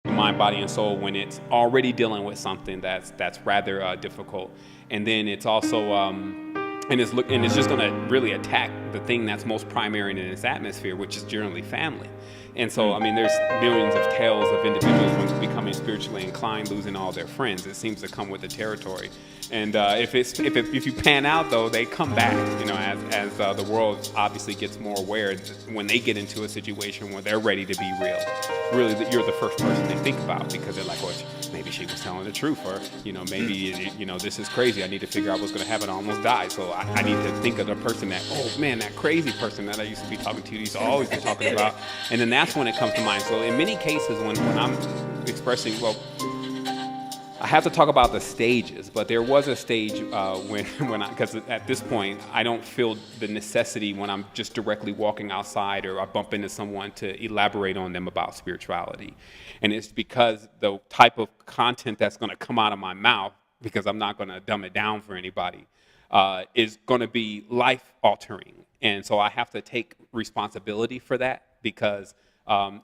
mind, body, and soul when it's already dealing with something that's rather difficult, and then it's also and it's just going to really attack the thing that's most primary in its atmosphere, which is generally family. And so, I mean, there's millions of tales of individuals when becoming spiritually inclined, losing all their friends. It seems to come with the territory. And if you pan out, though, they come back. You know, as the world obviously gets more aware, when they get into a situation where they're ready to be real, really, you're the first person they think about, because they're like, well, maybe she was telling the truth, or maybe this is crazy. I need to figure out what's going to happen. I almost died, so I need to think of the person that, oh man, that crazy person that I used to be talking to, used to always be talking about, and then that's when it comes to mind. So in many cases, when I'm expressing, well, I have to talk about the stages, but there was a stage because at this point, I don't feel the necessity when I'm just directly walking outside or I bump into someone to elaborate on them about spirituality. And it's because the type of content that's going to come out of my mouth, because I'm not going to dumb it down for anybody, is going to be life altering. And so I have to take responsibility for that, because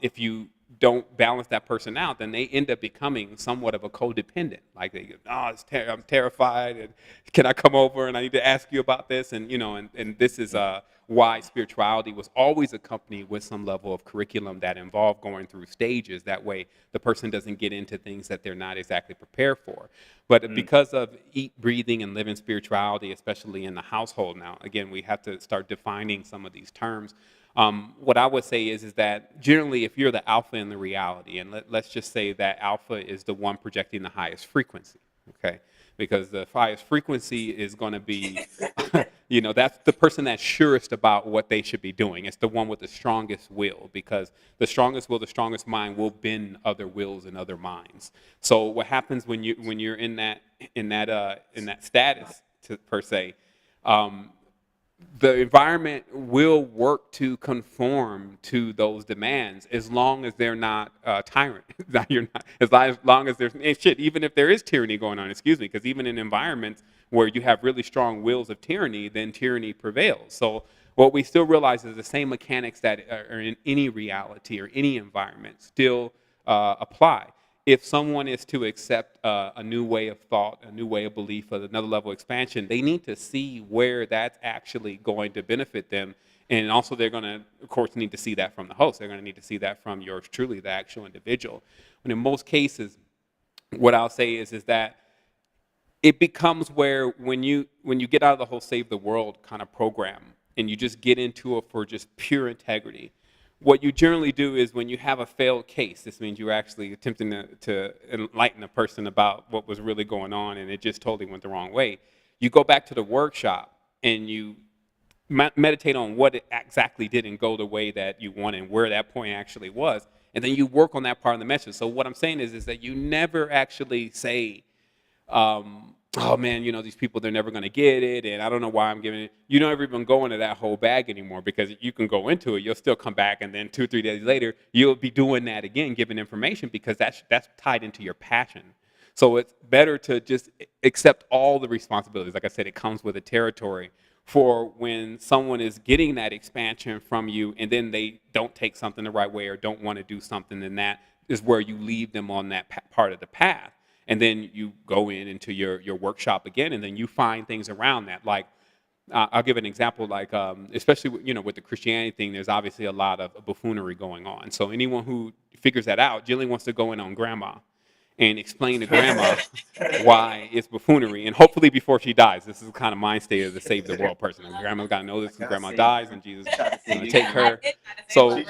if you don't balance that person out, then they end up becoming somewhat of a codependent. Like they go, oh, I'm terrified, and can I come over, and I need to ask you about this, and and this is why spirituality was always accompanied with some level of curriculum that involved going through stages. That way, the person doesn't get into things that they're not exactly prepared for. But because of eat, breathing, and living spirituality, especially in the household now, again, we have to start defining some of these terms. What I would say is that generally, if you're the alpha in the reality, and let's just say that alpha is the one projecting the highest frequency, okay? Because the highest frequency is going to be, that's the person that's surest about what they should be doing. It's the one with the strongest will, because the strongest will, the strongest mind will bend other wills and other minds. So what happens when you're in that status, per se, the environment will work to conform to those demands, as long as they're not tyrant. As long as there's even if there is tyranny going on, because even in environments where you have really strong wills of tyranny, then tyranny prevails. So what we still realize is the same mechanics that are in any reality or any environment still apply. If someone is to accept a new way of thought, a new way of belief, another level of expansion, they need to see where that's actually going to benefit them. And also they're going to, of course, need to see that from the host. They're going to need to see that from yours truly, the actual individual. And in most cases, what I'll say is that it becomes where when you get out of the whole save the world kind of program, and you just get into it for just pure integrity, what you generally do is, when you have a failed case, this means you're actually attempting to enlighten a person about what was really going on and it just totally went the wrong way. You go back to the workshop and you meditate on what it exactly didn't go the way that you wanted and where that point actually was. And then you work on that part of the message. So what I'm saying is that you never actually say, oh man, these people, they're never going to get it, and I don't know why I'm giving it. You don't ever even go into that whole bag anymore, because you can go into it, you'll still come back, and then 2 or 3 days later, you'll be doing that again, giving information, because that's tied into your passion. So it's better to just accept all the responsibilities. Like I said, it comes with a territory for when someone is getting that expansion from you, and then they don't take something the right way or don't want to do something, then that is where you leave them on that part of the path. And then you go into your workshop again, and then you find things around that. Like, I'll give an example, like, especially, with the Christianity thing, there's obviously a lot of buffoonery going on. So anyone who figures that out generally wants to go in on grandma and explain to grandma why it's buffoonery. And hopefully before she dies. This is kind of mind state of the save the world person. And grandma's got to know this, and grandma dies, and Jesus is going to take her. So,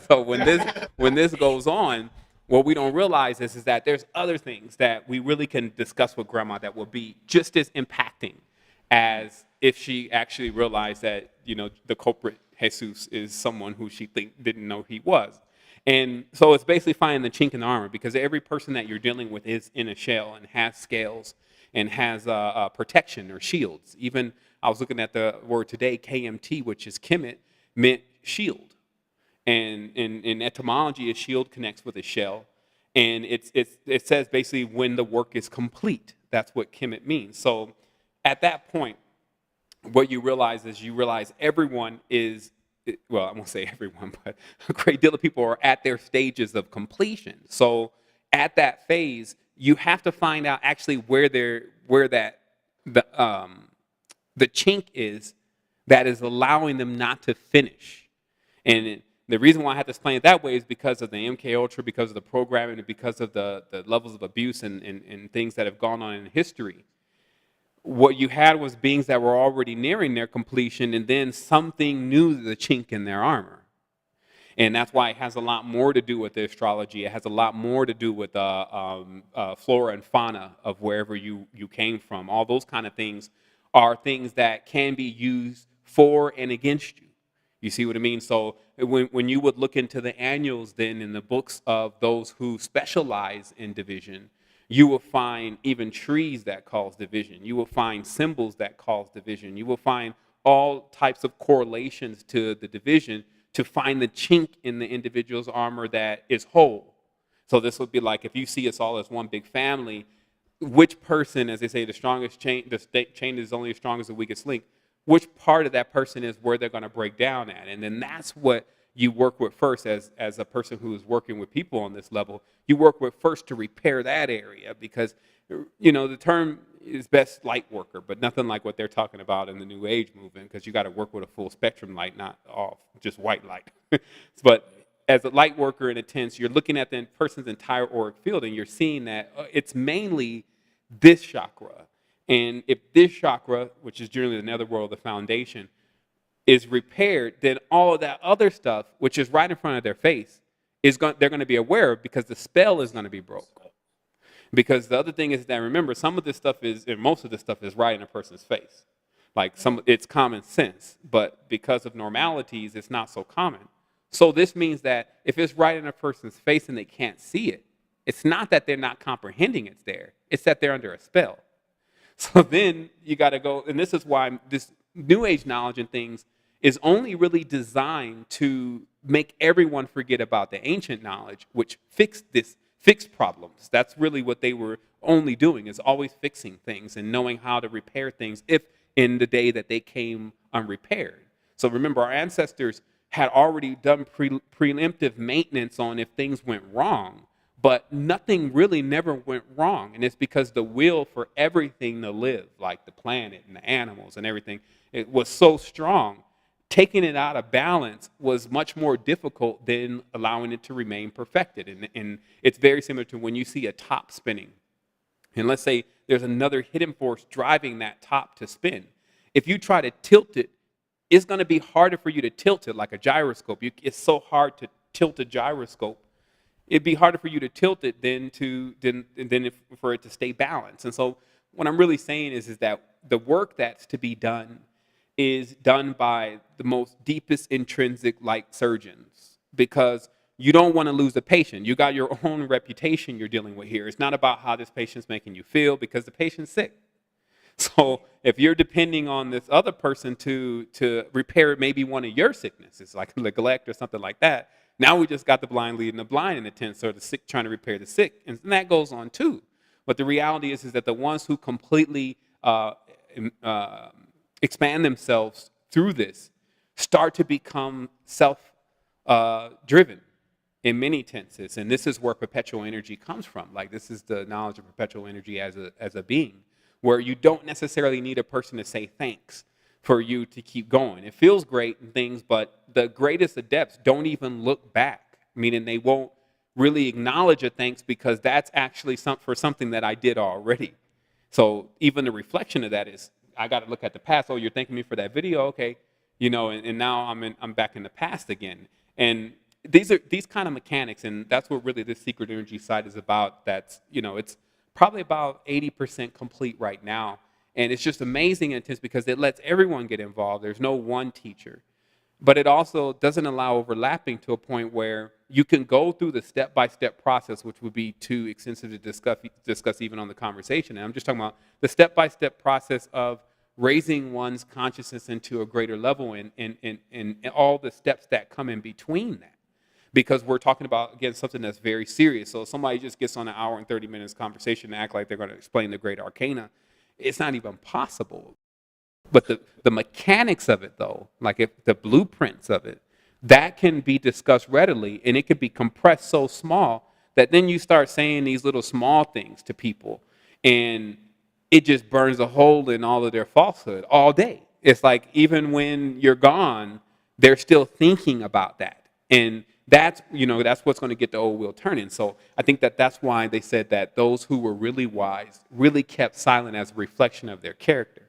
so when this goes on, what we don't realize is that there's other things that we really can discuss with grandma that will be just as impacting as if she actually realized that, the culprit, Jesus, is someone who she didn't know he was. And so it's basically finding the chink in the armor, because every person that you're dealing with is in a shell and has scales and has protection or shields. Even I was looking at the word today, KMT, which is Kemet, meant shield. And in etymology, a shield connects with a shell. And it says basically when the work is complete. That's what Kemet means. So at that point, what you realize is everyone is well, I won't say everyone, but a great deal of people are at their stages of completion. So at that phase, you have to find out actually where that the chink is that is allowing them not to finish. And the reason why I have to explain it that way is because of the MK Ultra, because of the programming, and because of the levels of abuse and things that have gone on in history. What you had was beings that were already nearing their completion, and then something knew the chink in their armor. And that's why it has a lot more to do with the astrology. It has a lot more to do with flora and fauna of wherever you came from. All those kind of things are things that can be used for and against you. You see what I mean? So when you would look into the annuals then in the books of those who specialize in division, you will find even trees that cause division. You will find symbols that cause division. You will find all types of correlations to the division to find the chink in the individual's armor that is whole. So this would be like if you see us all as one big family, which person, as they say, the chain is only as strong as the weakest link, which part of that person is where they're going to break down at. And then that's what you work with first as a person who is working with people on this level. You work with first to repair that area because, the term is best light worker, but nothing like what they're talking about in the New Age movement because you got to work with a full spectrum light, not all just white light. But as a light worker in a sense, you're looking at the person's entire auric field and you're seeing that it's mainly this chakra. And if this chakra, which is generally the netherworld, the foundation, is repaired, then all of that other stuff, which is right in front of their face, they're going to be aware of because the spell is going to be broke. Because the other thing is that, remember, some of this stuff and most of this stuff is right in a person's face. Like it's common sense, but because of normalities, it's not so common. So this means that if it's right in a person's face and they can't see it, it's not that they're not comprehending it's there. It's that they're under a spell. So then you got to go, and this is why this New Age knowledge and things is only really designed to make everyone forget about the ancient knowledge, which fixed problems. That's really what they were only doing, is always fixing things and knowing how to repair things if in the day that they came unrepaired. So remember, our ancestors had already done preemptive maintenance on if things went wrong, but nothing really never went wrong. And it's because the will for everything to live, like the planet and the animals and everything, it was so strong. Taking it out of balance was much more difficult than allowing it to remain perfected. And it's very similar to when you see a top spinning. And let's say there's another hidden force driving that top to spin. If you try to tilt it, it's going to be harder for you to tilt it like a gyroscope. It's so hard to tilt a gyroscope. It'd be harder for you to tilt it than for it to stay balanced. And so what I'm really saying is that the work that's to be done is done by the most deepest intrinsic light surgeons, because you don't want to lose a patient. You got your own reputation you're dealing with here. It's not about how this patient's making you feel, because the patient's sick. So if you're depending on this other person to repair maybe one of your sicknesses, like neglect or something like that, now we just got the blind leading the blind in a sense, or the sick trying to repair the sick, and that goes on too. But the reality is that the ones who completely expand themselves through this start to become self-driven in many tenses, and this is where perpetual energy comes from. Like, this is the knowledge of perpetual energy as a being, where you don't necessarily need a person to say thanks for you to keep going. It feels great and things, but the greatest adepts don't even look back, meaning they won't really acknowledge a thanks, because that's actually for something that I did already. So even the reflection of that is, I got to look at the past. Oh, you're thanking me for that video, okay? And now I'm back in the past again. And these kind of mechanics, and that's what really this secret energy side is about. That's, it's probably about 80% complete right now. And it's just amazing and intense because it lets everyone get involved. There's no one teacher. But it also doesn't allow overlapping to a point where you can go through the step-by-step process, which would be too extensive to discuss even on the conversation. And I'm just talking about the step-by-step process of raising one's consciousness into a greater level and all the steps that come in between that. Because we're talking about, again, something that's very serious. So if somebody just gets on an hour and 30 minutes conversation and act like they're going to explain the great arcana, it's not even possible. But the mechanics of it, though, like if the blueprints of it, that can be discussed readily, and it could be compressed so small that then you start saying these little small things to people, and it just burns a hole in all of their falsehood all day. It's like even when you're gone, they're still thinking about that, and that's what's going to get the old wheel turning. So I think that's why they said that those who were really wise really kept silent as a reflection of their character,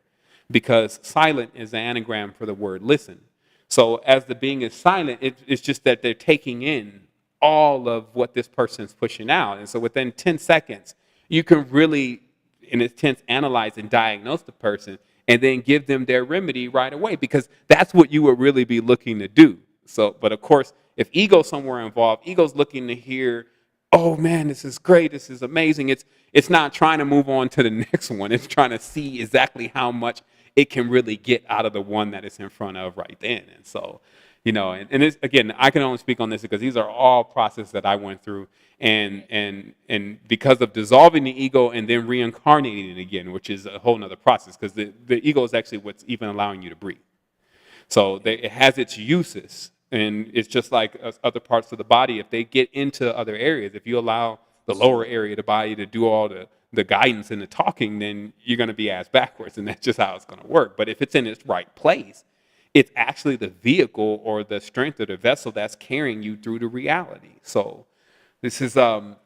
because silent is an anagram for the word listen. So as the being is silent, it's just that they're taking in all of what this person is pushing out. And so within 10 seconds, you can really, in a sense, analyze and diagnose the person and then give them their remedy right away, because that's what you would really be looking to do. So, but of course, if ego's somewhere involved, ego's looking to hear, oh man, this is great, this is amazing. It's not trying to move on to the next one. It's trying to see exactly how much it can really get out of the one that it's in front of right then. And so, and it's, again, I can only speak on this because these are all processes that I went through, and because of dissolving the ego and then reincarnating it again, which is a whole nother process, because the ego is actually what's even allowing you to breathe. So it has its uses, and it's just like other parts of the body. If they get into other areas, if you allow the lower area of the body to do all the guidance and the talking, then you're going to be ass backwards, and that's just how it's going to work. But if it's in its right place, it's actually the vehicle or the strength of the vessel that's carrying you through the reality. So this is, and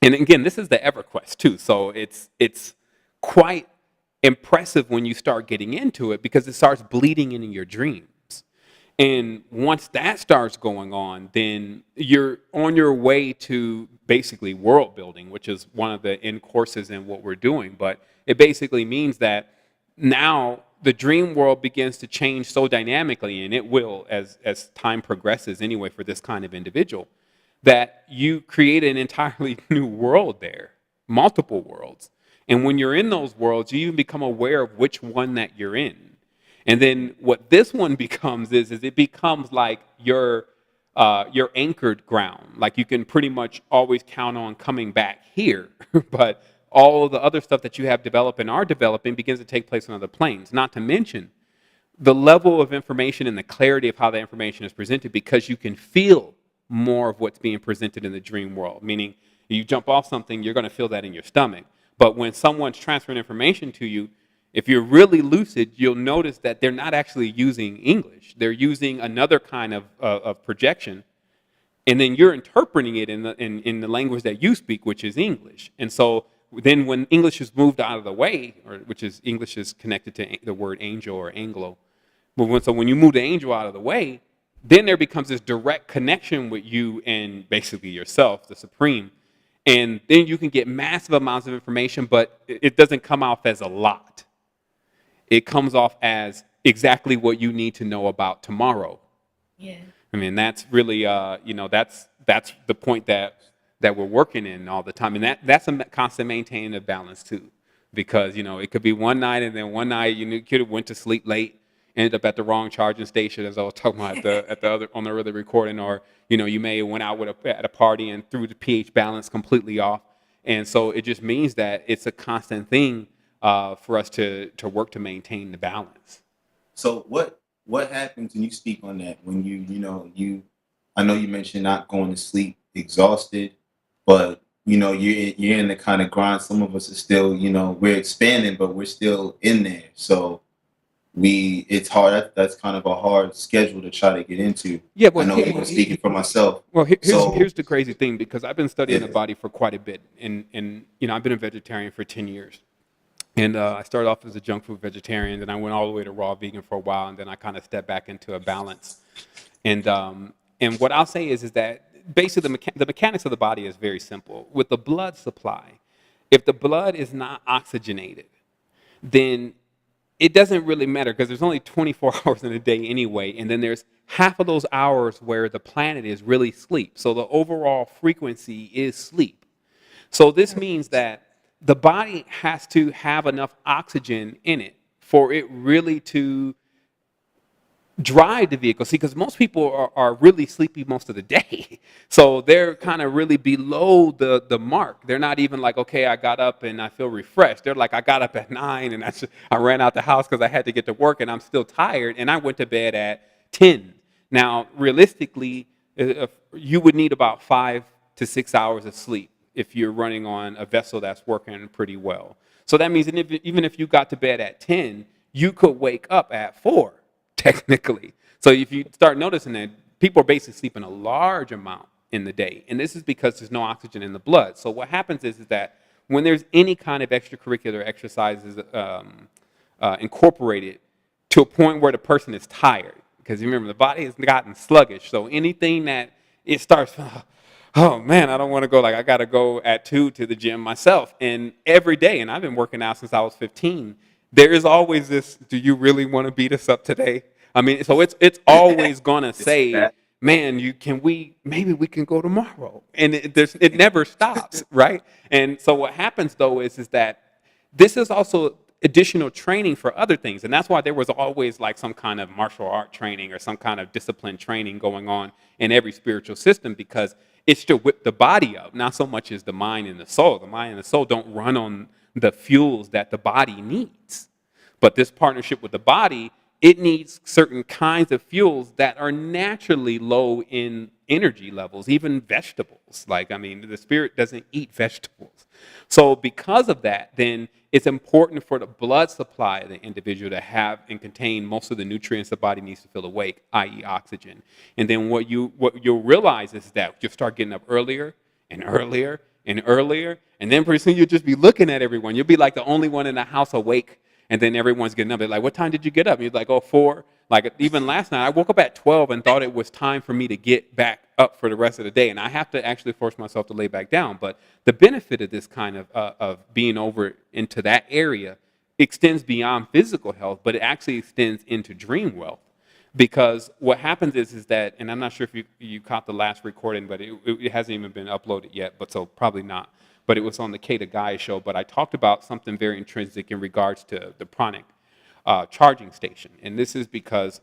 again, this is the EverQuest too. So it's quite impressive when you start getting into it, because it starts bleeding into your dreams. And once that starts going on, then you're on your way to basically world building, which is one of the end courses in what we're doing. But it basically means that now the dream world begins to change so dynamically, and it will as time progresses anyway for this kind of individual, that you create an entirely new world there, multiple worlds. And when you're in those worlds, you even become aware of which one that you're in. And then what this one becomes is it becomes like your anchored ground. Like you can pretty much always count on coming back here, but all of the other stuff that you have developed and are developing begins to take place on other planes. Not to mention the level of information and the clarity of how the information is presented, because you can feel more of what's being presented in the dream world. Meaning you jump off something, you're going to feel that in your stomach. But when someone's transferring information to you, if you're really lucid, you'll notice that they're not actually using English. They're using another kind of projection, and then you're interpreting it in the language that you speak, which is English. And so then when English is moved out of the way, or which is English is connected to the word angel or Anglo, so when you move the angel out of the way, then there becomes this direct connection with you and basically yourself, the Supreme. And then you can get massive amounts of information, but it doesn't come off as a lot. It comes off as exactly what you need to know about tomorrow. Yeah. I mean, that's really, that's the point that we're working in all the time. And that's a constant maintaining of balance too. Because, it could be one night, and then one night you could have went to sleep late, ended up at the wrong charging station, as I was talking about on the other recording, or, you may have went out at a party and threw the pH balance completely off. And so it just means that it's a constant thing for us to work to maintain the balance. So what happens when you speak on that, when I know you mentioned not going to sleep exhausted, but you're in the kind of grind. Some of us are still, we're expanding, but we're still in there. So it's hard. That's kind of a hard schedule to try to get into. Yeah, well, I know even speaking for myself. Well, here's the crazy thing, because I've been studying the body for quite a bit, and I've been a vegetarian for 10 years. And I started off as a junk food vegetarian, then I went all the way to raw vegan for a while, and then I kind of stepped back into a balance. And what I'll say is that basically the mechanics of the body is very simple. With the blood supply, if the blood is not oxygenated, then it doesn't really matter, because there's only 24 hours in a day anyway, and then there's half of those hours where the planet is really sleep. So the overall frequency is sleep. So this means that the body has to have enough oxygen in it for it really to drive the vehicle. See, because most people are really sleepy most of the day. So they're kind of really below the mark. They're not even like, okay, I got up and I feel refreshed. They're like, I got up at 9 and I ran out the house because I had to get to work and I'm still tired and I went to bed at 10. Now, realistically, you would need about 5 to 6 hours of sleep if you're running on a vessel that's working pretty well. So that means that even if you got to bed at 10, you could wake up at 4, technically. So if you start noticing that people are basically sleeping a large amount in the day, and this is because there's no oxygen in the blood. So what happens is that when there's any kind of extracurricular exercises incorporated to a point where the person is tired, because you remember the body has gotten sluggish. So anything that it starts, oh man, I don't want to go. Like I got to go at 2 to the gym myself, and every day. And I've been working out since I was 15. There is always this. Do you really want to beat us up today? I mean, so it's always gonna say, man, maybe we can go tomorrow, and it never stops, right? And so what happens though is that this is also additional training for other things. And that's why there was always like some kind of martial art training or some kind of discipline training going on in every spiritual system, because it's to whip the body up, not so much as the mind and the soul. The mind and the soul don't run on the fuels that the body needs. But this partnership with the body, it needs certain kinds of fuels that are naturally low in energy levels, even vegetables. Like, I mean, the spirit doesn't eat vegetables. So because of that, then it's important for the blood supply of the individual to have and contain most of the nutrients the body needs to feel awake, i.e. oxygen. And then what you'll realize is that you'll start getting up earlier and earlier and earlier, and then pretty soon you'll just be looking at everyone. You'll be like the only one in the house awake, and then everyone's getting up. They're like, what time did you get up? And you're like, oh, 4. Like even last night, I woke up at 12 and thought it was time for me to get back up for the rest of the day. And I have to actually force myself to lay back down. But the benefit of this kind of being over into that area extends beyond physical health, but it actually extends into dream wealth. Because what happens is that, and I'm not sure if you caught the last recording, but it hasn't even been uploaded yet, but so probably not. But it was on the K to Gaia show. But I talked about something very intrinsic in regards to the pranic charging station. And this is because,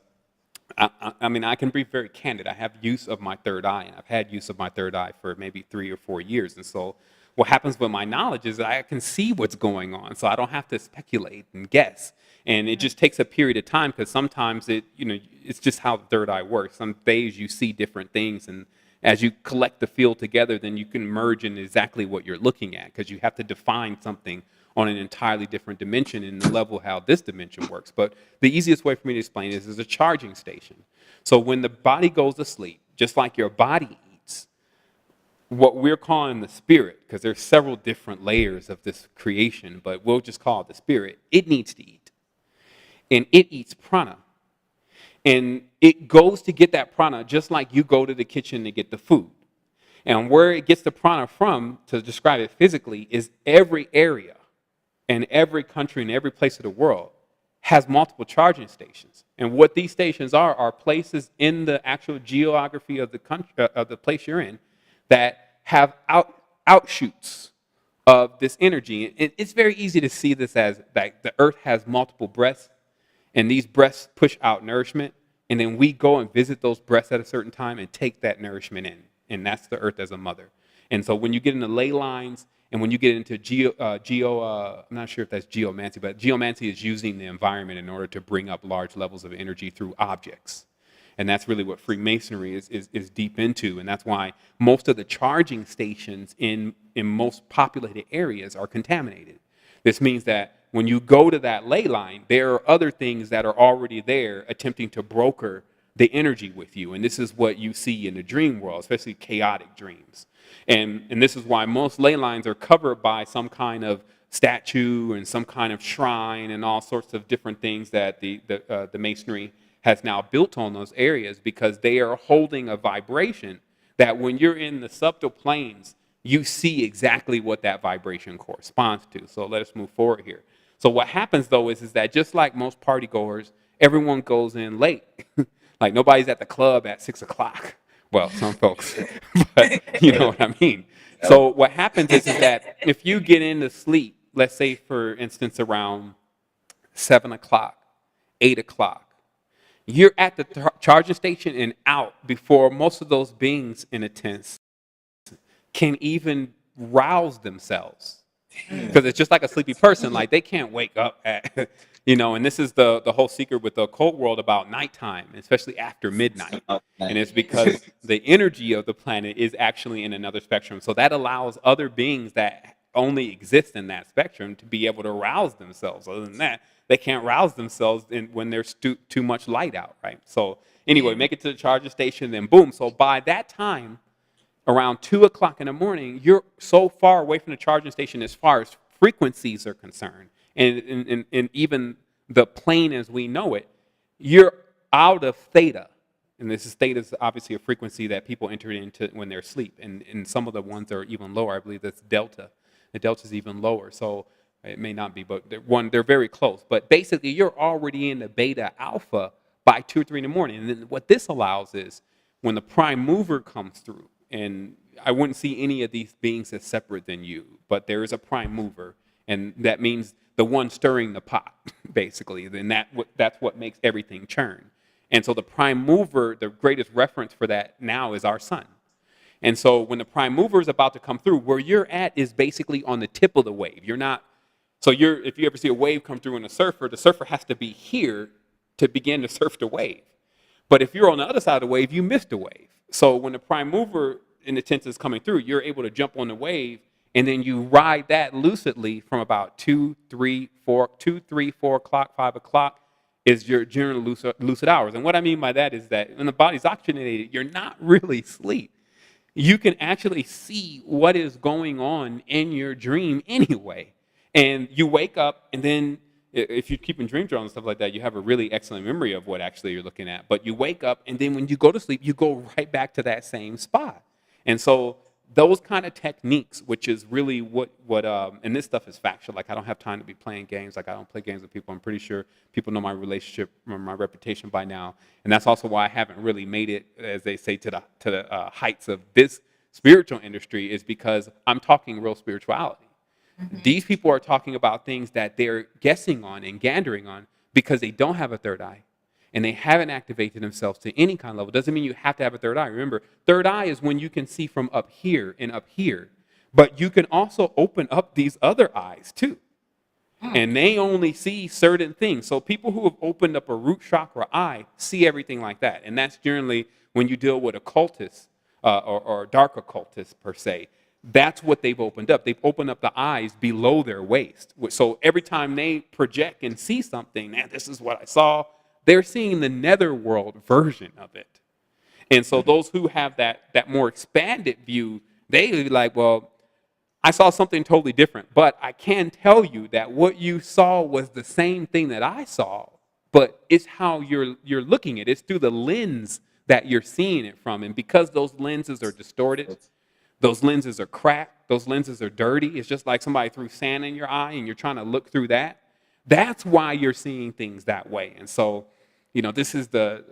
I mean, I can be very candid. I have use of my third eye, and I've had use of my third eye for maybe 3 or 4 years. And so what happens with my knowledge is that I can see what's going on, so I don't have to speculate and guess. And it just takes a period of time, because sometimes it's just how the third eye works. Some days you see different things, and as you collect the field together, then you can merge in exactly what you're looking at, because you have to define something on an entirely different dimension in the level how this dimension works. But the easiest way for me to explain is a charging station. So when the body goes to sleep, just like your body eats, what we're calling the spirit, because there's several different layers of this creation, but we'll just call it the spirit, it needs to eat. And it eats prana. And it goes to get that prana just like you go to the kitchen to get the food. And where it gets the prana from, to describe it physically, is every area and every country and every place of the world has multiple charging stations. And what these stations are places in the actual geography of the country, of the place you're in, that have outshoots of this energy. And it's very easy to see this as like the earth has multiple breaths, and these breaths push out nourishment, and then we go and visit those breaths at a certain time and take that nourishment in, and that's the earth as a mother. And so when you get into ley lines, and when you get into I'm not sure if that's geomancy, but geomancy is using the environment in order to bring up large levels of energy through objects. And that's really what Freemasonry is deep into, and that's why most of the charging stations in most populated areas are contaminated. This means that when you go to that ley line, there are other things that are already there attempting to broker the energy with you. And this is what you see in the dream world, especially chaotic dreams. And this is why most ley lines are covered by some kind of statue and some kind of shrine and all sorts of different things that the Masonry has now built on those areas, because they are holding a vibration that when you're in the subtle planes, you see exactly what that vibration corresponds to. So let us move forward here. So what happens, though, is that just like most party goers, everyone goes in late. Like nobody's at the club at 6 o'clock. Well, some folks, but you know what I mean. So what happens is that if you get into sleep, let's say, for instance, around 7 o'clock, 8 o'clock, You're at the charging station and out before most of those beings, in a sense, can even rouse themselves. Because it's just like a sleepy person, like they can't wake up at, and this is the whole secret with the occult world about nighttime, especially after midnight. And it's because the energy of the planet is actually in another spectrum. So that allows other beings that only exist in that spectrum to be able to rouse themselves. Other than that, they can't rouse themselves when there's too much light out, right? So anyway, make it to the charging station, then boom. So by that time, around 2 o'clock in the morning, you're so far away from the charging station as far as frequencies are concerned, and even the plane as we know it, you're out of theta. And theta is obviously a frequency that people enter into when they're asleep. And some of the ones are even lower. I believe that's delta. The delta is even lower. So it may not be, but they're very close. But basically, you're already in the beta alpha by 2 or 3 in the morning. And then what this allows is when the prime mover comes through, and I wouldn't see any of these beings as separate than you, but there is a prime mover, and that means the one stirring the pot, basically. Then that's what makes everything churn. And so the prime mover, the greatest reference for that now is our sun. And so when the prime mover is about to come through, where you're at is basically on the tip of the wave. You're not, if you ever see a wave come through in the surfer has to be here to begin to surf the wave. But if you're on the other side of the wave, you missed the wave. So when the prime mover in the tense is coming through, you're able to jump on the wave, and then you ride that lucidly from about 2, 3, 4 o'clock, 5 o'clock is your general lucid hours. And what I mean by that is that when the body's oxygenated, you're not really asleep. You can actually see what is going on in your dream anyway. And you wake up, and then if you're keeping dream journals and stuff like that, you have a really excellent memory of what actually you're looking at. But you wake up, and then when you go to sleep, you go right back to that same spot. And so those kind of techniques, which is really what and this stuff is factual. Like, I don't have time to be playing games. Like, I don't play games with people. I'm pretty sure people know my relationship, my reputation by now. And that's also why I haven't really made it, as they say, to the heights of this spiritual industry, is because I'm talking real spirituality. These people are talking about things that they're guessing on and gandering on because they don't have a third eye and they haven't activated themselves to any kind of level. Doesn't mean you have to have a third eye. Remember, third eye is when you can see from up here and up here, but you can also open up these other eyes too. And they only see certain things. So people who have opened up a root chakra eye see everything like that. And that's generally when you deal with occultists or dark occultists per se. That's what they've opened up. They've opened up the eyes below their waist. So every time they project and see something, man, this is what I saw, they're seeing the netherworld version of it. And so those who have that more expanded view, they like, well, I saw something totally different, but I can tell you that what you saw was the same thing that I saw, but it's how you're looking at it. It's through the lens that you're seeing it from. And because those lenses are distorted, those lenses are cracked, those lenses are dirty. It's just like somebody threw sand in your eye and you're trying to look through that. That's why you're seeing things that way. And so, this is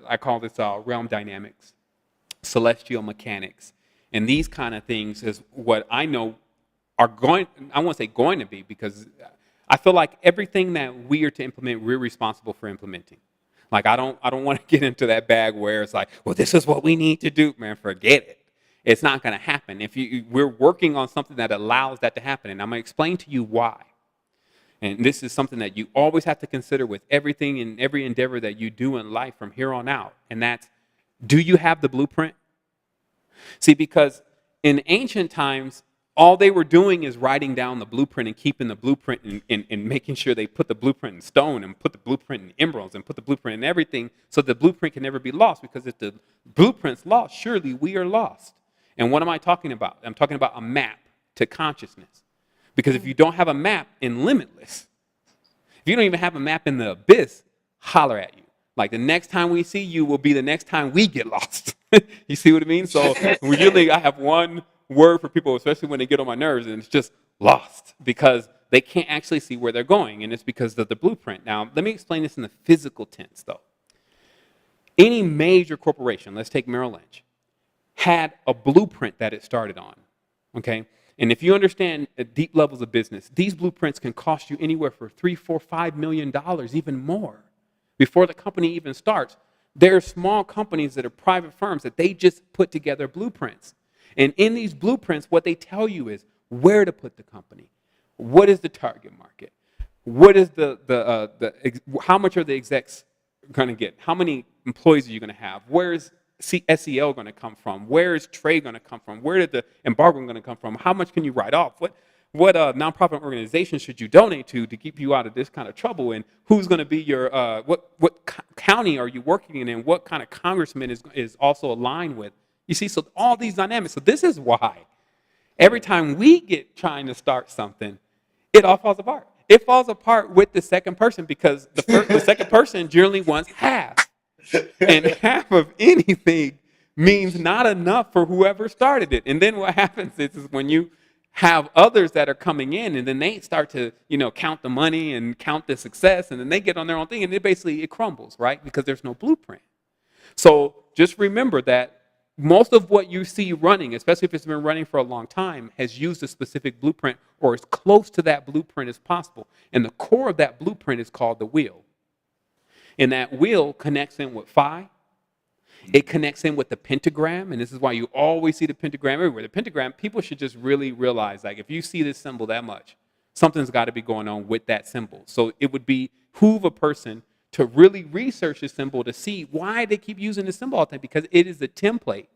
I call this realm dynamics, celestial mechanics. And these kind of things is what I know are going to be, because I feel like everything that we are to implement, we're responsible for implementing. Like, I don't want to get into that bag where it's like, well, this is what we need to do. Man, forget it. It's not going to happen. We're working on something that allows that to happen, and I'm going to explain to you why. And this is something that you always have to consider with everything and every endeavor that you do in life from here on out, and that's, do you have the blueprint? See, because in ancient times, all they were doing is writing down the blueprint and keeping the blueprint and making sure they put the blueprint in stone and put the blueprint in emeralds and put the blueprint in everything, so the blueprint can never be lost, because if the blueprint's lost, surely we are lost. And what am I talking about? I'm talking about a map to consciousness. Because if you don't have a map in Limitless, if you don't even have a map in the abyss, holler at you. Like, the next time we see you will be the next time we get lost. You see what I mean? So usually I have one word for people, especially when they get on my nerves, and it's just lost, because they can't actually see where they're going, and it's because of the blueprint. Now, let me explain this in the physical tense, though. Any major corporation, let's take Merrill Lynch, had a blueprint that it started on, okay? And if you understand deep levels of business, these blueprints can cost you anywhere from $3, $4, $5 million, even more, before the company even starts. There are small companies that are private firms that they just put together blueprints. And in these blueprints, what they tell you is where to put the company, what is the target market, what is how much are the execs going to get, how many employees are you going to have, where is SEL going to come from, where is trade going to come from, where did the embargo going to come from, how much can you write off, what nonprofit organization should you donate to keep you out of this kind of trouble, and who's going to be your what county are you working in, and what kind of congressman is also aligned with. You see, so all these dynamics. So this is why every time we get trying to start something, it all falls apart. It falls apart with the second person because the second person generally wants half, and half of anything means not enough for whoever started it. And then what happens is when you have others that are coming in, and then they start to, count the money and count the success, and then they get on their own thing, and it crumbles, right? Because there's no blueprint. So just remember that most of what you see running, especially if it's been running for a long time, has used a specific blueprint or as close to that blueprint as possible. And the core of that blueprint is called the wheel. And that wheel connects in with phi. It connects in with the pentagram, and this is why you always see the pentagram everywhere. The pentagram, people should just really realize, like, if you see this symbol that much, something's got to be going on with that symbol. So it would behoove a person to really research this symbol to see why they keep using this symbol all the time, because it is a template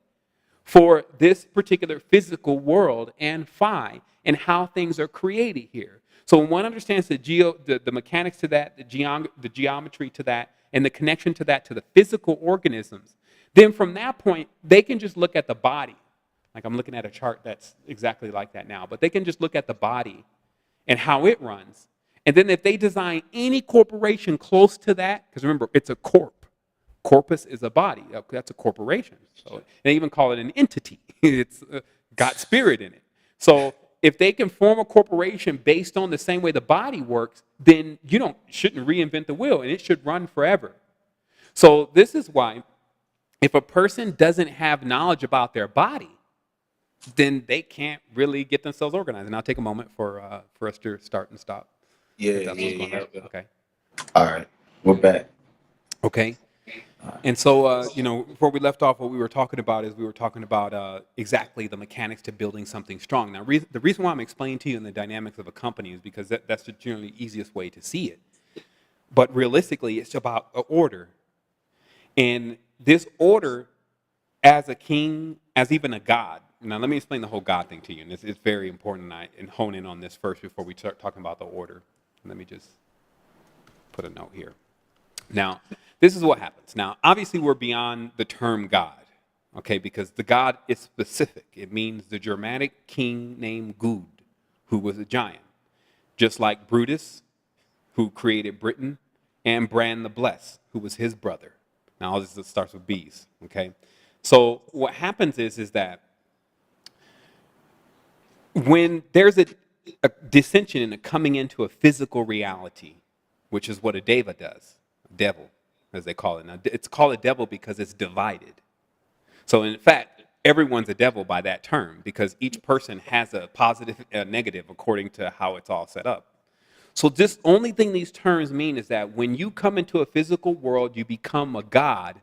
for this particular physical world and phi and how things are created here. So when one understands the mechanics to that, the geometry to that, and the connection to that to the physical organisms, then from that point, they can just look at the body. Like I'm looking at a chart that's exactly like that now, but they can just look at the body and how it runs. And then if they design any corporation close to that, because remember, it's a corp. Corpus is a body. That's a corporation. So they even call it an entity. It's got spirit in it. So if they can form a corporation based on the same way the body works, then you shouldn't reinvent the wheel, and it should run forever. So this is why if a person doesn't have knowledge about their body, then they can't really get themselves organized. And I'll take a moment for us to start and stop. Yeah. Okay. All right, we're back. Okay. And so, before we left off, what we were talking about exactly the mechanics to building something strong. Now, the reason why I'm explaining to you in the dynamics of a company is because that's the generally easiest way to see it. But realistically, it's about an order. And this order, as a king, as even a god. Now, let me explain the whole God thing to you. And it's very important, and hone in on this first before we start talking about the order. Let me just put a note here. Now, this is what happens. Now, obviously, we're beyond the term God, okay, because the God is specific. It means the Germanic king named Gud, who was a giant, just like Brutus, who created Britain, and Bran the Blessed, who was his brother. Now, all this starts with B's, okay? So what happens is that when there's a dissension and a coming into a physical reality, which is what a deva does, a devil, as they call it. Now, it's called a devil because it's divided. So in fact, everyone's a devil by that term because each person has a positive and a negative according to how it's all set up. So this only thing these terms mean is that when you come into a physical world, you become a god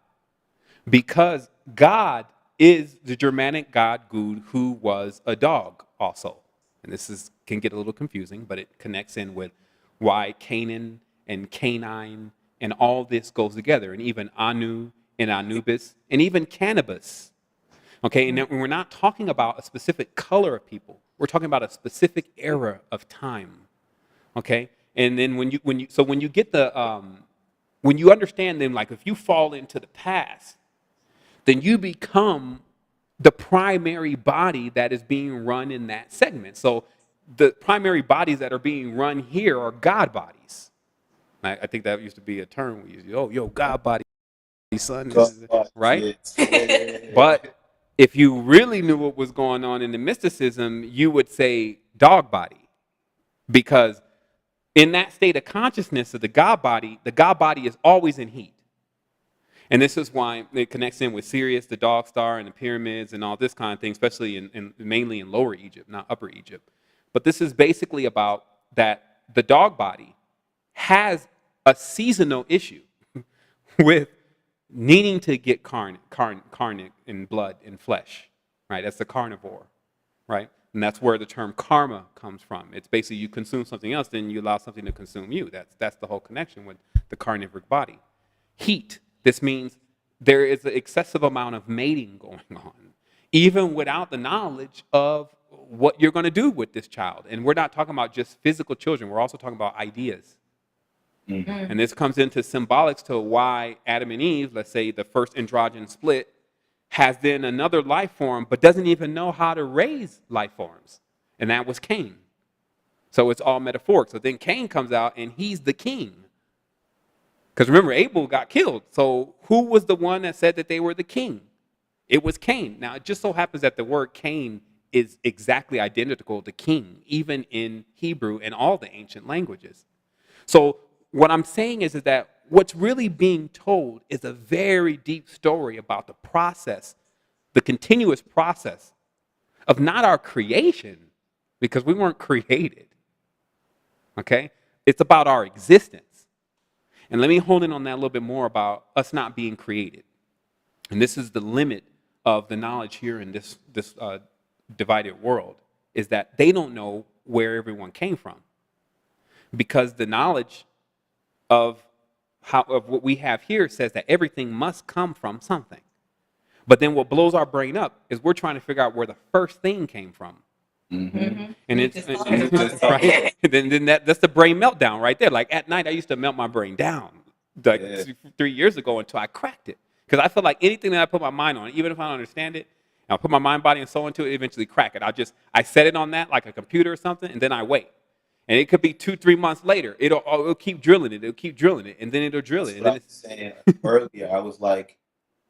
because God is the Germanic god Gud, who was a dog also. And this can get a little confusing, but it connects in with why Canaan and Canine and all this goes together, and even Anu and Anubis, and even cannabis. Okay, and we're not talking about a specific color of people. We're talking about a specific era of time. Okay, and then when you get when you understand them, like if you fall into the past, then you become the primary body that is being run in that segment. So the primary bodies that are being run here are God bodies. I think that used to be a term we used. Yo, God body, son, right? But if you really knew what was going on in the mysticism, you would say dog body, because in that state of consciousness of the God body is always in heat. And this is why it connects in with Sirius, the dog star, and the pyramids and all this kind of thing, especially mainly in Lower Egypt, not Upper Egypt. But this is basically about that the dog body has a seasonal issue with needing to get carnate in blood and flesh, right? That's the carnivore, right? And that's where the term karma comes from. It's basically you consume something else, then you allow something to consume you. That's the whole connection with the carnivore body. Heat. This means there is an excessive amount of mating going on, even without the knowledge of what you're going to do with this child. And we're not talking about just physical children. We're also talking about ideas. And this comes into symbolics to why Adam and Eve, let's say the first androgen split, has then another life form, but doesn't even know how to raise life forms. And that was Cain. So it's all metaphoric. So then Cain comes out and he's the king. Because remember, Abel got killed. So who was the one that said that they were the king? It was Cain. Now, it just so happens that the word Cain is exactly identical to king, even in Hebrew and all the ancient languages. So what I'm saying is that what's really being told is a very deep story about the process, the continuous process of not our creation, because we weren't created. Okay? It's about our existence. And let me hold in on that a little bit more about us not being created. And this is the limit of the knowledge here in this divided world, is that they don't know where everyone came from. Because the knowledge of what we have here says that everything must come from something. But then what blows our brain up is we're trying to figure out where the first thing came from. And it's right. then that's the brain meltdown right there. Like at night, I used to melt my brain down like 3 years ago until I cracked it. Because I feel like anything that I put my mind on, even if I don't understand it, I'll put my mind, body, and soul into it, eventually crack it. I set it on that like a computer or something, and then I wait. And it could be 2-3 months later. It'll keep drilling it. It'll keep drilling it, and then it'll drill it. That's what I was saying earlier. I was like,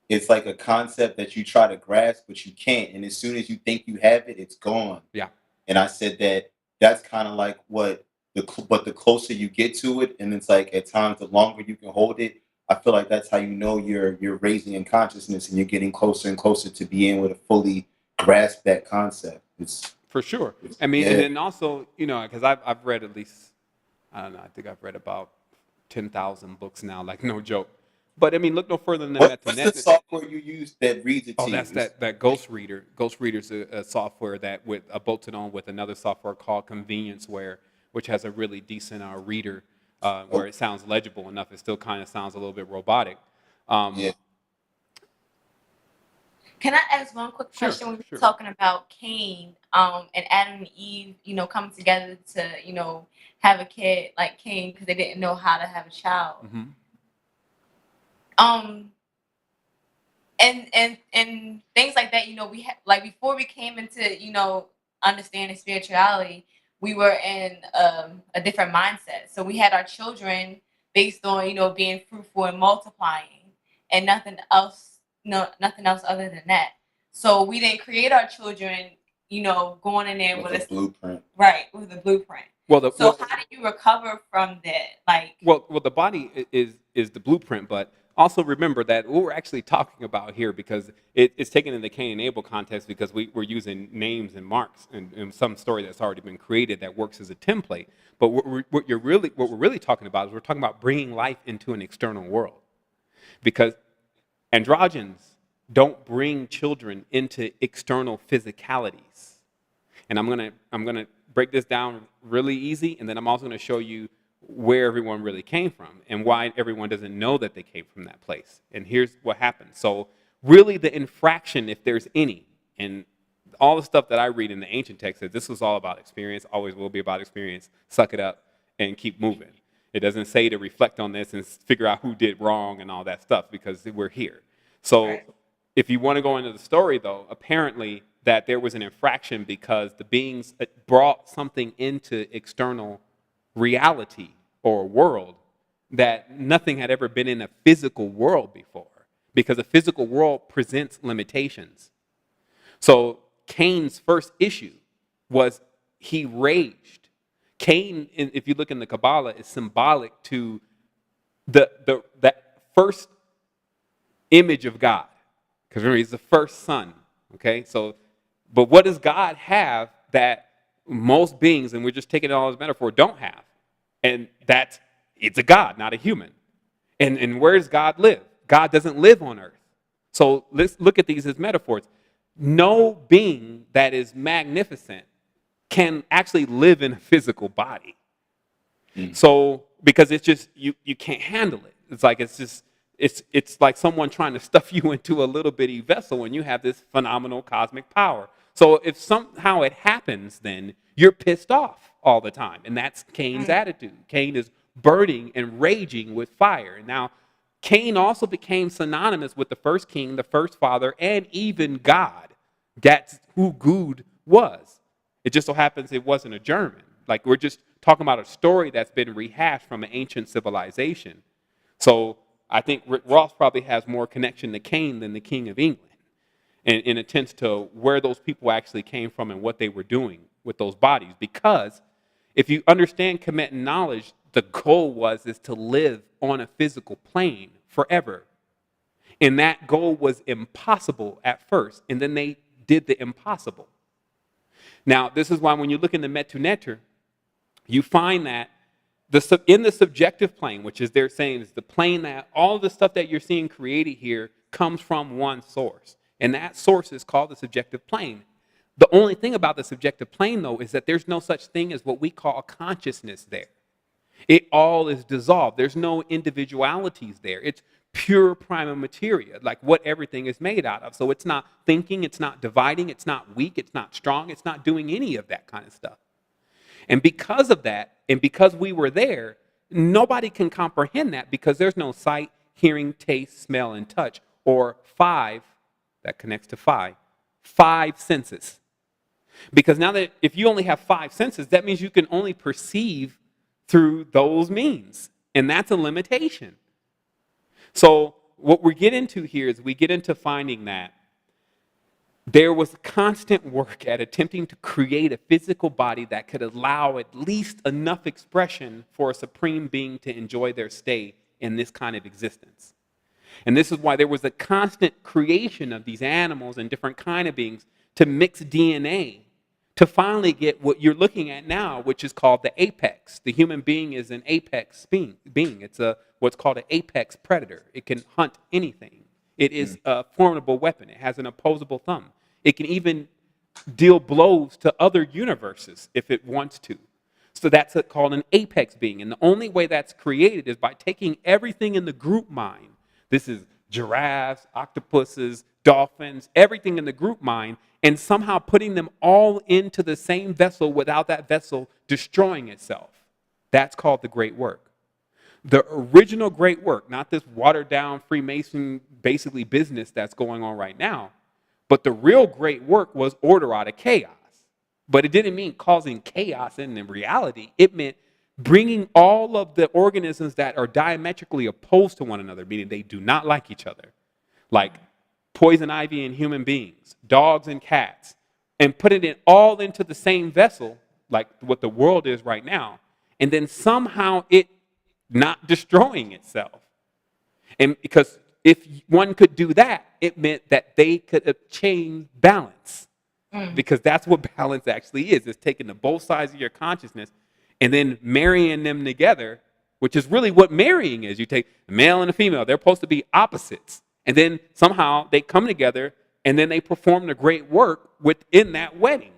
it's like a concept that you try to grasp, but you can't. And as soon as you think you have it, it's gone. Yeah. And I said that's kind of like but the closer you get to it, and it's like at times the longer you can hold it, I feel like that's how you know you're raising in consciousness and you're getting closer and closer to being able to fully grasp that concept. It's for sure. I mean, and then also, because I've read at least, I don't know, I think I've read about 10,000 books now, like no joke. But I mean, look no further than that. What's the software you use that reads it to you? Oh, that's that Ghost Reader. Ghost Reader's a software that bolted on with another software called Convenienceware, which has a really decent reader where it sounds legible enough. It still kind of sounds a little bit robotic. Can I ask one quick question? Sure, We were talking about Cain and Adam and Eve, coming together to, have a kid like Cain because they didn't know how to have a child. Mm-hmm. And things like that, we like before we came into, understanding spirituality, we were in a different mindset. So we had our children based on, being fruitful and multiplying and nothing else other than that. So we didn't create our children, going in there with a blueprint. Right, with a blueprint. How do you recover from that? Like, well, the body is the blueprint, but also remember that what we're actually talking about here, because it's taken in the Cain and Abel context, because we're using names and marks and some story that's already been created that works as a template. But what we're really talking about is we're talking about bringing life into an external world, because androgens don't bring children into external physicalities. And I'm gonna break this down really easy, and then I'm also gonna show you where everyone really came from and why everyone doesn't know that they came from that place. And here's what happened. So really the infraction, if there's any, and all the stuff that I read in the ancient text says this was all about experience, always will be about experience, suck it up and keep moving. It doesn't say to reflect on this and figure out who did wrong and all that stuff, because we're here. So if you want to go into the story, though, apparently that there was an infraction because the beings brought something into external reality or world that nothing had ever been in a physical world before, because a physical world presents limitations. So Cain's first issue was he raged. Cain, if you look in the Kabbalah, is symbolic to that first image of God, because remember, he's the first son. Okay, so but what does God have that most beings, and we're just taking it all as metaphor, don't have? And it's a God, not a human. And where does God live? God doesn't live on earth. So let's look at these as metaphors. No being that is magnificent can actually live in a physical body. So because it's just you can't handle it. It's like it's like someone trying to stuff you into a little bitty vessel and you have this phenomenal cosmic power. So if somehow it happens, then you're pissed off all the time. And that's Cain's attitude. Cain is burning and raging with fire. And now Cain also became synonymous with the first king, the first father, and even God. That's who Gud was. It just so happens it wasn't a German. Like, we're just talking about a story that's been rehashed from an ancient civilization. So I think Ross probably has more connection to Cain than the King of England, and in a sense to where those people actually came from and what they were doing with those bodies. Because if you understand Kemetic knowledge, the goal is to live on a physical plane forever. And that goal was impossible at first, and then they did the impossible. Now, this is why when you look in the Metu you find that in the subjective plane, which is they're saying is the plane that all of the stuff that you're seeing created here comes from one source. And that source is called the subjective plane. The only thing about the subjective plane, though, is that there's no such thing as what we call a consciousness there. It all is dissolved. There's no individualities there. It's pure prima materia, like what everything is made out of. So it's not thinking, it's not dividing, it's not weak, it's not strong, it's not doing any of that kind of stuff. And because of that, and because we were there, nobody can comprehend that because there's no sight, hearing, taste, smell, and touch, or that connects to five senses. Because now that if you only have 5 senses, that means you can only perceive through those means. And that's a limitation. So what we get into here is we get into finding that there was constant work at attempting to create a physical body that could allow at least enough expression for a supreme being to enjoy their stay in this kind of existence. And this is why there was a constant creation of these animals and different kind of beings to mix DNA to finally get what you're looking at now, which is called the apex. The human being is an apex being. It's what's called an apex predator. It can hunt anything. It is a formidable weapon. It has an opposable thumb. It can even deal blows to other universes if it wants to. So that's called an apex being. And the only way that's created is by taking everything in the group mind. This is giraffes, octopuses, dolphins, everything in the group mind, and somehow putting them all into the same vessel without that vessel destroying itself. That's called the great work. The original great work, not this watered down Freemason basically business that's going on right now, but the real great work was order out of chaos. But it didn't mean causing chaos in reality. It meant bringing all of the organisms that are diametrically opposed to one another, meaning they do not like each other, like poison ivy in human beings, dogs and cats, and putting it all into the same vessel, like what the world is right now, and then somehow it not destroying itself. And because if one could do that, it meant that they could obtain balance. Because that's what balance actually is. It's taking the both sides of your consciousness and then marrying them together, which is really what marrying is. You take a male and a female. They're supposed to be opposites. And then somehow they come together and then they perform the great work within that wedding.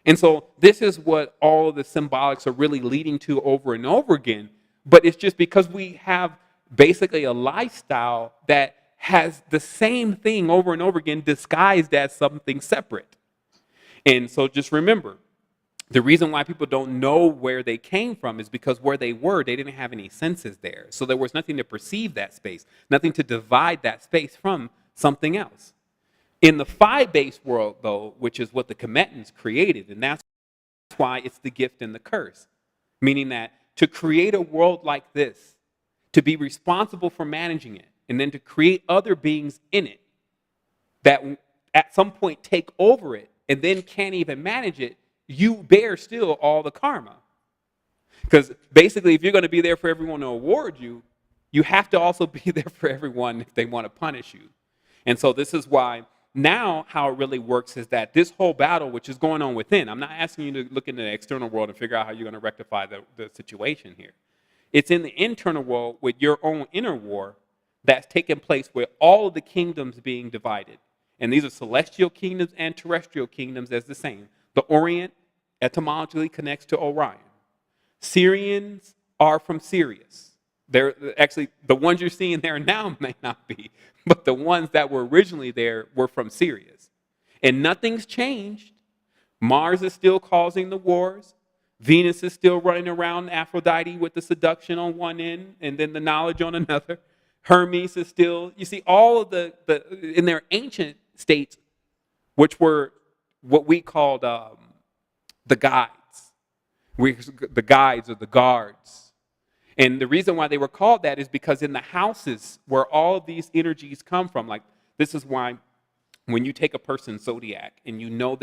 And so this is what all of the symbolics are really leading to over and over again. But it's just because we have basically a lifestyle that has the same thing over and over again disguised as something separate. And so just remember, the reason why people don't know where they came from is because where they were, they didn't have any senses there. So there was nothing to perceive that space, nothing to divide that space from something else. In the phi-based world, though, which is what the Kemetans created, and that's why it's the gift and the curse, meaning that to create a world like this, to be responsible for managing it, and then to create other beings in it that at some point take over it and then can't even manage it, you bear still all the karma. Because basically, if you're going to be there for everyone to award you, you have to also be there for everyone if they want to punish you. And so this is why now how it really works is that this whole battle, which is going on within, I'm not asking you to look into the external world and figure out how you're going to rectify the situation here. It's in the internal world with your own inner war that's taken place with all of the kingdoms being divided. And these are celestial kingdoms and terrestrial kingdoms as the same. The Orient etymologically connects to Orion. Syrians are from Sirius. They're actually, the ones you're seeing there now may not be, but the ones that were originally there were from Sirius. And nothing's changed. Mars is still causing the wars. Venus is still running around Aphrodite with the seduction on one end and then the knowledge on another. Hermes is still, you see, all of the in their ancient states, which were what we called the guides. The guides or the guards. And the reason why they were called that is because in the houses where all of these energies come from, like this is why when you take a person's zodiac and you know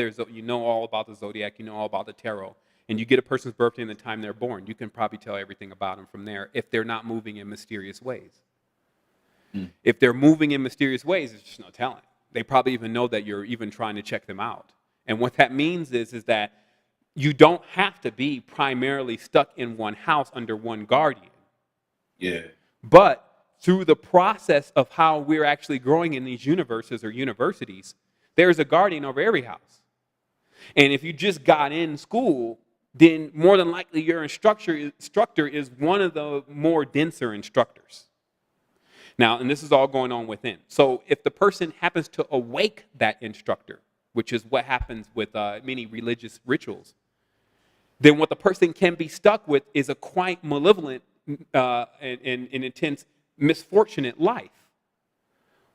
all about the zodiac, you know all about the tarot, and you get a person's birthday and the time they're born, you can probably tell everything about them from there if they're not moving in mysterious ways. If they're moving in mysterious ways, there's just no telling. They probably even know that you're even trying to check them out. And what that means is that you don't have to be primarily stuck in one house under one guardian. Yeah. But through the process of how we're actually growing in these universes or universities, there's a guardian over every house. And if you just got in school, then more than likely your instructor is one of the more denser instructors. Now, and this is all going on within. So if the person happens to awake that instructor, which is what happens with many religious rituals, then what the person can be stuck with is a quite malevolent and intense misfortunate life.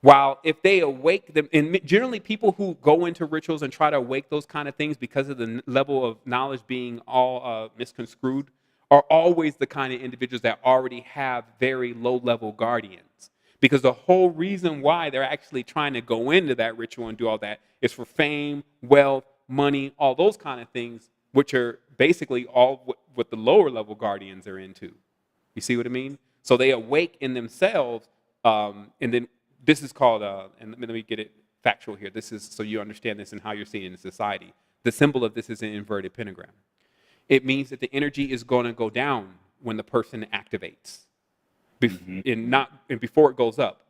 While if they awake them, and generally people who go into rituals and try to awake those kind of things because of the level of knowledge being all misconstrued, are always the kind of individuals that already have very low-level guardians. Because the whole reason why they're actually trying to go into that ritual and do all that is for fame, wealth, money, all those kind of things, which are basically all what the lower-level guardians are into. You see what I mean? So they awake in themselves, and then this is called, and let me get it factual here. This is so you understand this and how you're seeing it in society. The symbol of this is an inverted pentagram. It means that the energy is going to go down when the person activates, and before it goes up.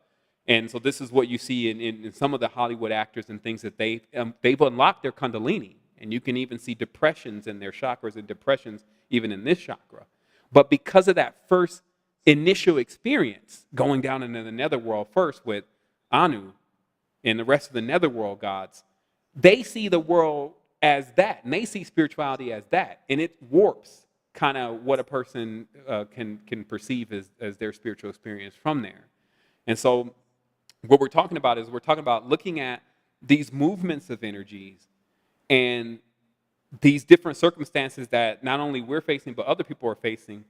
And so this is what you see in some of the Hollywood actors and things that they've unlocked their kundalini, and you can even see depressions in their chakras and depressions even in this chakra. But because of that first initial experience going down into the netherworld first with Anu and the rest of the netherworld gods, they see the world as that, and they see spirituality as that, and it warps kind of what a person can perceive as their spiritual experience from there. And so what we're talking about is looking at these movements of energies and these different circumstances that not only we're facing but other people are facing,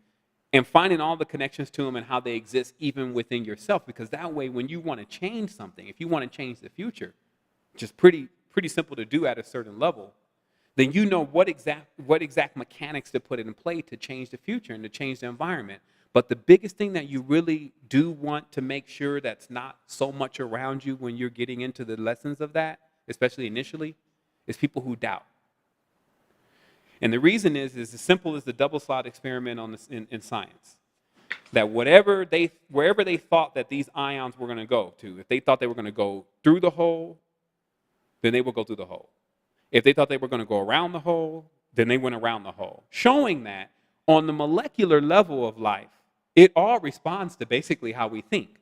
and finding all the connections to them and how they exist even within yourself. Because that way, when you want to change something, if you want to change the future, which is pretty simple to do at a certain level, then you know what exact mechanics to put in play to change the future and to change the environment. But the biggest thing that you really do want to make sure that's not so much around you when you're getting into the lessons of that, especially initially, is people who doubt. And the reason is as simple as the double slot experiment on this in science. That wherever they thought that these ions were going to go to, if they thought they were going to go through the hole, then they will go through the hole. If they thought they were going to go around the hole, then they went around the hole. Showing that on the molecular level of life, it all responds to basically how we think.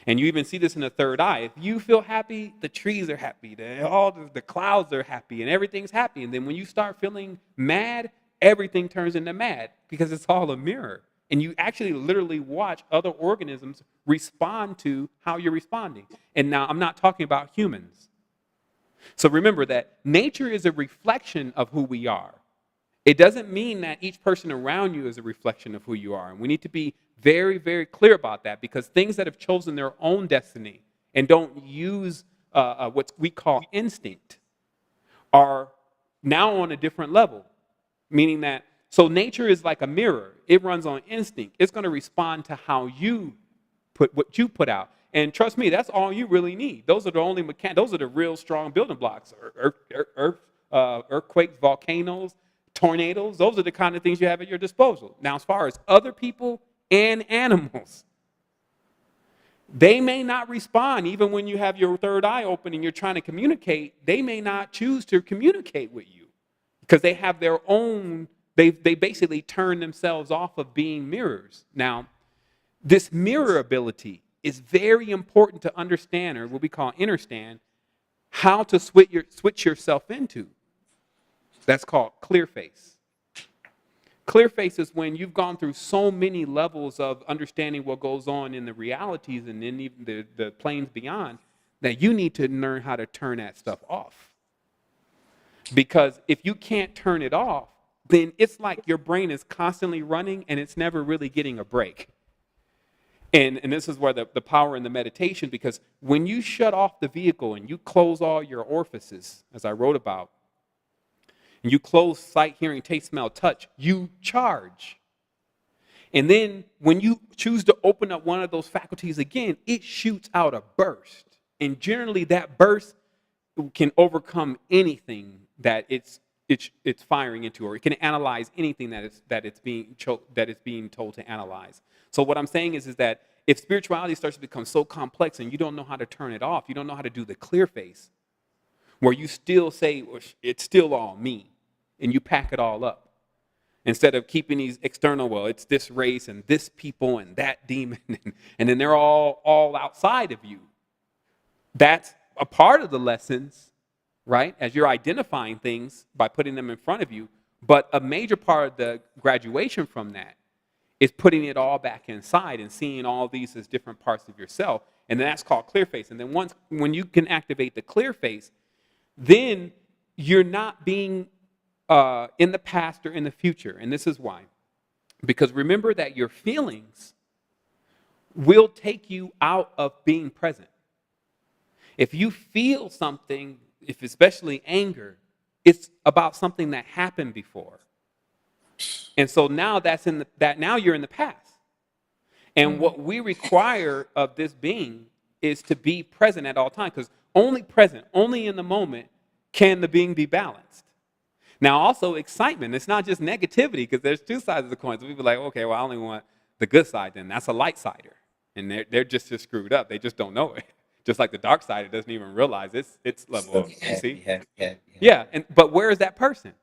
And you even see this in the third eye. If you feel happy, the trees are happy, the clouds are happy, and everything's happy. And then when you start feeling mad, everything turns into mad because it's all a mirror. And you actually literally watch other organisms respond to how you're responding. And now I'm not talking about humans. So remember that nature is a reflection of who we are. It doesn't mean that each person around you is a reflection of who you are. And we need to be very, very clear about that, because things that have chosen their own destiny and don't use what we call instinct are now on a different level. Meaning that, so nature is like a mirror. It runs on instinct. It's going to respond to how you what you put out. And trust me, that's all you really need. Those are the only those are the real strong building blocks. Earthquakes, volcanoes, tornadoes. Those are the kind of things you have at your disposal. Now, as far as other people and animals, They may not respond even when you have your third eye open and you're trying to communicate. They may not choose to communicate with you because they have their own, they basically turn themselves off of being mirrors. Now, this mirror ability is very important to understand, or what we call understand, how to switch yourself into. That's called clear face. Clear face is when you've gone through so many levels of understanding what goes on in the realities and then even the planes beyond, that you need to learn how to turn that stuff off. Because if you can't turn it off, then it's like your brain is constantly running and it's never really getting a break. And this is where the power in the meditation, because when you shut off the vehicle and you close all your orifices, as I wrote about, and you close sight, hearing, taste, smell, touch, you charge. And then when you choose to open up one of those faculties again, it shoots out a burst. And generally that burst can overcome anything that it's firing into, or it can analyze anything that it's being told to analyze. So what I'm saying is that if spirituality starts to become so complex and you don't know how to turn it off, you don't know how to do the clear face, where you still say, well, it's still all me, and you pack it all up. Instead of keeping these external, well, it's this race and this people and that demon, and then they're all outside of you. That's a part of the lessons, right? As you're identifying things by putting them in front of you. But a major part of the graduation from that is putting it all back inside and seeing all these as different parts of yourself. And then that's called clear face. And then when you can activate the clear face, then you're not being in the past or in the future. And this is why. Because remember that your feelings will take you out of being present. If you feel something, if especially anger, it's about something that happened before. And so now now you're in the past. And what we require of this being is to be present at all times, because only present, only in the moment can the being be balanced. Now also excitement, it's not just negativity, because there's two sides of the coin. So people are like, okay, well, I only want the good side, then that's a light sider. And they're just as screwed up. They just don't know it. Just like the dark side, it doesn't even realize its level of, you see? Yeah, but where is that person?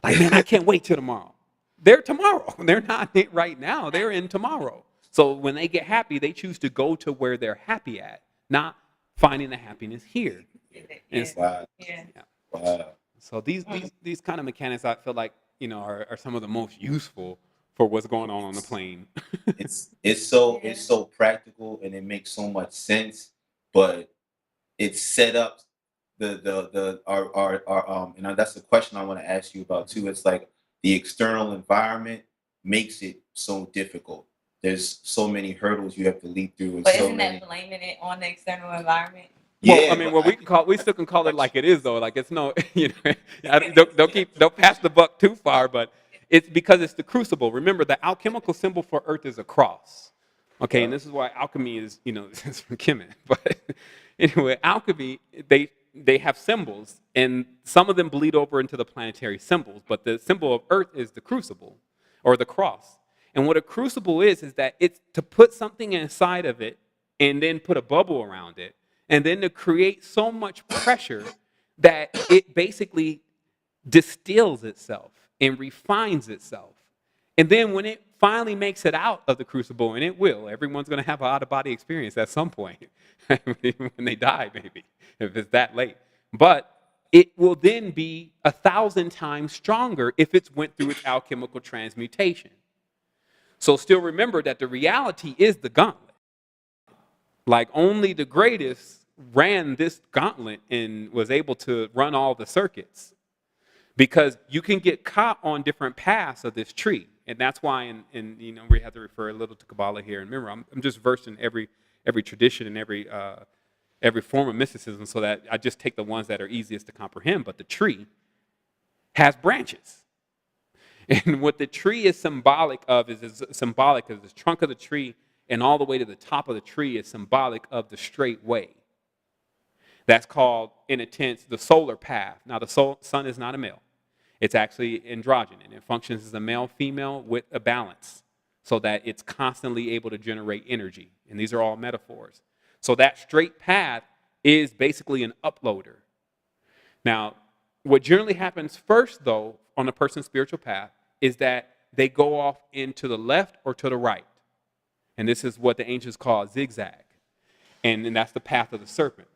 Like, man, I can't wait till tomorrow. They're tomorrow. They're not right now. They're in tomorrow. So when they get happy, they choose to go to where they're happy at, not finding the happiness here. Wow. Yeah. Wow. So these kind of mechanics, I feel like, are some of the most useful for what's going on the plane. It's so practical and it makes so much sense, but it's set up our and that's the question I want to ask you about too. It's like the external environment makes it so difficult. There's so many hurdles you have to leap through, and But so isn't many. that blaming it on the external environment? Well, I mean, we still can call it like it is, though. Like it's no, don't pass the buck too far, but it's because it's the crucible. Remember, the alchemical symbol for Earth is a cross. Okay, and this is why alchemy is, it's from Kemet. But anyway, alchemy, they have symbols, and some of them bleed over into the planetary symbols. But the symbol of Earth is the crucible, or the cross. And what a crucible is that it's to put something inside of it, and then put a bubble around it, and then to create so much pressure that it basically distills itself and refines itself. And then when it finally makes it out of the crucible, and it will, everyone's going to have an out-of-body experience at some point when they die, maybe, if it's that late. But it will then be 1,000 times stronger if it's went through its alchemical transmutation. So still remember that the reality is the gauntlet. Like only the greatest ran this gauntlet and was able to run all the circuits. Because you can get caught on different paths of this tree. And that's why, we have to refer a little to Kabbalah here. And remember, I'm just versed in every tradition and every form of mysticism, so that I just take the ones that are easiest to comprehend. But the tree has branches. And what the tree is symbolic of is the trunk of the tree, and all the way to the top of the tree is symbolic of the straight way. That's called, in a sense, the solar path. Now, the sun is not a male. It's actually androgynous, and it functions as a male-female with a balance, so that it's constantly able to generate energy. And these are all metaphors. So that straight path is basically an uploader. Now, what generally happens first, though, on a person's spiritual path is that they go off into the left or to the right. And this is what the ancients call zigzag. And that's the path of the serpent.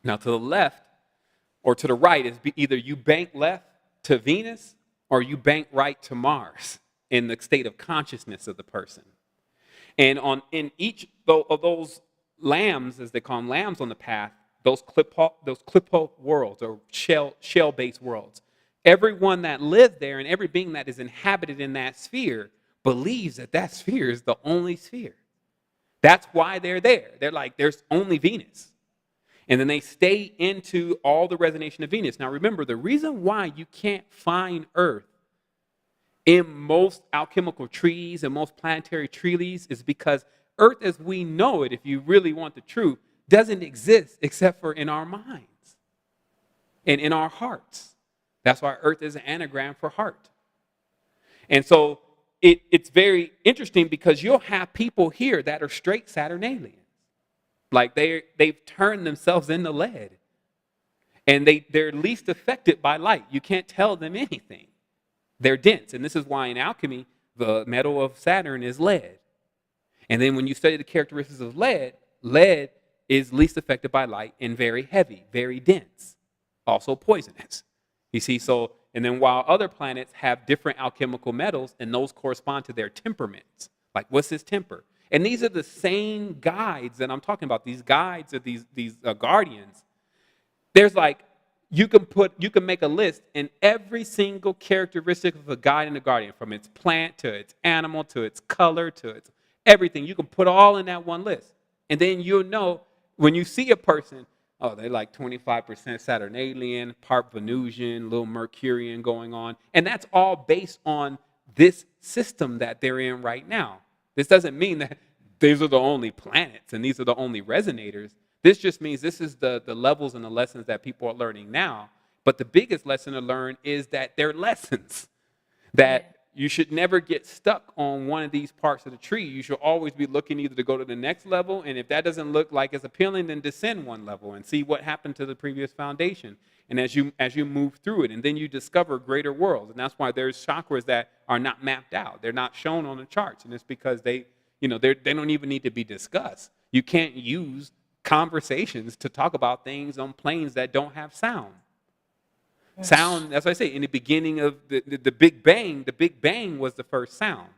Now, to the left or to the right is either you bank left to Venus or you bank right to Mars in the state of consciousness of the person. And in each of those lambs, as they call them, lambs on the path, those clipo worlds or shell-based worlds, everyone that lives there and every being that is inhabited in that sphere believes that that sphere is the only sphere. That's why they're there. They're like, there's only Venus. And then they stay into all the resonation of Venus. Now remember, the reason why you can't find Earth in most alchemical trees and most planetary trees is because Earth as we know it, if you really want the truth, doesn't exist except for in our minds and in our hearts. That's why Earth is an anagram for heart. And so it's very interesting because you'll have people here that are straight Saturnalians. Like they've turned themselves into lead. And they're least affected by light. You can't tell them anything. They're dense. And this is why in alchemy, the metal of Saturn is lead. And then when you study the characteristics of lead, lead is least affected by light and very heavy, very dense, also poisonous. You see, so, and then while other planets have different alchemical metals, and those correspond to their temperaments. Like, what's his temper? And these are the same guides that I'm talking about. These guides are these guardians. There's like, you can make a list, and every single characteristic of a guide and a guardian, from its plant to its animal to its color to its everything, you can put all in that one list. And then you'll know when you see a person, oh, they're like 25% Saturnalian, part Venusian, little Mercurian going on. And that's all based on this system that they're in right now. This doesn't mean that these are the only planets and these are the only resonators. This just means this is the levels and the lessons that people are learning now. But the biggest lesson to learn is that they're lessons. That you should never get stuck on one of these parts of the tree. You should always be looking either to go to the next level, and if that doesn't look like it's appealing, then descend one level and see what happened to the previous foundation. And as you move through it, and then you discover greater worlds. And that's why there's chakras that are not mapped out. They're not shown on the charts, and it's because they don't even need to be discussed. You can't use conversations to talk about things on planes that don't have sound. Sound, that's what I say, in the beginning of the Big Bang was the first sound.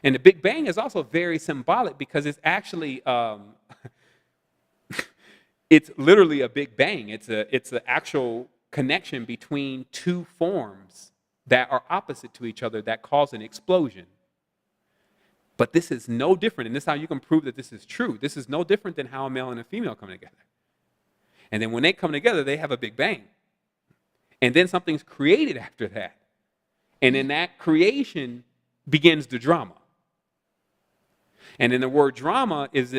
And the Big Bang is also very symbolic because it's actually, it's literally a Big Bang. It's an actual connection between two forms that are opposite to each other that cause an explosion. But this is no different, and this is how you can prove that this is true. This is no different than how a male and a female come together. And then when they come together, they have a Big Bang. And then something's created after that. And in that creation begins the drama. And then the word drama is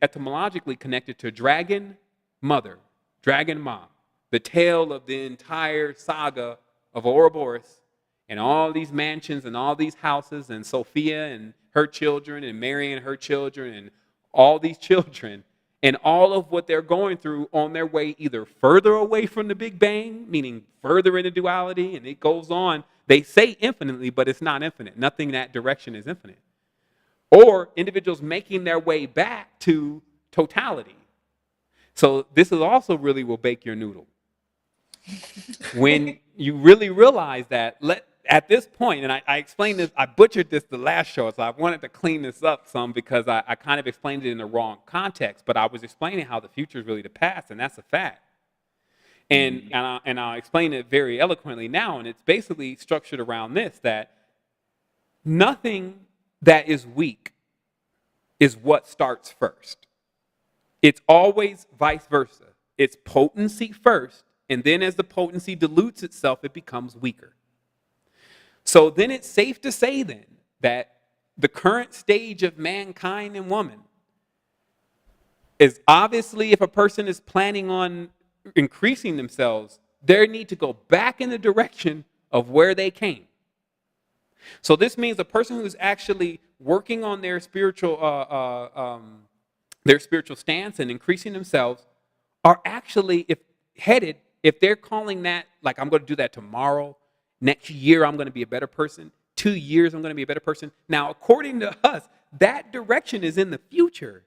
etymologically connected to dragon mother, dragon mom, the tale of the entire saga of Ouroboros and all these mansions and all these houses and Sophia and her children and Mary and her children and all these children. And all of what they're going through on their way either further away from the Big Bang, meaning further into duality, and it goes on. They say infinitely, but it's not infinite. Nothing in that direction is infinite. Or individuals making their way back to totality. So this is also really will bake your noodle. When you really realize that, at this point, and I explained this, I butchered this the last show, so I wanted to clean this up some because I kind of explained it in the wrong context, but I was explaining how the future is really the past, and that's a fact. And I'll explain it very eloquently now, and it's basically structured around this, that nothing that is weak is what starts first. It's always vice versa. It's potency first, and then as the potency dilutes itself, it becomes weaker. So then it's safe to say then that the current stage of mankind and woman is obviously, if a person is planning on increasing themselves, they need to go back in the direction of where they came. So this means a person who's actually working on their spiritual their spiritual stance and increasing themselves are actually if they're calling that, like, I'm going to do that tomorrow, next year I'm going to be a better person, 2 years I'm going to be a better person. Now, according to us, that direction is in the future.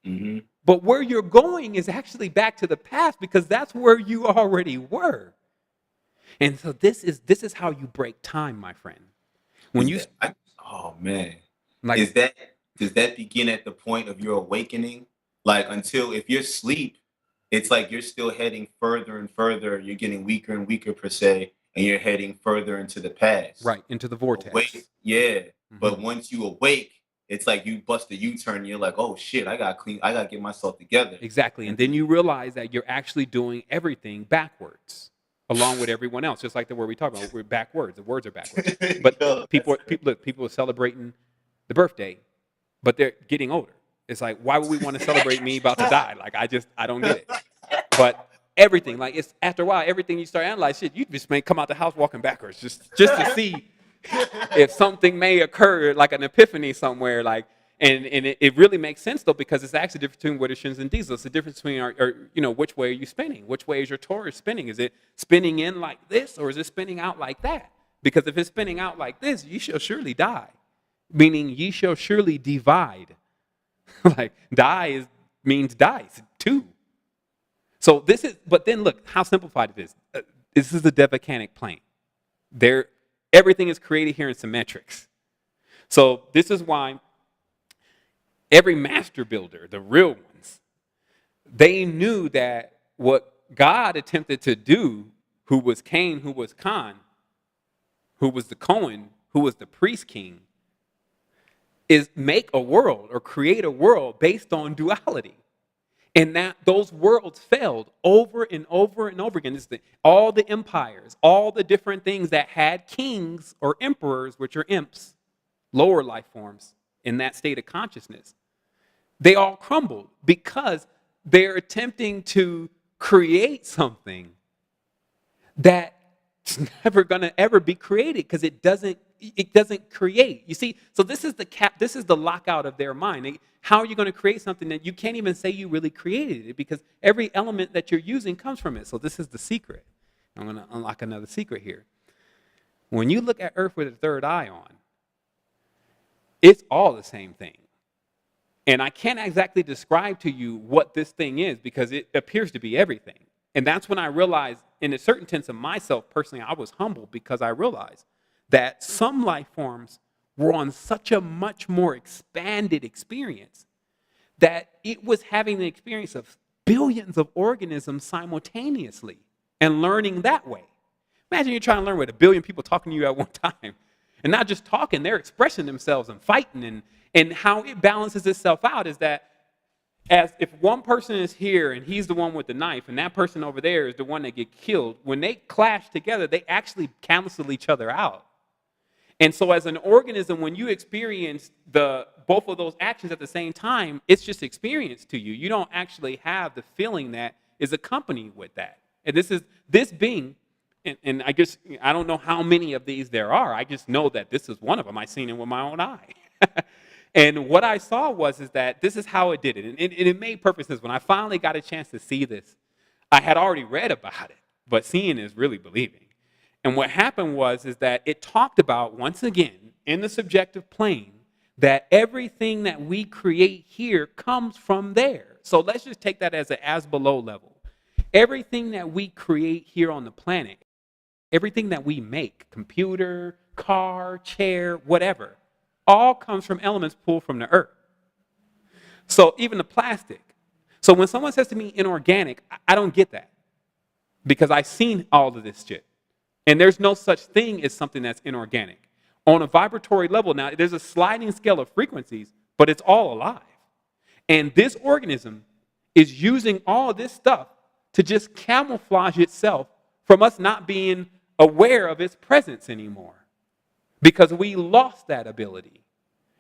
Mm-hmm. But where you're going is actually back to the past, because that's where you already were. And so this is how you break time, my friend. When Oh man, like does that begin at the point of your awakening? Like, until if you're asleep, it's like you're still heading further and further. You're getting weaker and weaker per se, and you're heading further into the past. right into the vortex. Yeah. Mhm. But once you awake, it's like you bust a U-turn. And you're like, oh shit, I gotta get myself together. Exactly. And then you realize that you're actually doing everything backwards, along with everyone else. Just like the word we talk about, we're backwards. The words are backwards. But Yo, people are celebrating the birthday, but they're getting older. It's like, why would we want to celebrate me about to die? Like, I don't get it. But everything, like, it's after a while, everything you start analyzing, shit, you just may come out the house walking backwards just to see if something may occur, like an epiphany somewhere, like, and it really makes sense though, because it's actually the difference between what shins and diesel. It's the difference between which way are you spinning? Which way is your torus spinning? Is it spinning in like this, or is it spinning out like that? Because if it's spinning out like this, you shall surely die, meaning ye shall surely divide. Like, means dies too. So but then look how simplified it is. This is the Devacanic plane. Everything is created here in symmetrics. So this is why every master builder, the real ones, they knew that what God attempted to do, who was Cain, who was Khan, who was the Cohen, who was the priest king, is make a world or create a world based on duality. And that those worlds failed over and over and over again. All the empires, all the different things that had kings or emperors, which are imps, lower life forms in that state of consciousness, they all crumbled because they're attempting to create something that's never going to ever be created, because it doesn't create. You see, so this is the lockout of their mind. How are you going to create something that you can't even say you really created it, because every element that you're using comes from it? So this is the secret. I'm going to unlock another secret here. When you look at Earth with a third eye on, it's all the same thing. And I can't exactly describe to you what this thing is, because it appears to be everything. And that's when I realized, in a certain sense of myself personally, I was humbled, because I realized that some life forms were on such a much more expanded experience that it was having the experience of billions of organisms simultaneously and learning that way. Imagine you're trying to learn with a billion people talking to you at one time. And not just talking, they're expressing themselves and fighting. And how it balances itself out is that, as if one person is here and he's the one with the knife, and that person over there is the one that get killed, when they clash together, they actually cancel each other out. And so as an organism, when you experience both of those actions at the same time, it's just experience to you. You don't actually have the feeling that is accompanied with that. And this being, and I don't know how many of these there are. I just know that this is one of them. I seen it with my own eye. And what I saw is that this is how it did it. And it made perfect sense. When I finally got a chance to see this, I had already read about it, but seeing is really believing. And what happened is that it talked about, once again, in the subjective plane, that everything that we create here comes from there. So let's just take that as an as below level. Everything that we create here on the planet, everything that we make, computer, car, chair, whatever, all comes from elements pulled from the earth. So even the plastic. So when someone says to me inorganic, I don't get that, because I've seen all of this shit. And there's no such thing as something that's inorganic. On a vibratory level, now, there's a sliding scale of frequencies, but it's all alive. And this organism is using all this stuff to just camouflage itself from us not being aware of its presence anymore, because we lost that ability.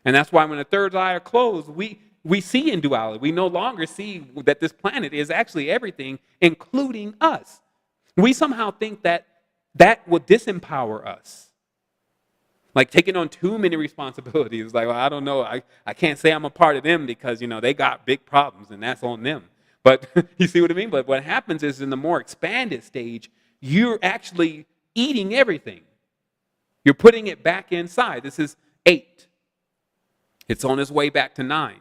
And that's why when the third eye are closed, we see in duality. We no longer see that this planet is actually everything, including us. We somehow think that will disempower us. Like taking on too many responsibilities. Like, well, I don't know. I can't say I'm a part of them because, they got big problems and that's on them. But you see what I mean? But what happens is in the more expanded stage, you're actually eating everything. You're putting it back inside. This is 8. It's on its way back to 9.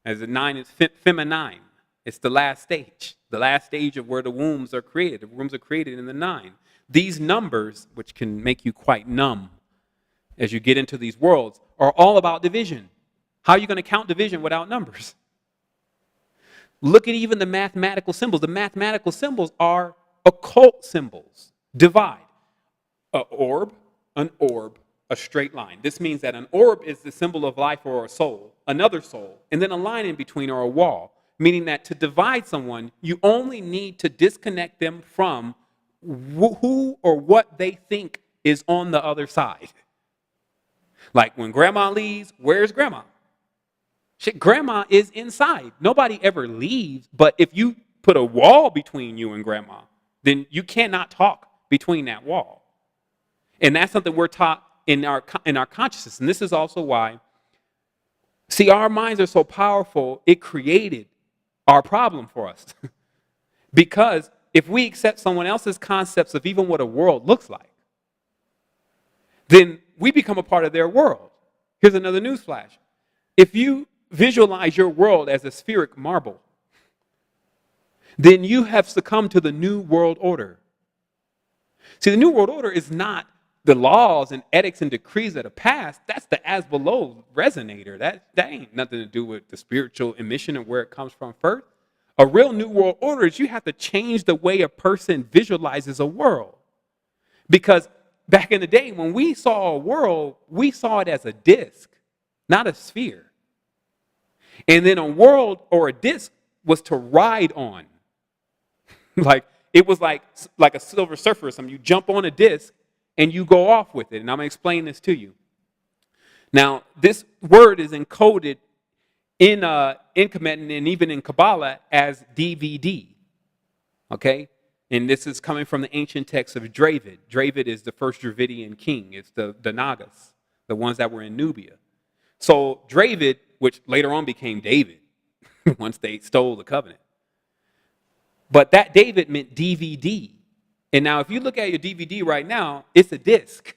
As the 9 is feminine. It's the last stage of where the wombs are created. The wombs are created in the 9. These numbers, which can make you quite numb as you get into these worlds, are all about division. How are you going to count division without numbers? Look at even the mathematical symbols. The mathematical symbols are occult symbols. Divide. An orb, a straight line. This means that an orb is the symbol of life or a soul, another soul, and then a line in between or a wall, meaning that to divide someone, you only need to disconnect them from who or what they think is on the other side. Like when grandma leaves, where's grandma? Shit, grandma is inside. Nobody ever leaves, but if you put a wall between you and grandma, then you cannot talk between that wall. And that's something we're taught in our consciousness. And this is also why, see, our minds are so powerful, it created our problem for us. Because if we accept someone else's concepts of even what a world looks like, then we become a part of their world. Here's another newsflash. If you visualize your world as a spheric marble, then you have succumbed to the New World Order. See, the New World Order is not the laws and ethics and decrees that are passed. That's the as below resonator. That ain't nothing to do with the spiritual emission and where it comes from first. A real New World Order is you have to change the way a person visualizes a world. Because back in the day, when we saw a world, we saw it as a disc, not a sphere. And then a world or a disc was to ride on. It was like a Silver Surfer or something. You jump on a disc and you go off with it. And I'm going to explain this to you. Now, this word is encoded in Kemetic and even in Kabbalah as DVD. Okay? And this is coming from the ancient text of Dravid. Dravid is the first Dravidian king. It's the Nagas, the ones that were in Nubia. So Dravid, which later on became David, once they stole the covenant. But that David meant DVD. And now if you look at your DVD right now, it's a disc.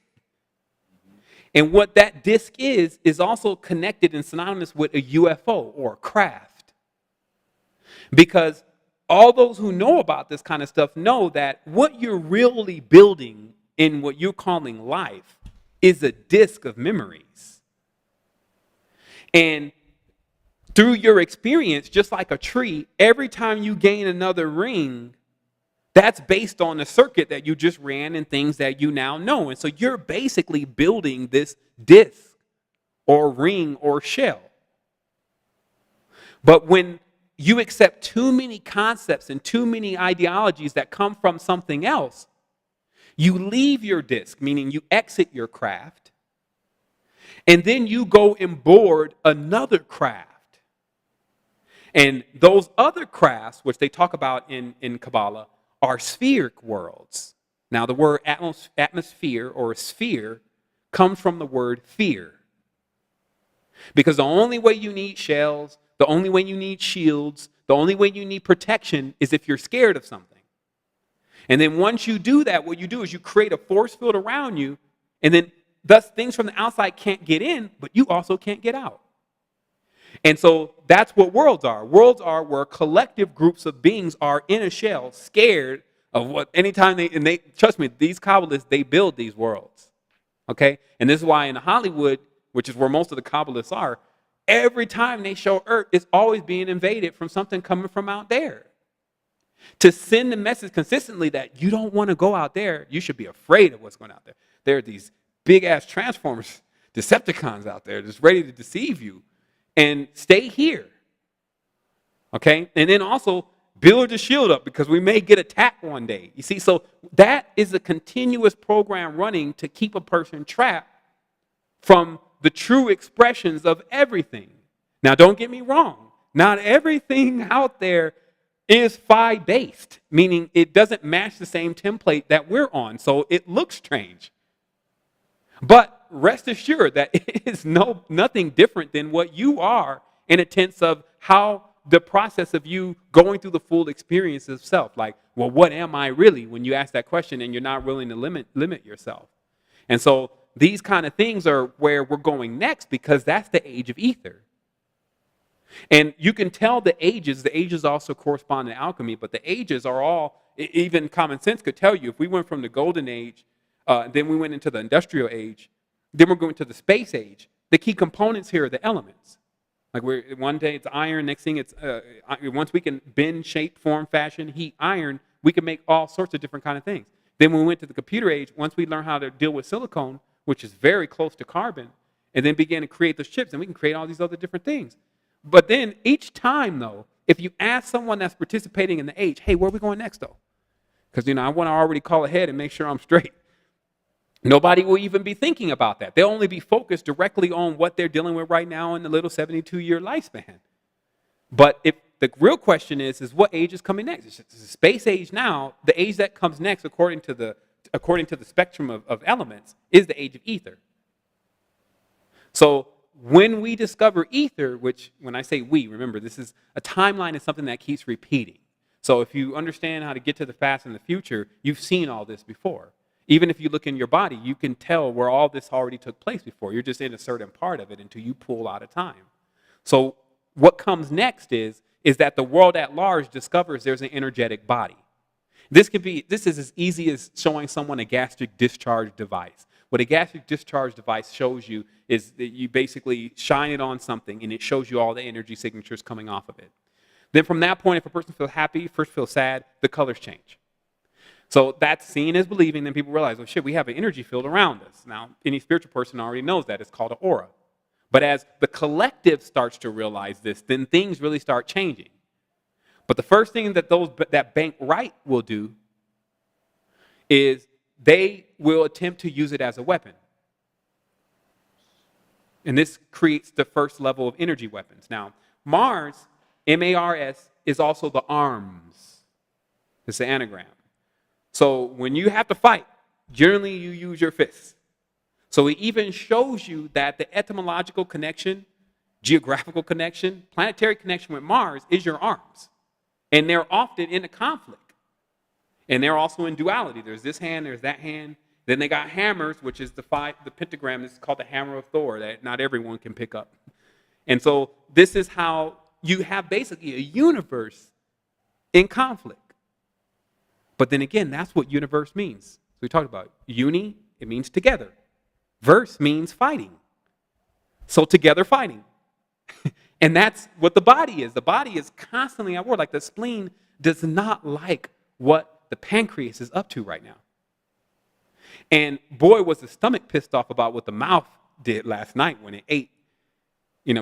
And what that disc is also connected and synonymous with a UFO or a craft. Because all those who know about this kind of stuff know that what you're really building in what you're calling life is a disc of memories. And through your experience, just like a tree, every time you gain another ring, that's based on the circuit that you just ran and things that you now know. And so you're basically building this disc or ring or shell. But when you accept too many concepts and too many ideologies that come from something else, you leave your disc, meaning you exit your craft, and then you go and board another craft. And those other crafts, which they talk about in Kabbalah, are spheric worlds. Now, the word atmosphere or sphere comes from the word fear. Because the only way you need shells, the only way you need shields, the only way you need protection is if you're scared of something. And then once you do that, what you do is you create a force field around you, and then thus things from the outside can't get in, but you also can't get out. And so that's what worlds are. Worlds are where collective groups of beings are in a shell, scared of what anytime they trust me, these Kabbalists, they build these worlds. Okay? And this is why in Hollywood, which is where most of the Kabbalists are, every time they show Earth, it's always being invaded from something coming from out there. To send the message consistently that you don't want to go out there, you should be afraid of what's going out there. There are these big ass Transformers, Decepticons out there just ready to deceive you. And stay here. Okay? And then also build your shield up because we may get attacked one day. You see, so that is a continuous program running to keep a person trapped from the true expressions of everything. Now, don't get me wrong. Not everything out there is phi based, meaning it doesn't match the same template that we're on. So it looks strange. But rest assured that it is nothing different than what you are in a sense of how the process of you going through the full experience of self. Like, well, what am I really when you ask that question and you're not willing to limit yourself? And so these kind of things are where we're going next, because that's the age of ether. And you can tell the ages also correspond to alchemy, but the ages are all, even common sense could tell you, if we went from the golden age, then we went into the industrial age, then we're going to the space age. The key components here are the elements. Like one day it's iron, next thing it's, once we can bend, shape, form, fashion, heat, iron, we can make all sorts of different kind of things. Then when we went to the computer age, once we learned how to deal with silicone, which is very close to carbon, and then began to create those chips, and we can create all these other different things. But then each time, though, if you ask someone that's participating in the age, hey, where are we going next, though? Because, I want to already call ahead and make sure I'm straight. Nobody will even be thinking about that. They'll only be focused directly on what they're dealing with right now in the little 72-year lifespan. But if the real question is what age is coming next? It's the space age now. The age that comes next, according to the spectrum of elements, is the age of ether. So when we discover ether, which when I say we, remember, this is a timeline, is something that keeps repeating. So if you understand how to get to the past and the future, you've seen all this before. Even if you look in your body, you can tell where all this already took place before. You're just in a certain part of it until you pull out of time. So what comes next is that the world at large discovers there's an energetic body. This is as easy as showing someone a gastric discharge device. What a gastric discharge device shows you is that you basically shine it on something and it shows you all the energy signatures coming off of it. Then from that point, if a person feels happy, first feels sad, the colors change. So that's seeing is believing. Then people realize, oh shit, we have an energy field around us. Now, any spiritual person already knows that. It's called an aura. But as the collective starts to realize this, then things really start changing. But the first thing that bank right will do is they will attempt to use it as a weapon. And this creates the first level of energy weapons. Now, Mars, M-A-R-S, is also the arms. It's the anagram. So when you have to fight, generally you use your fists. So it even shows you that the etymological connection, geographical connection, planetary connection with Mars is your arms. And they're often in a conflict. And they're also in duality. There's this hand, there's that hand. Then they got hammers, which is the pentagram. This is called the hammer of Thor, that not everyone can pick up. And so this is how you have basically a universe in conflict. But then again, that's what universe means. So we talked about uni, it means together. Verse means fighting. So together fighting. And that's what the body is. The body is constantly at war. Like the spleen does not like what the pancreas is up to right now. And boy, was the stomach pissed off about what the mouth did last night when it ate,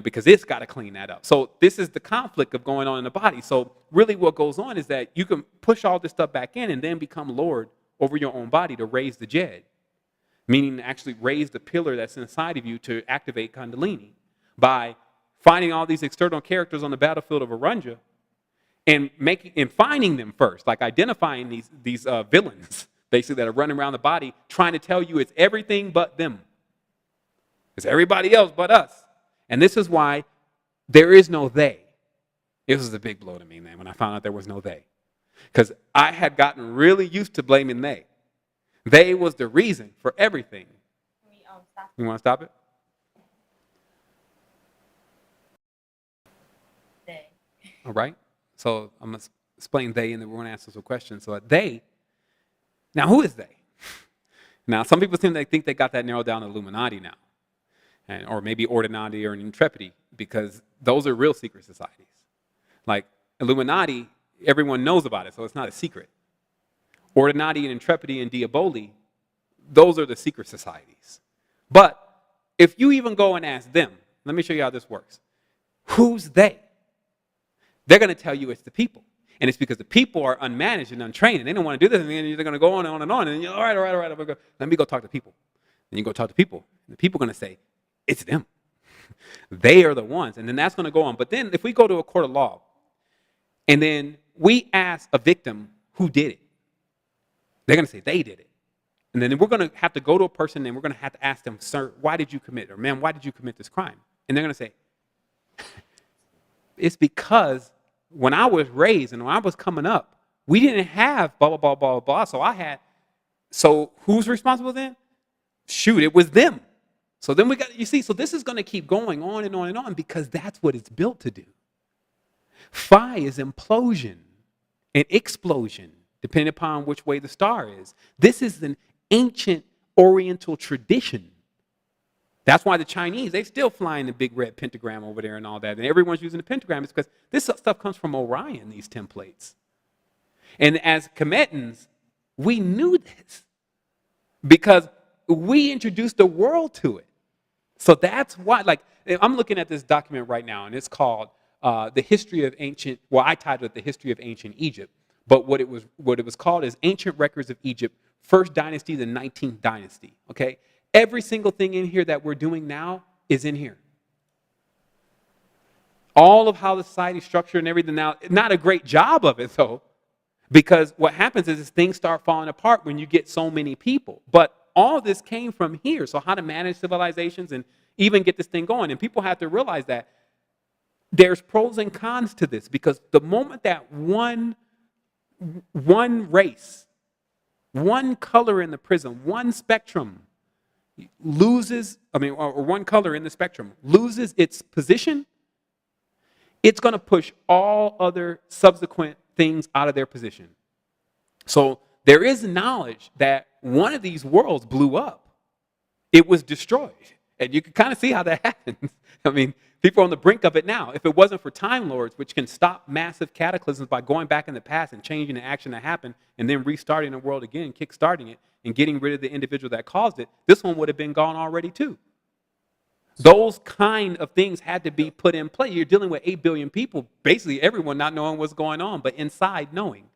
because it's got to clean that up. So this is the conflict of going on in the body. So really what goes on is that you can push all this stuff back in and then become Lord over your own body to raise the Jed, meaning actually raise the pillar that's inside of you to activate Kundalini by finding all these external characters on the battlefield of Arunja and finding them first, like identifying these villains, basically, that are running around the body trying to tell you it's everything but them. It's everybody else but us. And this is why there is no they. It was a big blow to me, man, when I found out there was no they. Because I had gotten really used to blaming they. They was the reason for everything. You want to stop it? They. All right. So I'm going to explain they, and then we're going to answer some questions. So they, now who is they? Now, some people think they got that narrowed down to Illuminati now. Or maybe Ordinati or Intrepidi, because those are real secret societies. Like Illuminati, everyone knows about it, so it's not a secret. Ordinati and Intrepidi and Diaboli, those are the secret societies. But if you even go and ask them, let me show you how this works. Who's they? They're going to tell you it's the people. And it's because the people are unmanaged and untrained, and they don't want to do this, and they're going to go on and on and on. And you're, all right, let me go talk to people. Then you go talk to people. And the people are going to say, it's them. They are the ones. And then that's going to go on. But then if we go to a court of law and then we ask a victim who did it, they're going to say they did it. And then we're going to have to go to a person and we're going to have to ask them, sir, why did you commit? Or ma'am, why did you commit this crime? And they're going to say, it's because when I was raised and when I was coming up, we didn't have blah, blah, blah, blah, blah. So who's responsible then? Shoot, it was them. So then so this is going to keep going on and on and on because that's what it's built to do. Phi is implosion and explosion, depending upon which way the star is. This is an ancient Oriental tradition. That's why the Chinese, they still flying the big red pentagram over there and all that. And everyone's using the pentagram. It's because this stuff comes from Orion, these templates. And as Kemetans, we knew this because we introduced the world to it. So that's why, I'm looking at this document right now, and it's called The History of Ancient, I titled it The History of Ancient Egypt. But what it was called is Ancient Records of Egypt, First Dynasty, the 19th Dynasty, okay? Every single thing in here that we're doing now is in here. All of how the society is structured and everything now, not a great job of it though, because what happens is things start falling apart when you get so many people. But all this came from here. So how to manage civilizations and even get this thing going. And people have to realize that there's pros and cons to this because the moment that one race, one color in the prism, one spectrum or one color in the spectrum loses its position, it's going to push all other subsequent things out of their position. So there is knowledge that one of these worlds blew up. It was destroyed. And you can kind of see how that happens. I mean, people are on the brink of it now. If it wasn't for Time Lords, which can stop massive cataclysms by going back in the past and changing the action that happened and then restarting the world again, kickstarting it, and getting rid of the individual that caused it, this one would have been gone already too. Those kind of things had to be put in play. You're dealing with 8 billion people, basically everyone not knowing what's going on, but inside knowing,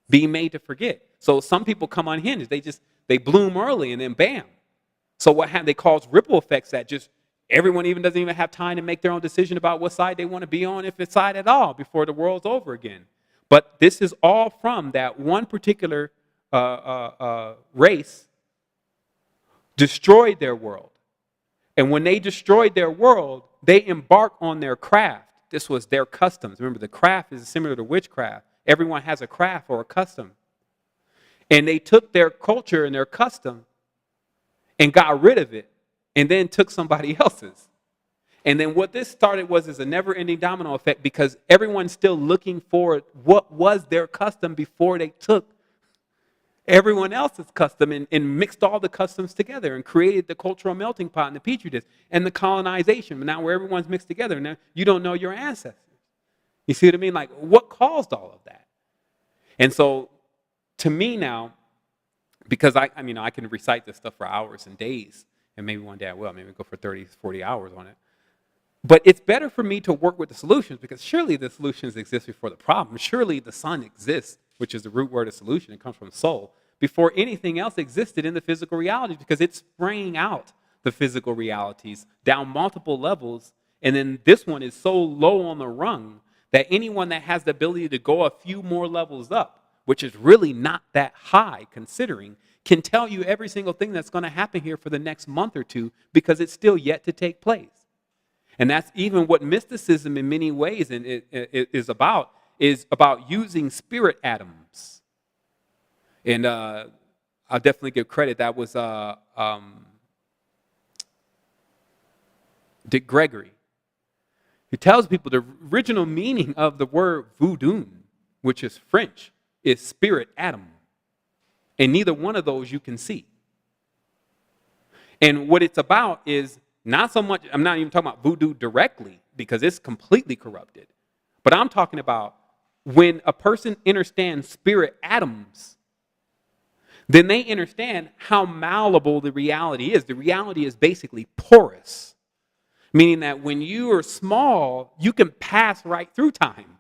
being made to forget. So some people come unhinged. They bloom early and then bam. So what happened? They cause ripple effects that just everyone even doesn't even have time to make their own decision about what side they want to be on, if it's side at all, before the world's over again. But this is all from that one particular race destroyed their world. And when they destroyed their world, they embarked on their craft. This was their customs. Remember, the craft is similar to witchcraft. Everyone has a craft or a custom. And they took their culture and their custom and got rid of it and then took somebody else's. And then what this started was a never-ending domino effect because everyone's still looking for what was their custom before they took everyone else's custom and mixed all the customs together and created the cultural melting pot and the petri dish and the colonization. But now where everyone's mixed together, now you don't know your ancestors. You see what I mean? Like, what caused all of that? And so, to me now, because I can recite this stuff for hours and days, and maybe one day I will, maybe go for 30, 40 hours on it. But it's better for me to work with the solutions because surely the solutions exist before the problem. Surely the sun exists, which is the root word of solution. It comes from soul, before anything else existed in the physical realities because it's spraying out the physical realities down multiple levels. And then this one is so low on the rung that anyone that has the ability to go a few more levels up, which is really not that high considering, can tell you every single thing that's going to happen here for the next month or two because it's still yet to take place. And that's even what mysticism in many ways is about using spirit atoms. And I'll definitely give credit. That was Dick Gregory. He tells people the original meaning of the word voodoo, which is French, is spirit atom. And neither one of those you can see. And what it's about is not so much, I'm not even talking about voodoo directly because it's completely corrupted. But I'm talking about when a person understands spirit atoms, then they understand how malleable the reality is. The reality is basically porous, meaning that when you are small, you can pass right through time.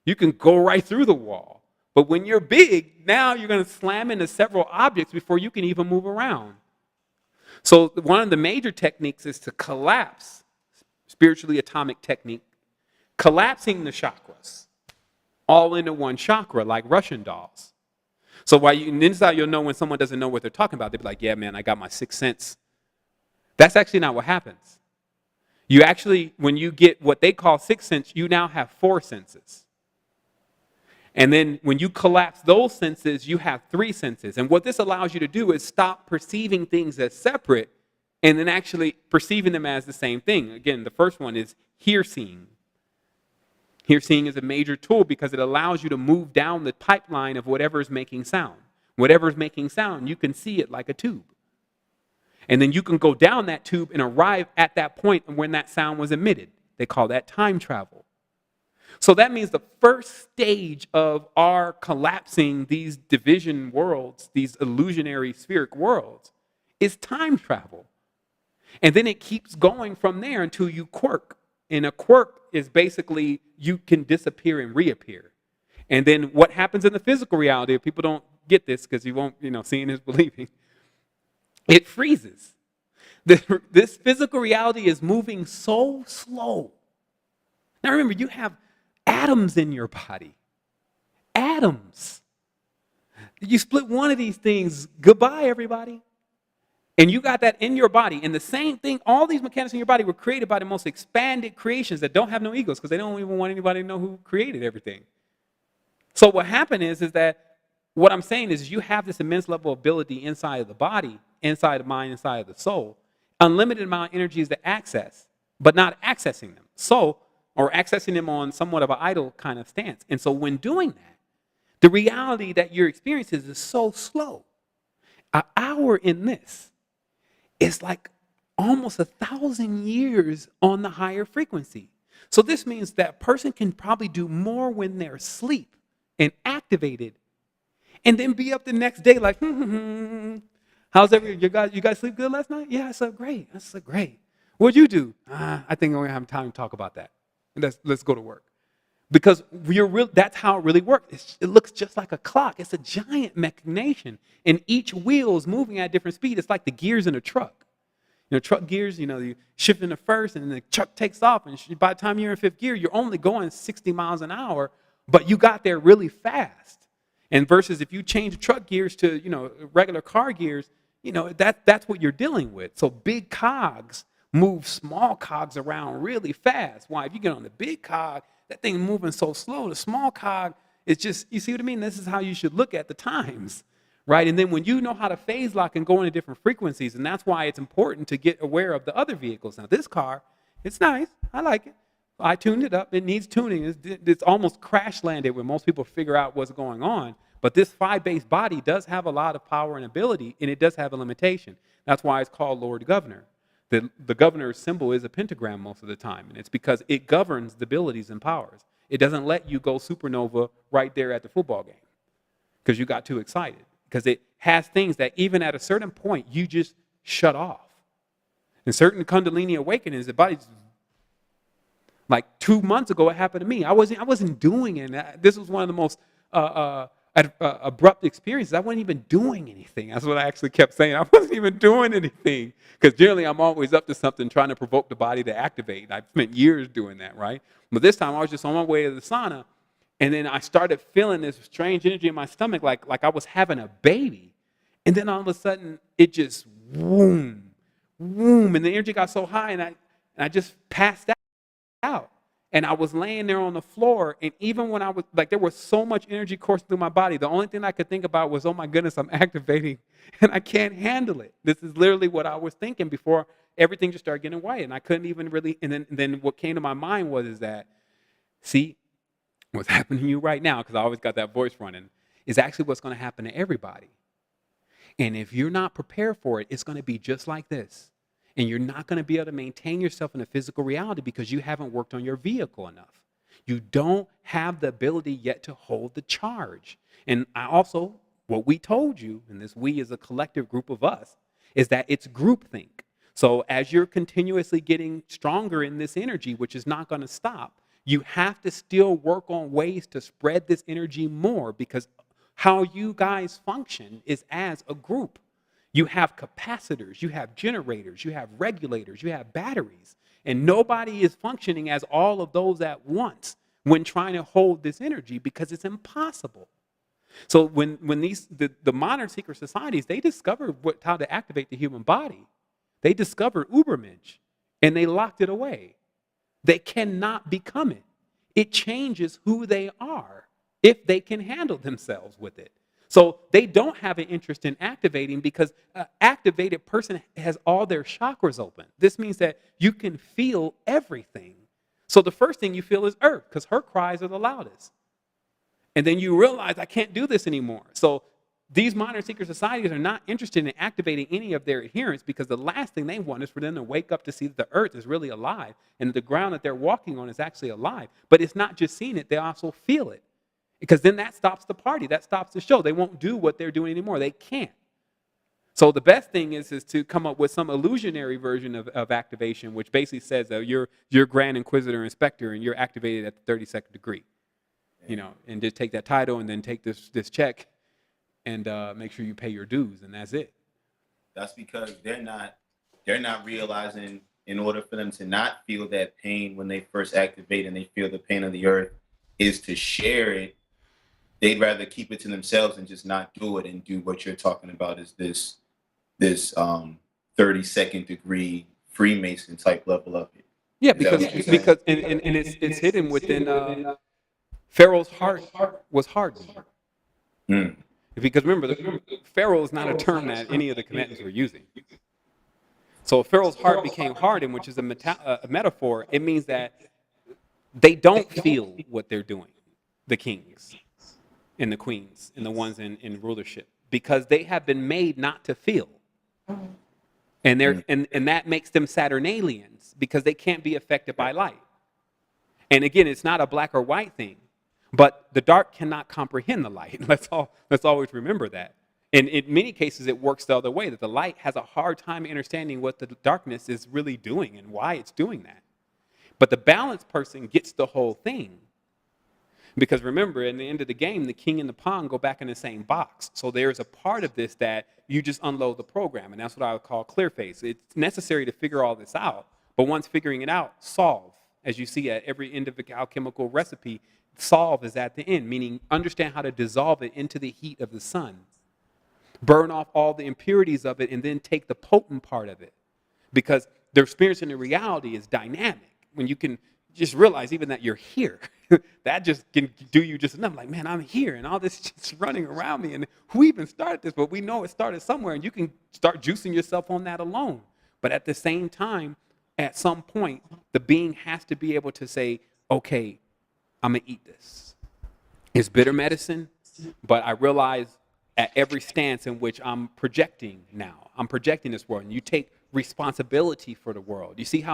You can go right through the wall. But when you're big, now you're going to slam into several objects before you can even move around. So one of the major techniques is to collapse, spiritually atomic technique, collapsing the chakras all into one chakra like Russian dolls. So and this is how you'll know when someone doesn't know what they're talking about. They'll be like, yeah, man, I got my sixth sense. That's actually not what happens. You actually, when you get what they call sixth sense, you now have four senses. And then when you collapse those senses, you have three senses. And what this allows you to do is stop perceiving things as separate and then actually perceiving them as the same thing. Again, the first one is hear-seeing. Hear-seeing is a major tool because it allows you to move down the pipeline of whatever is making sound. Whatever is making sound, you can see it like a tube. And then you can go down that tube and arrive at that point when that sound was emitted. They call that time travel. So that means the first stage of our collapsing these division worlds, these illusionary spheric worlds, is time travel. And then it keeps going from there until you quirk. And a quirk is basically you can disappear and reappear. And then what happens in the physical reality, if people don't get this because you won't, seeing is believing, it freezes. This physical reality is moving so slow. Now remember, you have atoms in your body. Atoms. You split one of these things, goodbye, everybody. And you got that in your body. And the same thing, all these mechanics in your body were created by the most expanded creations that don't have no egos because they don't even want anybody to know who created everything. So what happened is that what I'm saying is you have this immense level of ability inside of the body, inside the mind, inside of the soul. Unlimited amount of energies to access, but not accessing them. Or accessing them on somewhat of an idle kind of stance. And so when doing that, the reality that you're experiencing is so slow. An hour in this is like almost 1,000 years on the higher frequency. So this means that a person can probably do more when they're asleep and activated and then be up the next day like, how's everything? You guys sleep good last night? Yeah, I slept great. What'd you do? I think we're going to have time to talk about that. Let's go to work. Because that's how it really works. It looks just like a clock. It's a giant machination. And each wheel is moving at a different speed. It's like the gears in a truck. Truck gears, you shift into first and the truck takes off. And by the time you're in fifth gear, you're only going 60 miles an hour, but you got there really fast. And versus if you change truck gears to, regular car gears, that's what you're dealing with. So big cogs move small cogs around really fast. Why? If you get on the big cog, that thing moving so slow. The small cog is just, you see what I mean? This is how you should look at the times, right? And then when you know how to phase lock and go into different frequencies, and that's why it's important to get aware of the other vehicles. Now, this car, it's nice. I like it. I tuned it up. It needs tuning. It's almost crash landed when most people figure out what's going on. But this phi-based body does have a lot of power and ability, and it does have a limitation. That's why it's called Lord Governor. The governor's symbol is a pentagram most of the time, and it's because it governs the abilities and powers. It doesn't let you go supernova right there at the football game because you got too excited, because it has things that even at a certain point, you just shut off. In certain Kundalini awakenings, the body's like 2 months ago, it happened to me. I wasn't doing it. This was one of the most abrupt experiences. I wasn't even doing anything. That's what I actually kept saying. I wasn't even doing anything because generally I'm always up to something trying to provoke the body to activate. I've spent years doing that, right? But this time I was just on my way to the sauna, and then I started feeling this strange energy in my stomach like I was having a baby. And then all of a sudden it just whoom, and the energy got so high and I just passed out. And I was laying there on the floor, and even when I was like, there was so much energy coursing through my body. The only thing I could think about was, oh my goodness, I'm activating, and I can't handle it. This is literally what I was thinking before everything just started getting white, and I couldn't even really. And then what came to my mind was that, see, what's happening to you right now, because I always got that voice running, is actually what's going to happen to everybody. And if you're not prepared for it, it's going to be just like this. And you're not going to be able to maintain yourself in a physical reality because you haven't worked on your vehicle enough. You don't have the ability yet to hold the charge. And what we told you, and this we is a collective group of us, is that it's groupthink. So as you're continuously getting stronger in this energy, which is not going to stop, you have to still work on ways to spread this energy more, because how you guys function is as a group. You have capacitors, you have generators, you have regulators, you have batteries, and nobody is functioning as all of those at once when trying to hold this energy, because it's impossible. So when the modern secret societies, they discovered how to activate the human body. They discovered Ubermensch, and they locked it away. They cannot become it. It changes who they are if they can handle themselves with it. So they don't have an interest in activating because an activated person has all their chakras open. This means that you can feel everything. So the first thing you feel is earth, because her cries are the loudest. And then you realize, I can't do this anymore. So these modern secret societies are not interested in activating any of their adherents, because the last thing they want is for them to wake up to see that the earth is really alive and the ground that they're walking on is actually alive. But it's not just seeing it, they also feel it. Because then that stops the party, that stops the show. They won't do what they're doing anymore. They can't. So the best thing is to come up with some illusionary version of activation, which basically says that you're Grand Inquisitor Inspector and you're activated at the 32nd degree. You know, and just take that title and then take this check and make sure you pay your dues, and that's it. That's because they're not realizing, in order for them to not feel that pain when they first activate and they feel the pain of the earth, is to share it. They'd rather keep it to themselves and just not do it and do what you're talking about, is this 32nd degree Freemason type level of it. Yeah, because it's hidden within Pharaoh's heart was hardened. Mm. Because remember, Pharaoh is not a term that any of the combatants were using. So if Pharaoh's heart became hardened, which is a metaphor, it means that they don't feel what they're doing, the kings and the queens and the ones in rulership, because they have been made not to feel. And that makes them Saturnalians, because they can't be affected by light. And again, it's not a black or white thing, but the dark cannot comprehend the light. Let's always remember that. And in many cases, it works the other way, that the light has a hard time understanding what the darkness is really doing and why it's doing that. But the balanced person gets the whole thing. Because remember, in the end of the game, the king and the pawn go back in the same box. So there's a part of this that you just unload the program, and that's what I would call clear phase. It's necessary to figure all this out, but once figuring it out, solve. As you see at every end of the alchemical recipe, solve is at the end, meaning understand how to dissolve it into the heat of the sun. Burn off all the impurities of it, and then take the potent part of it. Because the experience in the reality is dynamic. When you can just realize even that you're here, that just can do you just enough. Like, man, I'm here, and all this just running around me, and who even started this? But we know it started somewhere, and you can start juicing yourself on that alone. But at the same time, at some point, the being has to be able to say, okay, I'm going to eat this. It's bitter medicine, but I realize at every stance in which I'm projecting now, I'm projecting this world, and you take responsibility for the world. You see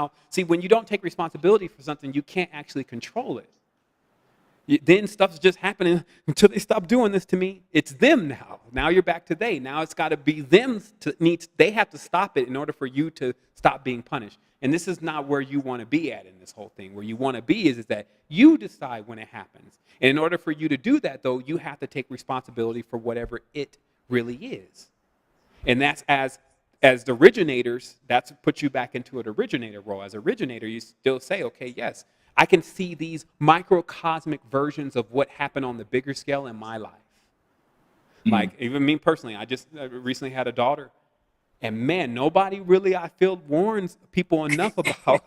when you don't take responsibility for something, you can't actually control it. Then stuff's just happening until they stop doing this to me. It's them now. Now you're back to they. Now it's got to be them. They have to stop it in order for you to stop being punished. And this is not where you want to be at in this whole thing. Where you want to be is that you decide when it happens. And in order for you to do that, though, you have to take responsibility for whatever it really is. And that's as the originators, that's puts you back into an originator role. As originator, you still say, okay, yes, I can see these microcosmic versions of what happened on the bigger scale in my life. Like, even me personally, I just recently had a daughter. And man, nobody really, I feel, warns people enough about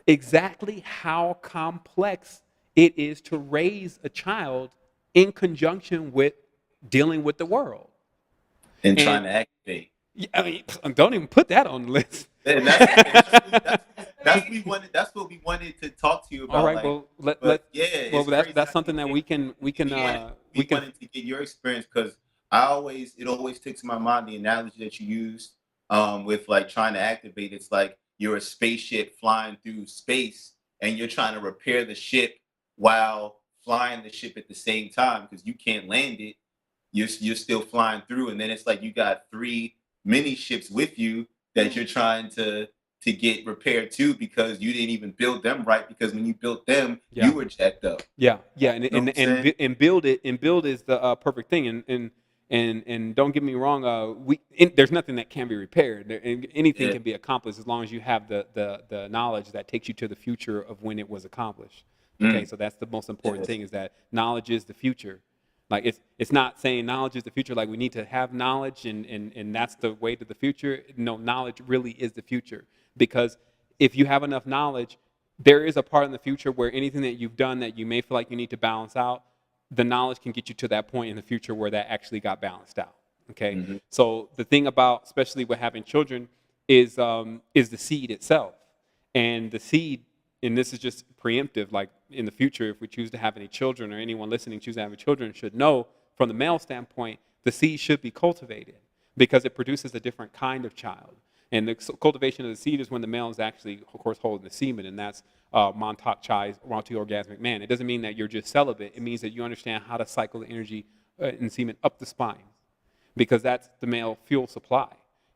exactly how complex it is to raise a child in conjunction with dealing with the world. And trying to activate. I mean, don't even put that on the list. And that's what we wanted to talk to you about. All right, that's something that we can wanted to get your experience, because it always sticks in my mind the analogy that you used with like trying to activate. It's like you're a spaceship flying through space, and you're trying to repair the ship while flying the ship at the same time, because you can't land it. You're still flying through, and then it's like you got 3 mini ships with you that you're trying to get repaired too, because you didn't even build them right, because when you built them, you were jacked up. And build is the perfect thing. And don't get me wrong, there's nothing that can be repaired. Anything can be accomplished as long as you have the knowledge that takes you to the future of when it was accomplished. Okay, so that's the most important thing, is that knowledge is the future. Like it's not saying knowledge is the future, like we need to have knowledge and that's the way to the future. No, knowledge really is the future. Because if you have enough knowledge, there is a part in the future where anything that you've done that you may feel like you need to balance out, the knowledge can get you to that point in the future where that actually got balanced out. Okay. Mm-hmm. So the thing about, especially with having children, is the seed itself. And the seed, and this is just preemptive, like in the future, if we choose to have any children, or anyone listening choose to have children, should know from the male standpoint, the seed should be cultivated because it produces a different kind of child. And the cultivation of the seed is when the male is actually, of course, holding the semen, and that's multi-orgasmic man. It doesn't mean that you're just celibate. It means that you understand how to cycle the energy in semen up the spine, because that's the male fuel supply.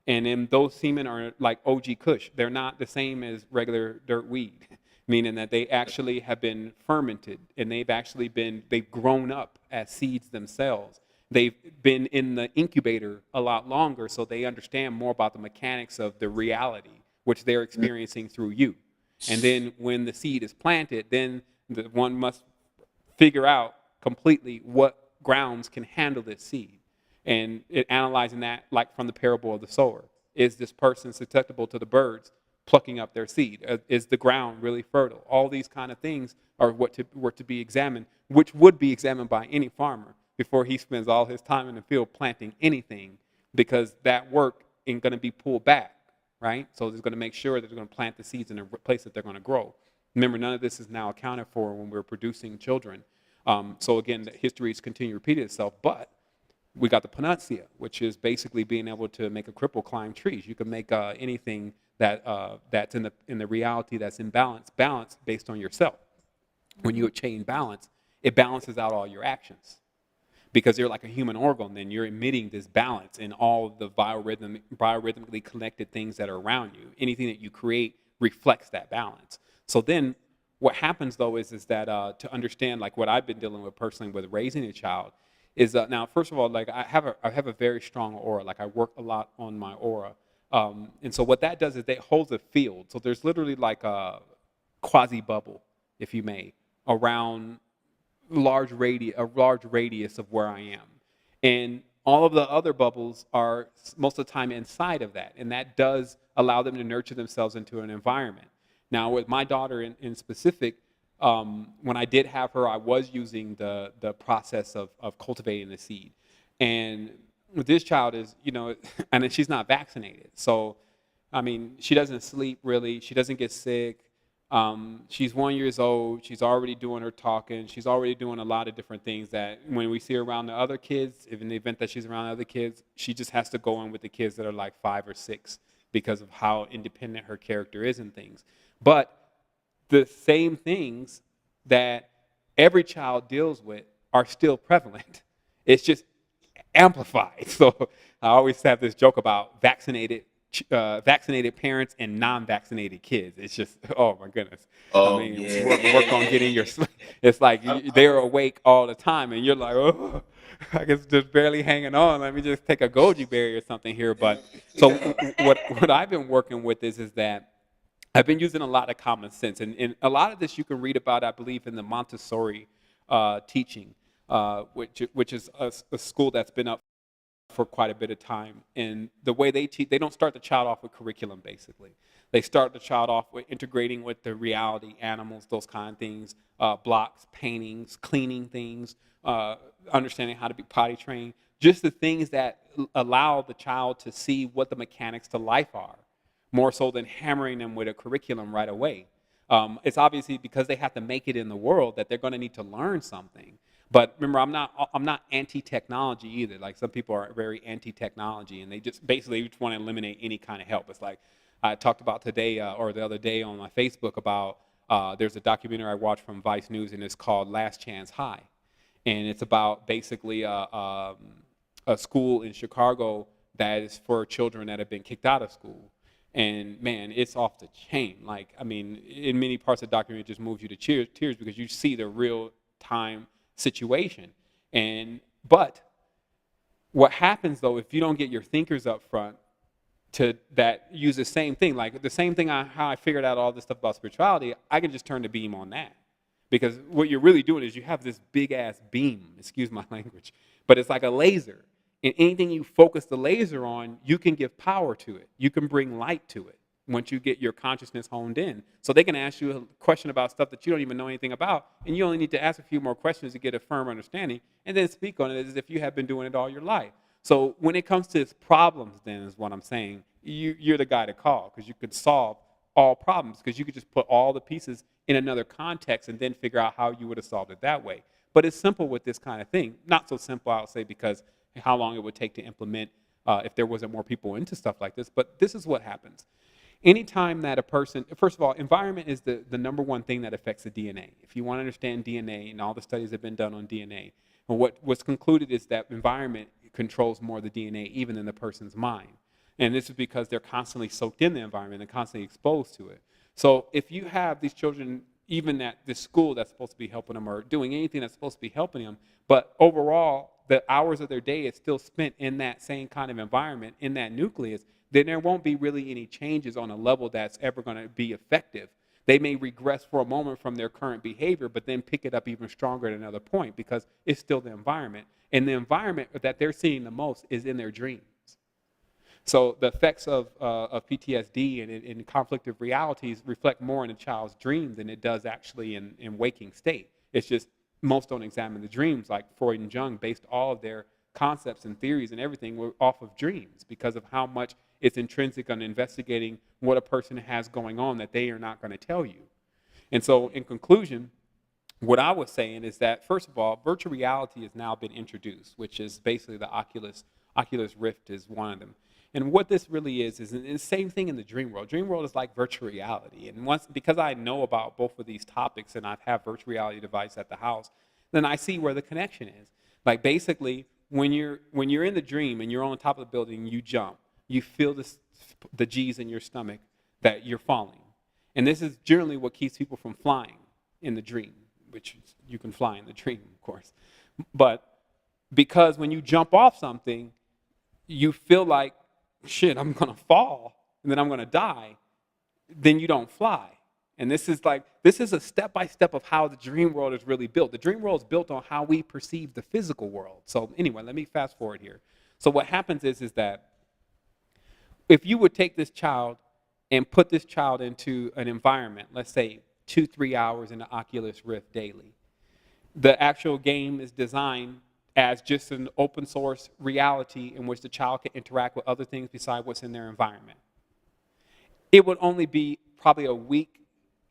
And then those semen are like OG Kush. They're not the same as regular dirt weed, meaning that they actually have been fermented, and they've grown up as seeds themselves. They've been in the incubator a lot longer, so they understand more about the mechanics of the reality, which they're experiencing through you. And then when the seed is planted, then one must figure out completely what grounds can handle this seed. And analyzing that, like from the parable of the sower. Is this person susceptible to the birds plucking up their seed? Is the ground really fertile? All these kind of things are what were to be examined, which would be examined by any farmer before he spends all his time in the field planting anything, because that work ain't going to be pulled back, right? So they're going to make sure that they're going to plant the seeds in a place that they're going to grow. Remember, none of this is now accounted for when we're producing children. So again, the history is continuing to repeat itself, but we got the panacea, which is basically being able to make a cripple climb trees. You can make anything that's in the reality that's in balance based on yourself. When you attain balance, it balances out all your actions. Because you're like a human organ, then you're emitting this balance in all the biorhythmically connected things that are around you. Anything that you create reflects that balance. So then what happens, though, is that to understand, like what I've been dealing with personally with raising a child, is now, first of all, like I have a very strong aura. Like I work a lot on my aura. And so what that does is it holds a field. So there's literally like a quasi bubble, if you may, around a large radius of where I am. And all of the other bubbles are most of the time inside of that. And that does allow them to nurture themselves into an environment. Now, with my daughter in specific, when I did have her, I was using the process of cultivating the seed. And with this child is, and then she's not vaccinated. So, I mean, she doesn't sleep really. She doesn't get sick. She's 1 year old. She's already doing her talking. She's already doing a lot of different things that when we see her around the other kids, if in the event that she's around other kids, she just has to go in with the kids that are like 5 or 6 because of how independent her character is and things. But the same things that every child deals with are still prevalent. It's just amplified. So I always have this joke about vaccinated parents and non-vaccinated kids. It's just, oh my goodness. Oh, I mean, yeah. work on getting your, it's like they're awake all the time and you're like, oh, I guess just barely hanging on. Let me just take a goji berry or something here. But so what I've been working with is that I've been using a lot of common sense. And a lot of this you can read about, I believe, in the Montessori teaching, which is a school that's been up for quite a bit of time. And the way they teach, they don't start the child off with curriculum, basically. They start the child off with integrating with the reality, animals, those kind of things, blocks, paintings, cleaning things, understanding how to be potty trained, just the things that allow the child to see what the mechanics to life are, more so than hammering them with a curriculum right away. It's obviously because they have to make it in the world that they're going to need to learn something. But remember, I'm not anti-technology either. Like some people are very anti-technology, and they just basically want to eliminate any kind of help. It's like I talked about today or the other day on my Facebook about there's a documentary I watched from Vice News, and it's called Last Chance High, and it's about basically a school in Chicago that is for children that have been kicked out of school. And man, it's off the chain. Like, I mean, in many parts of the documentary, it just moves you to tears because you see the real time situation. But what happens though, if you don't get your thinkers up front to that use the same thing, like the same thing how I figured out all this stuff about spirituality, I can just turn the beam on that. Because what you're really doing is you have this big ass beam, excuse my language, but it's like a laser. And anything you focus the laser on, you can give power to it. You can bring light to it once you get your consciousness honed in. So they can ask you a question about stuff that you don't even know anything about, and you only need to ask a few more questions to get a firm understanding, and then speak on it as if you have been doing it all your life. So when it comes to problems, then is what I'm saying, you're the guy to call, because you could solve all problems, because you could just put all the pieces in another context and then figure out how you would have solved it that way. But it's simple with this kind of thing. Not so simple, I would say, because how long it would take to implement if there wasn't more people into stuff like this. But this is what happens. Anytime that a person, first of all, environment is the number one thing that affects the DNA. If you want to understand DNA, and all the studies have been done on DNA, and what's concluded is that environment controls more of the DNA even than the person's mind. And this is because they're constantly soaked in the environment and constantly exposed to it. So if you have these children, even at this school that's supposed to be helping them or doing anything that's supposed to be helping them, but overall, the hours of their day is still spent in that same kind of environment, in that nucleus, then there won't be really any changes on a level that's ever going to be effective. They may regress for a moment from their current behavior, but then pick it up even stronger at another point because it's still the environment. And the environment that they're seeing the most is in their dreams. So the effects of PTSD and conflictive realities reflect more in a child's dreams than it does actually in waking state. It's just most don't examine the dreams, like Freud and Jung based all of their concepts and theories and everything were off of dreams because of how much it's intrinsic on investigating what a person has going on that they are not going to tell you. And so in conclusion, what I was saying is that, first of all, virtual reality has now been introduced, which is basically the Oculus Rift is one of them. And what this really is the same thing in the dream world. Dream world is like virtual reality. And because I know about both of these topics and I have virtual reality device at the house, then I see where the connection is. Like basically, when you're in the dream and you're on top of the building, you jump, you feel the G's in your stomach that you're falling. And this is generally what keeps people from flying in the dream, which you can fly in the dream, of course. But because when you jump off something, you feel like, shit, I'm going to fall and then I'm going to die, then you don't fly. And this is a step-by-step of how the dream world is really built. The dream world is built on how we perceive the physical world. So anyway, let me fast forward here. So what happens is that if you would take this child and put this child into an environment, let's say 2-3 hours in the Oculus Rift daily, the actual game is designed as just an open source reality in which the child can interact with other things besides what's in their environment. It would only be probably a week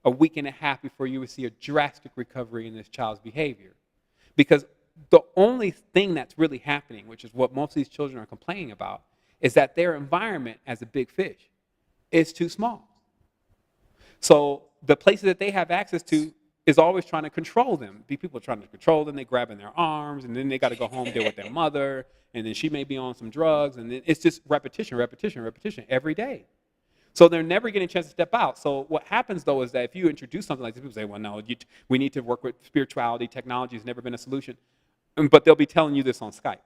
and a half before you would see a drastic recovery in this child's behavior. Because the only thing that's really happening, which is what most of these children are complaining about, is that their environment as a big fish is too small. So the places that they have access to is always trying to control them. People are trying to control them. They grab in their arms, and then they got to go home deal with their mother, and then she may be on some drugs, and then it's just repetition every day. So they're never getting a chance to step out. So what happens, though, is that if you introduce something like this, people say, well, no, we need to work with spirituality. Technology has never been a solution. But they'll be telling you this on Skype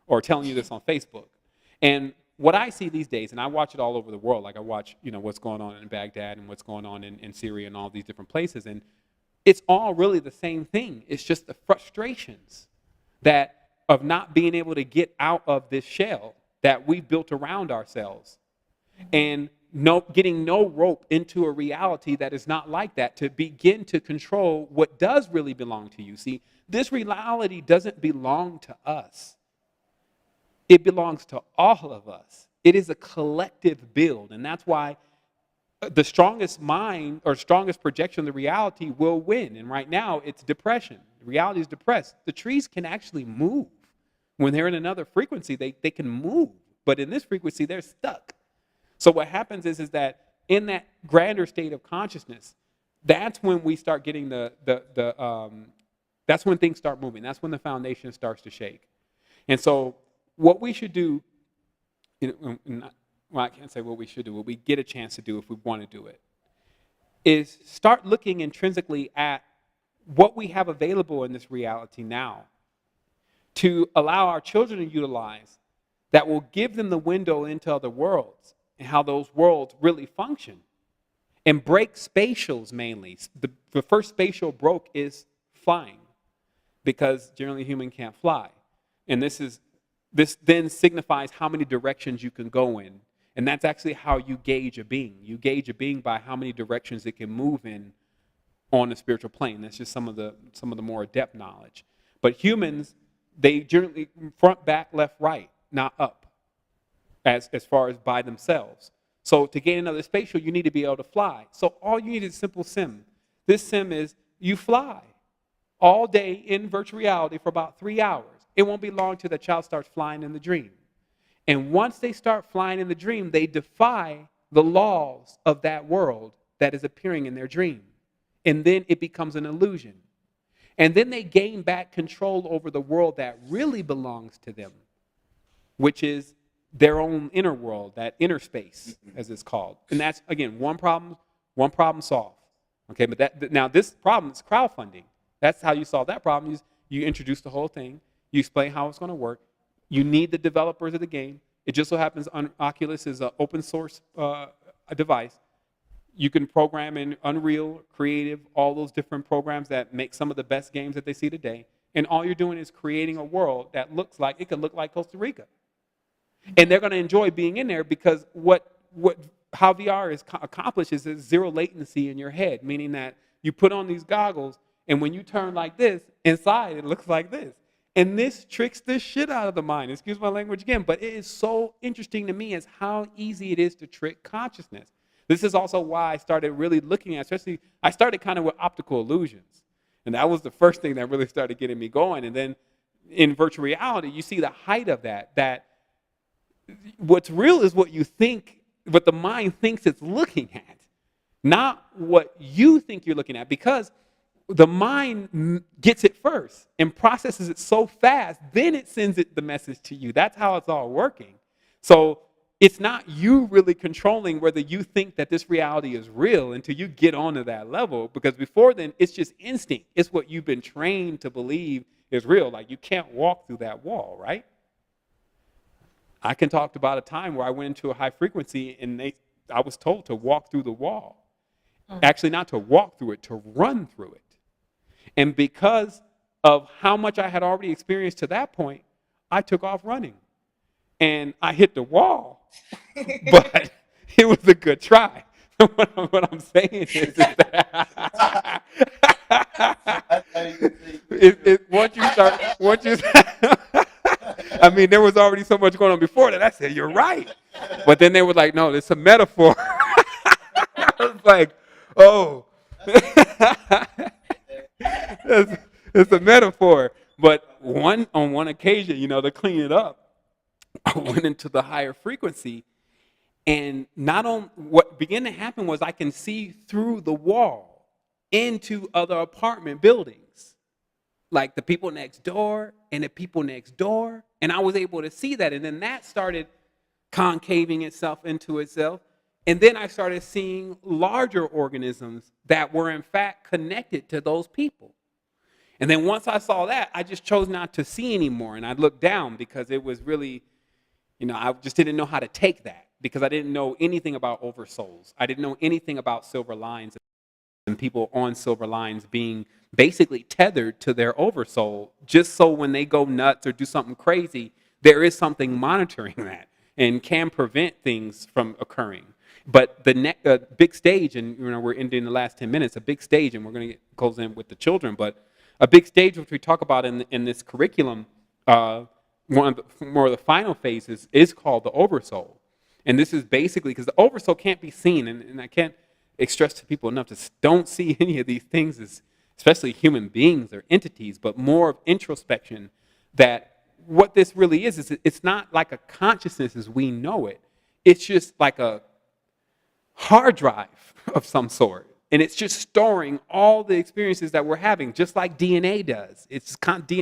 or telling you this on Facebook. And what I see these days, and I watch it all over the world, like I watch what's going on in Baghdad and what's going on in Syria and all these different places, and it's all really the same thing. It's just the frustrations of not being able to get out of this shell that we built around ourselves and getting no rope into a reality that is not like that to begin to control what does really belong to you. See, this reality doesn't belong to us. It belongs to all of us. It is a collective build, and that's why the strongest mind or strongest projection of the reality will win. And right now, it's depression. The reality is depressed. The trees can actually move. When they're in another frequency, they can move. But in this frequency, they're stuck. So what happens is that in that grander state of consciousness, that's when we start getting that's when things start moving. That's when the foundation starts to shake. And so what we should do, well, I can't say what we should do, what we get a chance to do if we want to do it, is start looking intrinsically at what we have available in this reality now to allow our children to utilize that will give them the window into other worlds and how those worlds really function. And break spatials mainly. the first spatial broke is flying, because generally human can't fly. And this then signifies how many directions you can go in. And that's actually how you gauge a being. You gauge a being by how many directions it can move in on the spiritual plane. That's just some of the more adept knowledge. But humans, they generally front, back, left, right, not up, as far as by themselves. So to gain another spatial, you need to be able to fly. So all you need is a simple sim. This sim is you fly all day in virtual reality for about 3 hours. It won't be long till the child starts flying in the dream. And once they start flying in the dream, they defy the laws of that world that is appearing in their dream. And then it becomes an illusion. And then they gain back control over the world that really belongs to them, which is their own inner world, that inner space, as it's called. And that's, again, one problem solved. Okay, but now this problem is crowdfunding. That's how you solve that problem. You introduce the whole thing. You explain how it's going to work. You need the developers of the game. It just so happens Oculus is an open source a device. You can program in Unreal, Creative, all those different programs that make some of the best games that they see today. And all you're doing is creating a world that could look like Costa Rica. And they're going to enjoy being in there, because how VR is accomplished is zero latency in your head, meaning that you put on these goggles, and when you turn like this, inside it looks like this. And this tricks the shit out of the mind. Excuse my language again, but it is so interesting to me as how easy it is to trick consciousness. This is also why I started really looking at, I started kind of with optical illusions. And that was the first thing that really started getting me going. And then in virtual reality, you see the height of that what's real is what you think, what the mind thinks it's looking at, not what you think you're looking at, because the mind gets it first and processes it so fast, then it sends the message to you. That's how it's all working. So it's not you really controlling whether you think that this reality is real until you get onto that level, because before then, it's just instinct. It's what you've been trained to believe is real. Like, you can't walk through that wall, right? I can talk about a time where I went into a high frequency and I was told to walk through the wall. Actually, not to walk through it, to run through it. And because of how much I had already experienced to that point, I took off running. And I hit the wall, but it was a good try. What I'm saying is that I mean, there was already so much going on before that. I said, you're right. But then they were like, no, it's a metaphor. I was like, oh. It's a metaphor. But on one occasion, to clean it up, I went into the higher frequency, and what began to happen was I can see through the wall into other apartment buildings, like the people next door and the people next door, and I was able to see that, and then that started concaving itself into itself, and then I started seeing larger organisms that were in fact connected to those people. And then once I saw that, I just chose not to see anymore, and I looked down because it was really, I just didn't know how to take that, because I didn't know anything about oversouls. I didn't know anything about silver lines and people on silver lines being basically tethered to their oversoul, just so when they go nuts or do something crazy, there is something monitoring that and can prevent things from occurring. But the big stage, and we're ending the last 10 minutes, a big stage, and we're going to close in with the children, but a big stage which we talk about in this curriculum, one of the final phases is called the Oversoul. And this is basically, because the Oversoul can't be seen, and I can't stress to people enough to don't see any of these things as, especially human beings or entities, but more of introspection, that what this really is it's not like a consciousness as we know it. It's just like a hard drive of some sort. And it's just storing all the experiences that we're having, just like DNA does.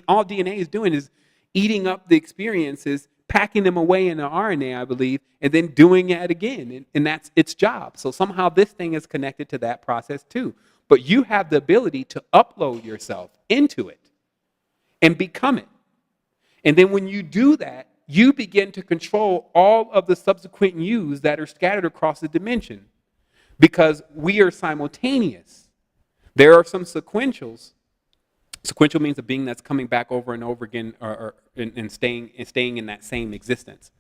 All DNA is doing is eating up the experiences, packing them away in the RNA, I believe, and then doing it again. And that's its job. So somehow this thing is connected to that process too. But you have the ability to upload yourself into it and become it. And then when you do that, you begin to control all of the subsequent yous that are scattered across the dimension, because we are simultaneous. There are some sequentials. Sequential means a being that's coming back over and over again, and staying in that same existence.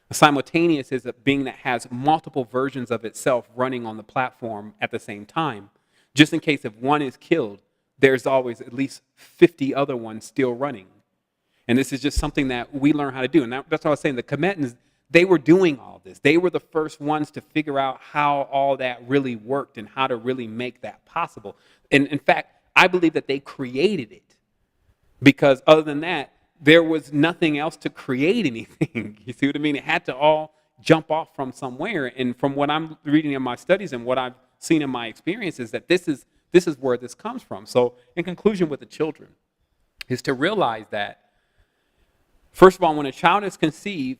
A simultaneous is a being that has multiple versions of itself running on the platform at the same time. Just in case if one is killed, there's always at least 50 other ones still running. And this is just something that we learn how to do. And that's what I was saying. The Tibetans, they were doing all this. They were the first ones to figure out how all that really worked and how to really make that possible. And in fact, I believe that they created it, because other than that, there was nothing else to create anything. You see what I mean? It had to all jump off from somewhere. And from what I'm reading in my studies and what I've seen in my experience is that this is where this comes from. So in conclusion with the children is to realize that, first of all, when a child is conceived,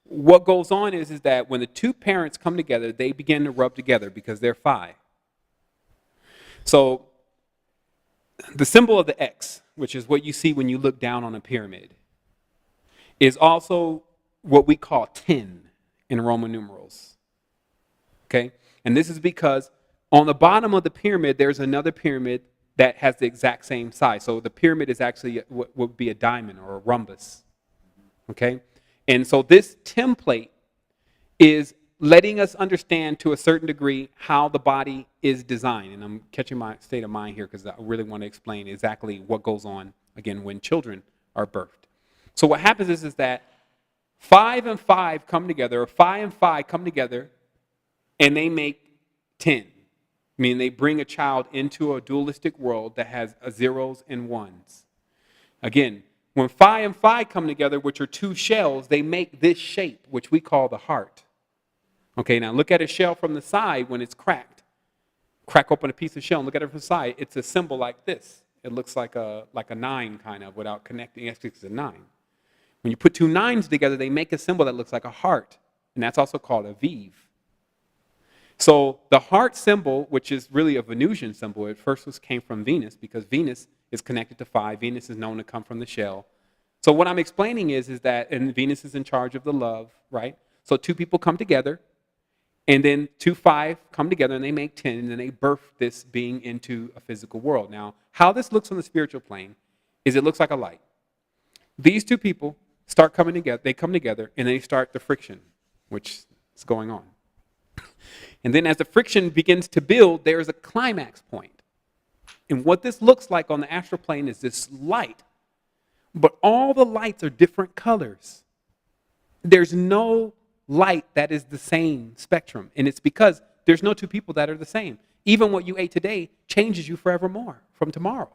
what goes on is that when the two parents come together, they begin to rub together because they're phi. So the symbol of the X, which is what you see when you look down on a pyramid, is also what we call 10 in Roman numerals. Okay? And this is because on the bottom of the pyramid, there's another pyramid that has the exact same size. So the pyramid is actually what would be a diamond or a rhombus. Okay? And so this template is letting us understand to a certain degree how the body is designed. And I'm catching my state of mind here because I really want to explain exactly what goes on, again, when children are birthed. So what happens is that 5 and 5 come together, or phi and phi come together, and they make 10. Meaning they bring a child into a dualistic world that has zeros and ones. Again, when phi and phi come together, which are two shells, they make this shape, which we call the heart. Okay, now look at a shell from the side when it's cracked. Crack open a piece of shell and look at it from the side. It's a symbol like this. It looks like a 9 kind of without connecting. It's a 9. When you put two 9s together, they make a symbol that looks like a heart. And that's also called a vive. So the heart symbol, which is really a Venusian symbol, at first came from Venus because Venus is connected to phi. Venus is known to come from the shell. So what I'm explaining is that, and Venus is in charge of the love, right? So two people come together, and then 2 5 come together, and they make 10, and then they birth this being into a physical world. Now, how this looks on the spiritual plane is it looks like a light. These two people start coming together, they come together, and they start the friction, which is going on. And then as the friction begins to build, there's a climax point. And what this looks like on the astral plane is this light. But all the lights are different colors. There's no light that is the same spectrum. And it's because there's no two people that are the same. Even what you ate today changes you forevermore from tomorrow.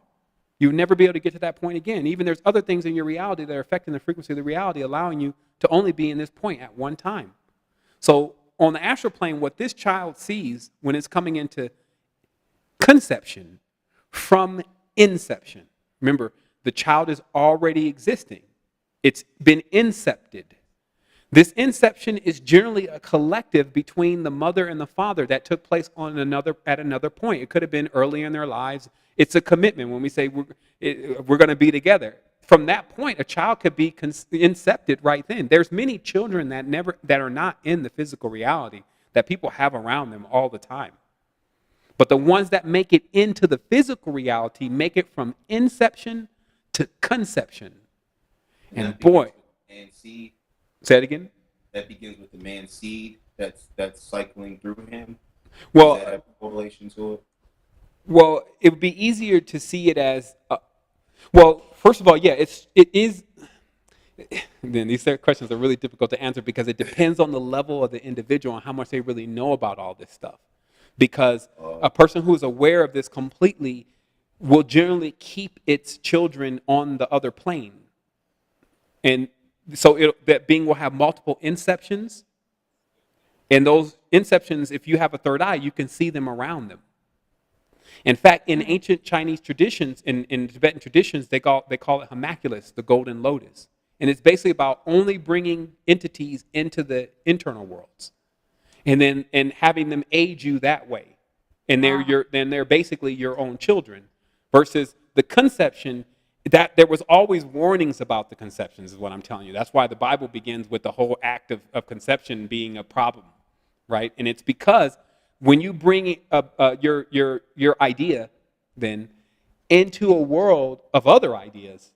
You'll never be able to get to that point again. Even there's other things in your reality that are affecting the frequency of the reality, allowing you to only be in this point at one time. So on the astral plane, what this child sees when it's coming into conception from inception. Remember, the child is already existing. It's been incepted. This inception is generally a collective between the mother and the father that took place at another point. It could have been earlier in their lives. It's a commitment when we say we're going to be together. From that point, a child could be incepted right then. There's many children that are not in the physical reality that people have around them all the time. But the ones that make it into the physical reality make it from inception to conception. And boy, seed. Say it again. That begins with the man's seed that's cycling through him. Well, Does that have a correlation to it? Well, it would be easier to see it as. Well, first of all, yeah, it is. Then these questions are really difficult to answer because it depends on the level of the individual and how much they really know about all this stuff. Because a person who is aware of this completely will generally keep its children on the other plane, and so that being will have multiple inceptions, and those inceptions, if you have a third eye, you can see them around them. In fact, in ancient Chinese traditions, in Tibetan traditions, they call it Hydrolux, the golden lotus. And it's basically about only bringing entities into the internal worlds and having them aid you that way. And they're basically your own children. Versus the conception, that there was always warnings about the conceptions is what I'm telling you. That's why the Bible begins with the whole act of conception being a problem, right? And it's because when you bring your idea then into a world of other ideas.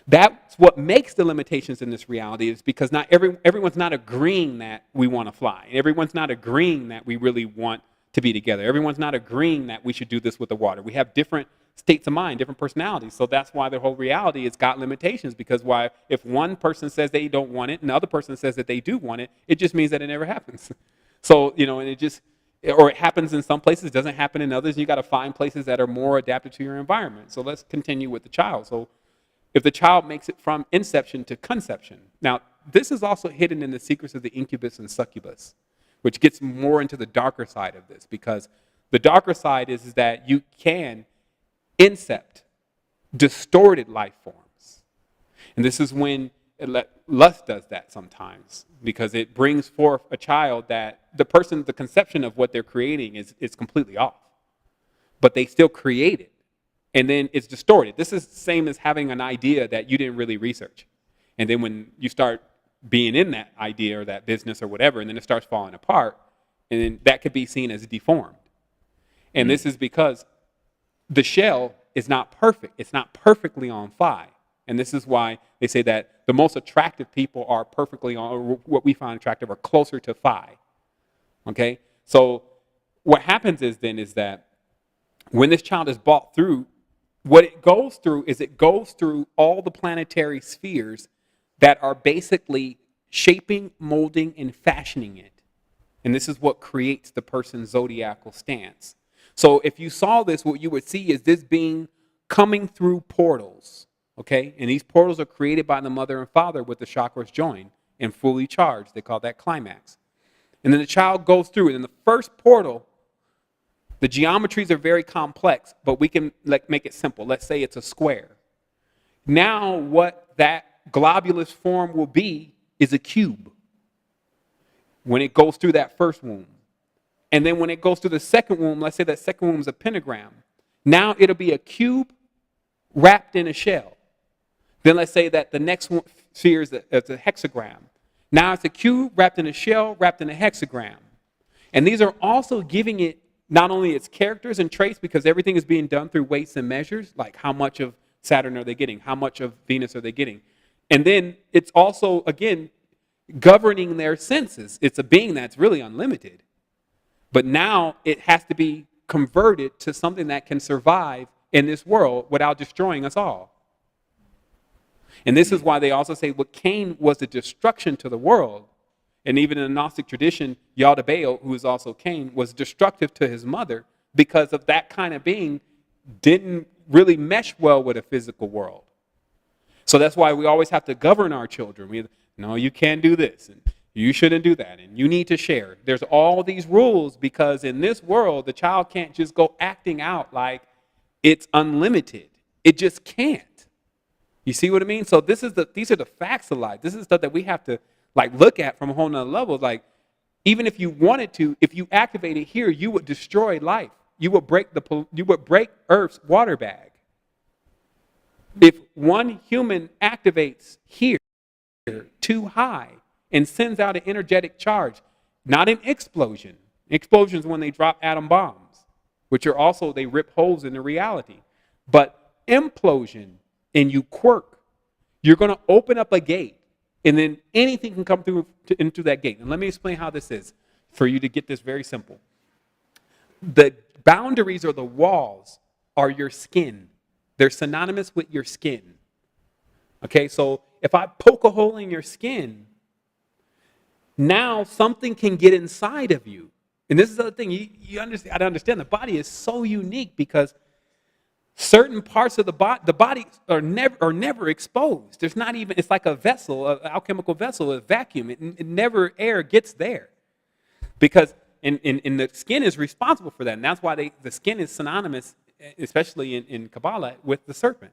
That's what makes the limitations in this reality, is because not everyone's not agreeing that we want to fly. Everyone's not agreeing that we really want to be together. Everyone's not agreeing that we should do this with the water. We have different states of mind, different personalities. So that's why the whole reality has got limitations, because why, if one person says they don't want it and the other person says that they do want it, it just means that it never happens. So, and it just, or it happens in some places, doesn't happen in others. You got to find places that are more adapted to your environment. So let's continue with the child. So if the child makes it from inception to conception. Now, this is also hidden in the secrets of the incubus and succubus, which gets more into the darker side of this, because the darker side is that you can incept distorted life forms. And this is when lust does that sometimes, because it brings forth a child that the conception of what they're creating is completely off. But they still create it. And then it's distorted. This is the same as having an idea that you didn't really research. And then when you start being in that idea or that business or whatever, and then it starts falling apart, and then that could be seen as deformed. And this is because the shell is not perfect. It's not perfectly on phi. And this is why they say that the most attractive people are perfectly on, or what we find attractive are closer to phi. Okay? So what happens is that when this child is brought through, what it goes through is it goes through all the planetary spheres that are basically shaping, molding, and fashioning it. And this is what creates the person's zodiacal stance. So if you saw this, what you would see is this being coming through portals, okay? And these portals are created by the mother and father with the chakras joined and fully charged. They call that climax. And then the child goes through it. In the first portal, the geometries are very complex, but we can make it simple. Let's say it's a square. Now what that globulous form will be is a cube when it goes through that first womb. And then when it goes through the second womb, let's say that second womb is a pentagram. Now it'll be a cube wrapped in a shell. Then let's say that the next sphere is a hexagram. Now it's a cube wrapped in a shell, wrapped in a hexagram. And these are also giving it not only its characters and traits, because everything is being done through weights and measures, like how much of Saturn are they getting? How much of Venus are they getting? And then it's also, again, governing their senses. It's a being that's really unlimited. But now it has to be converted to something that can survive in this world without destroying us all. And this is why they also say what Cain was a destruction to the world. And even in the Gnostic tradition, Yaldabaoth, who is also Cain, was destructive to his mother because of that kind of being didn't really mesh well with a physical world. So that's why we always have to govern our children. No, you can't do this, and you shouldn't do that, and you need to share. There's all these rules because in this world, the child can't just go acting out like it's unlimited. It just can't. You see what I mean? So these are the facts of life. This is stuff that we have to look at from a whole nother level. Like, even if you wanted to, if you activate it here, you would destroy life. You would break Earth's water bag. If one human activates here too high and sends out an energetic charge, not an explosion. Explosions when they drop atom bombs, which are also, they rip holes in the reality. But implosion, and you quirk, you're going to open up a gate, and then anything can come through into that gate. And let me explain how this is for you to get this very simple. The boundaries or the walls are your skin. They're synonymous with your skin. Okay, so if I poke a hole in your skin, now something can get inside of you. And this is the other thing, you understand. I understand the body is so unique because certain parts of the body are never exposed. There's not even, it's like a vessel, an alchemical vessel, a vacuum. It never air gets there. Because and the skin is responsible for that. And that's why the skin is synonymous, especially in Kabbalah, with the serpent.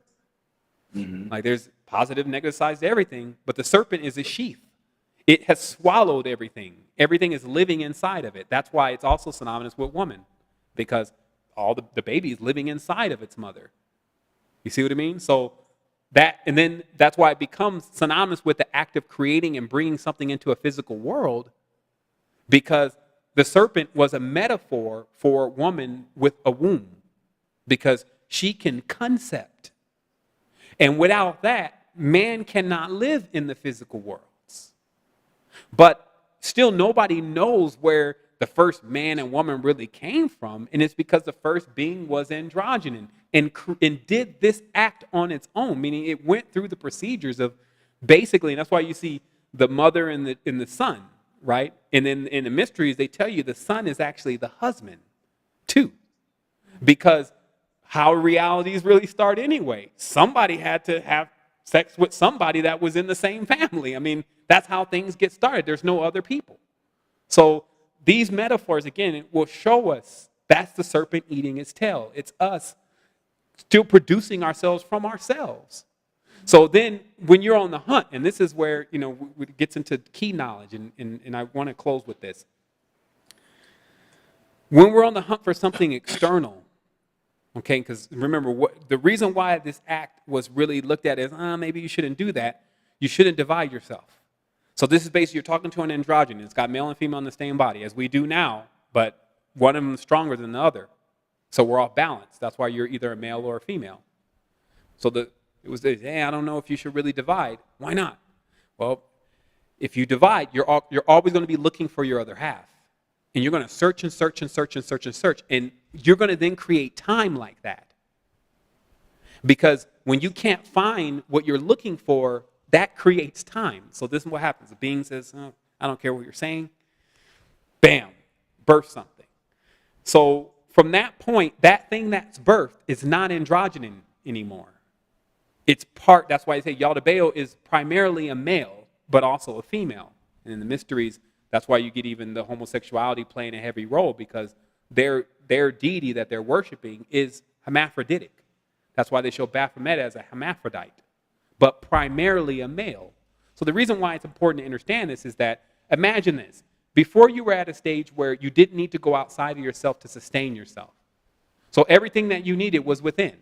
Mm-hmm. Like there's positive, negative sides to everything, but the serpent is a sheath. It has swallowed everything. Everything is living inside of it. That's why it's also synonymous with woman, because all the baby is living inside of its mother. You see what I mean? So and then that's why it becomes synonymous with the act of creating and bringing something into a physical world, because the serpent was a metaphor for a woman with a womb. because she can concept. And without that, man cannot live in the physical worlds. But still, nobody knows where the first man and woman really came from. And it's because the first being was androgynous and did this act on its own, meaning it went through the procedures of basically, and that's why you see the mother and the son, right? And then in the mysteries, they tell you the son is actually the husband too. Because how realities really start anyway. Somebody had to have sex with somebody that was in the same family. I mean, that's how things get started. There's no other people. So these metaphors, again, it will show us that's the serpent eating its tail. It's us still producing ourselves from ourselves. So then when you're on the hunt, and this is where, it gets into key knowledge, and I want to close with this. When we're on the hunt for something external, okay, because remember, the reason why this act was really looked at as, maybe you shouldn't do that, you shouldn't divide yourself. So this is basically, you're talking to an androgen. It's got male and female in the same body, as we do now, but one of them is stronger than the other. So we're off balance. That's why you're either a male or a female. So it was this, I don't know if you should really divide. Why not? Well, if you divide, you're always going to be looking for your other half. And you're going to search and search and search and search and search. And you're going to then create time like that. Because when you can't find what you're looking for, that creates time. So this is what happens. The being says, I don't care what you're saying. Bam, birth something. So from that point, that thing that's birthed is not androgynous anymore. It's that's why I say Yaldabaoth is primarily a male, but also a female. And in the mysteries, that's why you get even the homosexuality playing a heavy role, because their deity that they're worshiping is hermaphroditic. That's why they show Baphomet as a hermaphrodite, but primarily a male. So the reason why it's important to understand this is that, imagine this. Before you were at a stage where you didn't need to go outside of yourself to sustain yourself. So everything that you needed was within.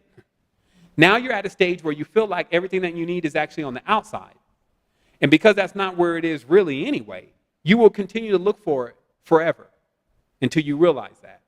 Now you're at a stage where you feel like everything that you need is actually on the outside. And because that's not where it is really anyway, you will continue to look for it forever until you realize that.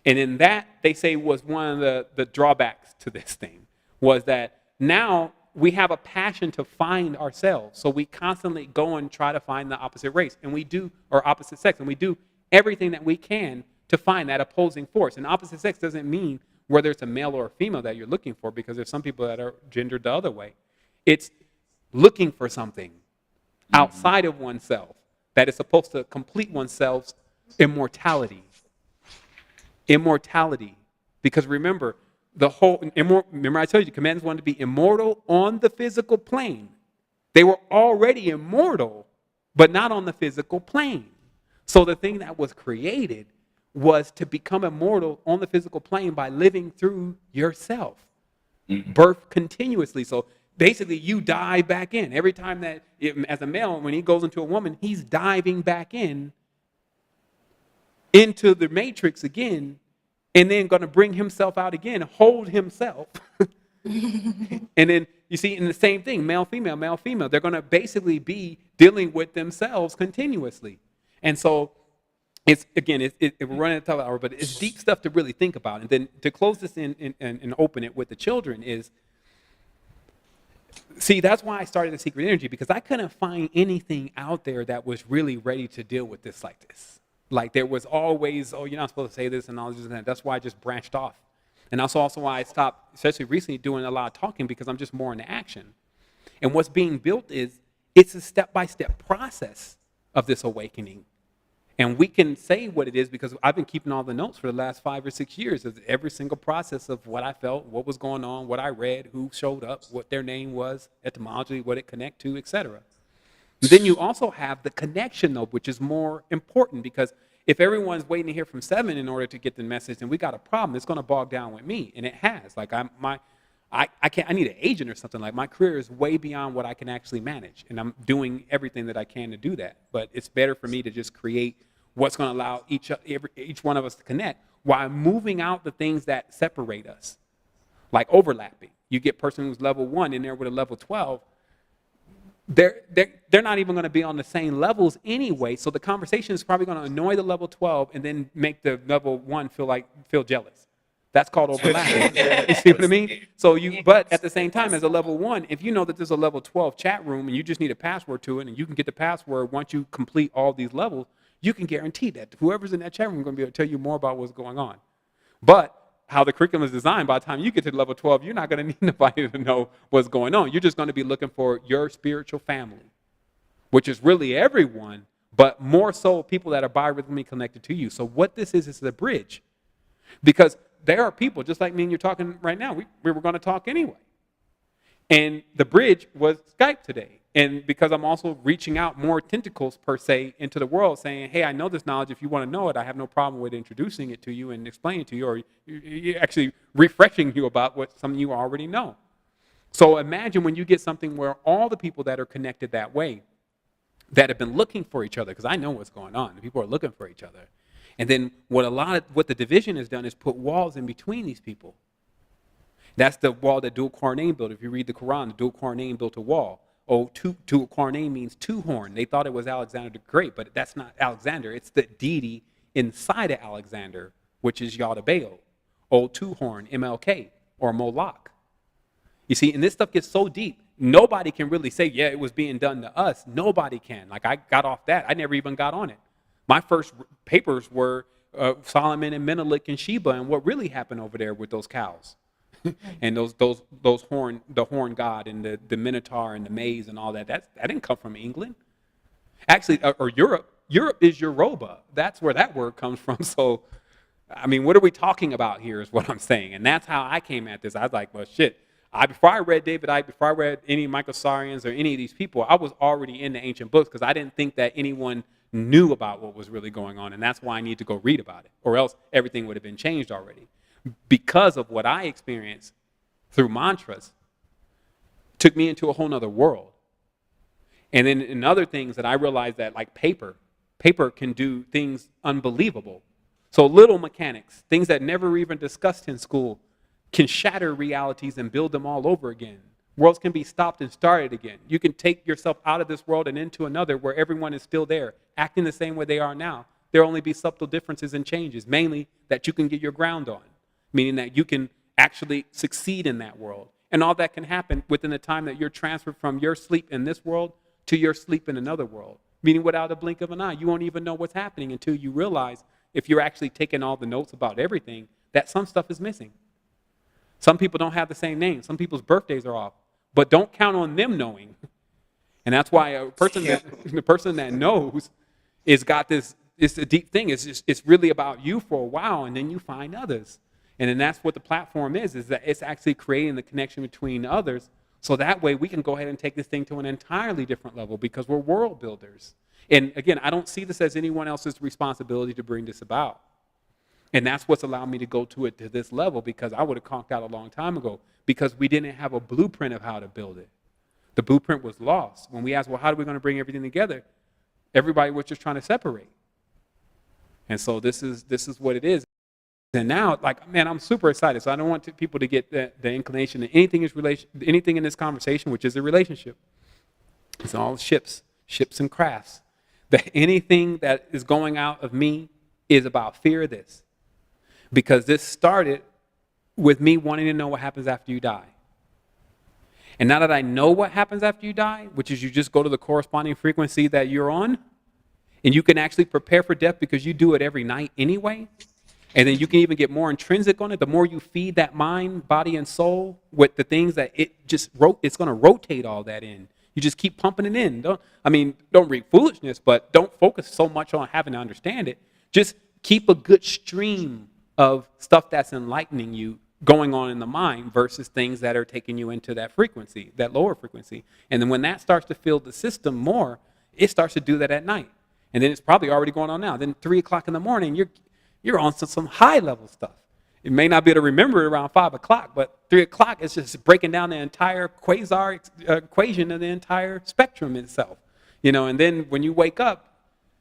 And in that, they say, was one of the drawbacks to this thing, was that now we have a passion to find ourselves. So we constantly go and try to find the opposite race, and we do, or opposite sex, and we do everything that we can to find that opposing force. And opposite sex doesn't mean whether it's a male or a female that you're looking for, because there's some people that are gendered the other way. It's looking for something outside of oneself that is supposed to complete oneself's immortality. Immortality. Because remember, remember I told you, the commandments wanted to be immortal on the physical plane. They were already immortal, but not on the physical plane. So the thing that was created was to become immortal on the physical plane by living through yourself. Birth continuously. So basically you dive back in. Every time that, as a male, when he goes into a woman, he's diving back into the matrix again, and then going to bring himself out again, hold himself. And then you see in the same thing, male, female, they're going to basically be dealing with themselves continuously. And so we're running out of hour, but it's deep stuff to really think about. And then to close this in and open it with the children is, see, that's why I started the Secret Energy, because I couldn't find anything out there that was really ready to deal with this like this. Like there was always, you're not supposed to say this and all this and that. That's why I just branched off. And that's also why I stopped, especially recently, doing a lot of talking, because I'm just more into action. And what's being built it's a step-by-step process of this awakening. And we can say what it is because I've been keeping all the notes for the last 5 or 6 years of every single process of what I felt, what was going on, what I read, who showed up, what their name was, etymology, what it connect to, etc. Then you also have the connection, though, which is more important, because if everyone's waiting to hear from Sevan in order to get the message, then we got a problem. It's going to bog down with me, and it has. Like I need an agent or something. Like my career is way beyond what I can actually manage, and I'm doing everything that I can to do that. But it's better for me to just create what's going to allow each one of us to connect while moving out the things that separate us, like overlapping. You get a person who's level 1 in there with a level 12. They're not even going to be on the same levels anyway. So the conversation is probably going to annoy the level 12 and then make the level 1 feel jealous. That's called overlapping. You see what I mean? So but at the same time, as a level 1, if you know that there's a level 12 chat room and you just need a password to it, and you can get the password once you complete all these levels, you can guarantee that whoever's in that chat room is going to be able to tell you more about what's going on. But how the curriculum is designed, by the time you get to level 12, you're not going to need nobody to know what's going on. You're just going to be looking for your spiritual family, which is really everyone, but more so people that are biorhythmically connected to you. So what this is the bridge. Because there are people, just like me and you're talking right now, we were going to talk anyway. And the bridge was Skype today. And because I'm also reaching out more tentacles, per se, into the world, saying, hey, I know this knowledge. If you want to know it, I have no problem with introducing it to you and explaining it to you, or actually refreshing you about what some of you already know. So imagine when you get something where all the people that are connected that way, that have been looking for each other, because I know what's going on. People are looking for each other. And then what the division has done is put walls in between these people. That's the wall that Dhul Qarnayn built. If you read the Quran, Dhul Qarnayn built a wall. Dhul Qarnayn means two-horn. They thought it was Alexander the Great, but that's not Alexander. It's the deity inside of Alexander, which is Yada Baal, old two-horn, MLK, or Moloch. You see, and this stuff gets so deep, nobody can really say, yeah, it was being done to us. Nobody can. Like, I got off that. I never even got on it. My first papers were Solomon and Menelik and Sheba and what really happened over there with those cows. And those horn god and the minotaur and the maze and all that. That didn't come from England. Actually, or Europe. Europe is Yoruba. That's where that word comes from. So, I mean, what are we talking about here is what I'm saying. And that's how I came at this. I was like, well, shit. Before I read David Icke, before I read any Michael Sarians or any of these people, I was already in the ancient books because I didn't think that anyone knew about what was really going on. And that's why I need to go read about it. Or else everything would have been changed already. Because of what I experienced through mantras, took me into a whole nother world. And then in other things that I realized that, like paper can do things unbelievable. So little mechanics, things that never even discussed in school, can shatter realities and build them all over again. Worlds can be stopped and started again. You can take yourself out of this world and into another where everyone is still there, acting the same way they are now. There'll only be subtle differences and changes, mainly that you can get your ground on, meaning that you can actually succeed in that world. And all that can happen within the time that you're transferred from your sleep in this world to your sleep in another world, meaning without a blink of an eye. You won't even know what's happening until you realize, if you're actually taking all the notes about everything, that some stuff is missing. Some people don't have the same name. Some people's birthdays are off. But don't count on them knowing. And that's why the person that knows is got this, it's a deep thing. It's really about you for a while, and then you find others. And then that's what the platform is that it's actually creating the connection between others. So that way we can go ahead and take this thing to an entirely different level because we're world builders. And again, I don't see this as anyone else's responsibility to bring this about. And that's what's allowed me to go to this level, because I would have conked out a long time ago because we didn't have a blueprint of how to build it. The blueprint was lost. When we asked, well, how are we going to bring everything together? Everybody was just trying to separate. And so this is what it is. And now, like, man, I'm super excited. So I don't want people to get the inclination that anything in this conversation, which is a relationship, it's all ships and crafts. That anything that is going out of me is about fear of this. Because this started with me wanting to know what happens after you die. And now that I know what happens after you die, which is you just go to the corresponding frequency that you're on, and you can actually prepare for death because you do it every night anyway. And then you can even get more intrinsic on it. The more you feed that mind, body, and soul with the things that it's going to rotate all that in. You just keep pumping it in. Don't read foolishness, but don't focus so much on having to understand it. Just keep a good stream of stuff that's enlightening you going on in the mind versus things that are taking you into that frequency, that lower frequency. And then when that starts to fill the system more, it starts to do that at night. And then it's probably already going on now. Then 3 o'clock in the morning, you're on some high level stuff. You may not be able to remember it around 5 o'clock, but 3 o'clock is just breaking down the entire quasar equation of the entire spectrum itself. And then when you wake up,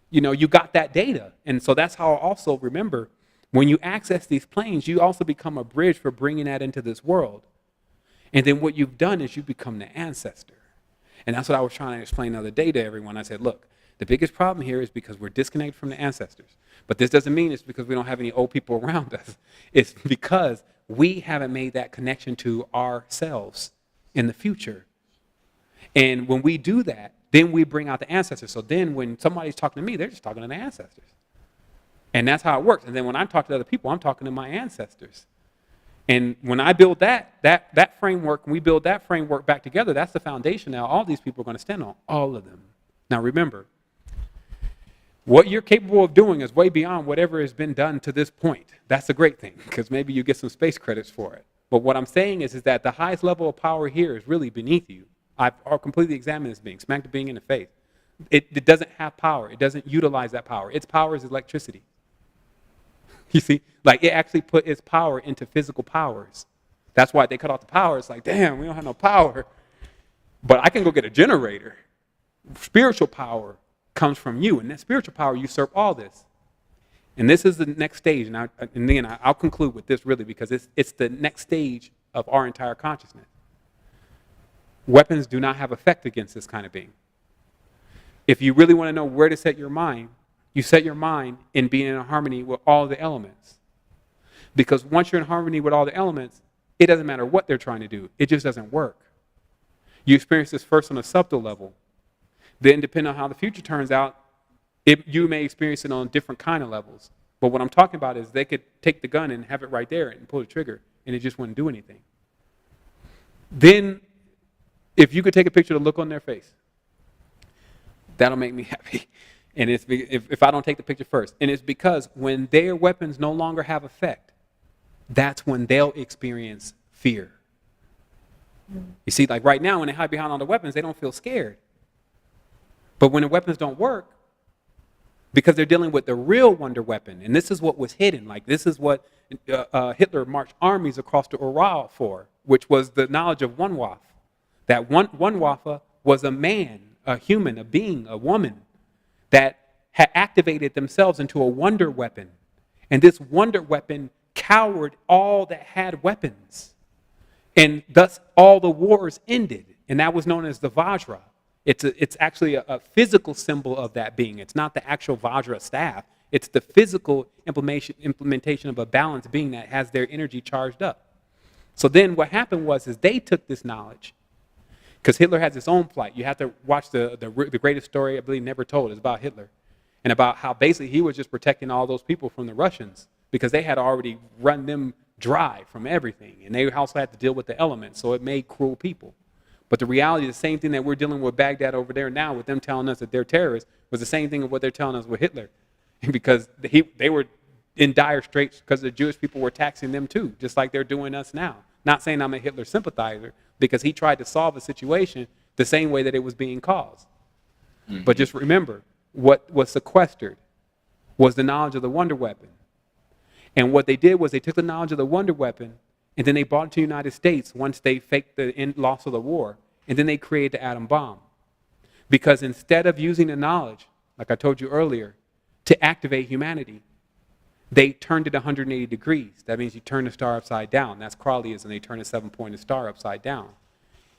you got that data. And so that's how I also remember, when you access these planes, you also become a bridge for bringing that into this world. And then what you've done is you become the ancestor. And that's what I was trying to explain the other day to everyone. I said, look, The biggest problem here is because we're disconnected from the ancestors. But this doesn't mean it's because we don't have any old people around us. It's because we haven't made that connection to ourselves in the future. And when we do that, then we bring out the ancestors. So then when somebody's talking to me, they're just talking to the ancestors. And that's how it works. And then when I talk to other people, I'm talking to my ancestors. And when I build that framework, and we build that framework back together, that's the foundation that all these people are going to stand on, all of them. Now remember, what you're capable of doing is way beyond whatever has been done to this point. That's a great thing, because maybe you get some space credits for it. But what I'm saying is that the highest level of power here is really beneath you. I've completely examined this being, smacked the being in the face. It doesn't have power. It doesn't utilize that power. Its power is electricity. You see, like it actually put its power into physical powers. That's why they cut off the power. It's like, damn, we don't have no power. But I can go get a generator. Spiritual power comes from you, and that spiritual power usurp all this. And this is the next stage, and then I'll conclude with this really, because it's the next stage of our entire consciousness. Weapons do not have effect against this kind of being. If you really want to know where to set your mind, you set your mind in being in harmony with all the elements. Because once you're in harmony with all the elements, it doesn't matter what they're trying to do. It just doesn't work. You experience this first on a subtle level. Then, depending on how the future turns out, you may experience it on different kind of levels. But what I'm talking about is they could take the gun and have it right there and pull the trigger, and it just wouldn't do anything. Then, if you could take a picture of the look on their face, that'll make me happy. And it's if I don't take the picture first. And it's because when their weapons no longer have effect, that's when they'll experience fear. You see, like right now, when they hide behind all the weapons, they don't feel scared. But when the weapons don't work, because they're dealing with the real wonder weapon, and this is what was hidden. Like this is what Hitler marched armies across the Ural for, which was the knowledge of one Waf. That one Wafa was a man, a human, a being, a woman, that had activated themselves into a wonder weapon. And this wonder weapon cowered all that had weapons. And thus all the wars ended. And that was known as the Vajra. It's actually a physical symbol of that being. It's not the actual Vajra staff. It's the physical implementation of a balanced being that has their energy charged up. So then what happened was they took this knowledge, because Hitler has his own plight. You have to watch the greatest story, I believe, never told. It's about Hitler. And about how basically he was just protecting all those people from the Russians, because they had already run them dry from everything. And they also had to deal with the elements, so it made cruel people. But the reality, the same thing that we're dealing with Baghdad over there now, with them telling us that they're terrorists, was the same thing of what they're telling us with Hitler. Because they were in dire straits because the Jewish people were taxing them too, just like they're doing us now. Not saying I'm a Hitler sympathizer, because he tried to solve a situation the same way that it was being caused. Mm-hmm. But just remember, what was sequestered was the knowledge of the wonder weapon. And what they did was they took the knowledge of the wonder weapon, and then they brought it to the United States once they faked the loss of the war, and then they created the atom bomb. Because instead of using the knowledge, like I told you earlier, to activate humanity, they turned it 180 degrees. That means you turn the star upside down. That's Crowleyism. They turn a 7-pointed star upside down.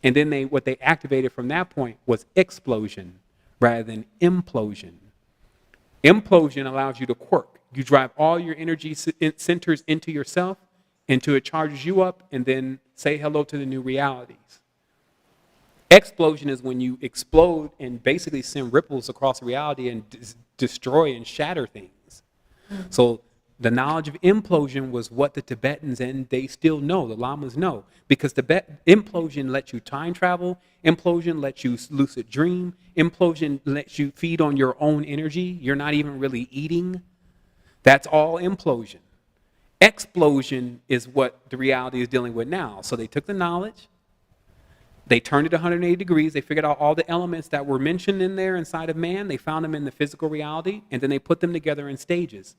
And then what they activated from that point was explosion rather than implosion. Implosion allows you to quirk. You drive all your energy centers into yourself until it charges you up, and then say hello to the new realities. Explosion is when you explode and basically send ripples across reality and destroy and shatter things. Mm-hmm. So the knowledge of implosion was what the Tibetans, and they still know, the Lamas know, because implosion lets you time travel, implosion lets you lucid dream, implosion lets you feed on your own energy. You're not even really eating. That's all implosion. Explosion is what the reality is dealing with now. So they took the knowledge, they turned it 180 degrees, they figured out all the elements that were mentioned in there inside of man, they found them in the physical reality, and then they put them together in stages.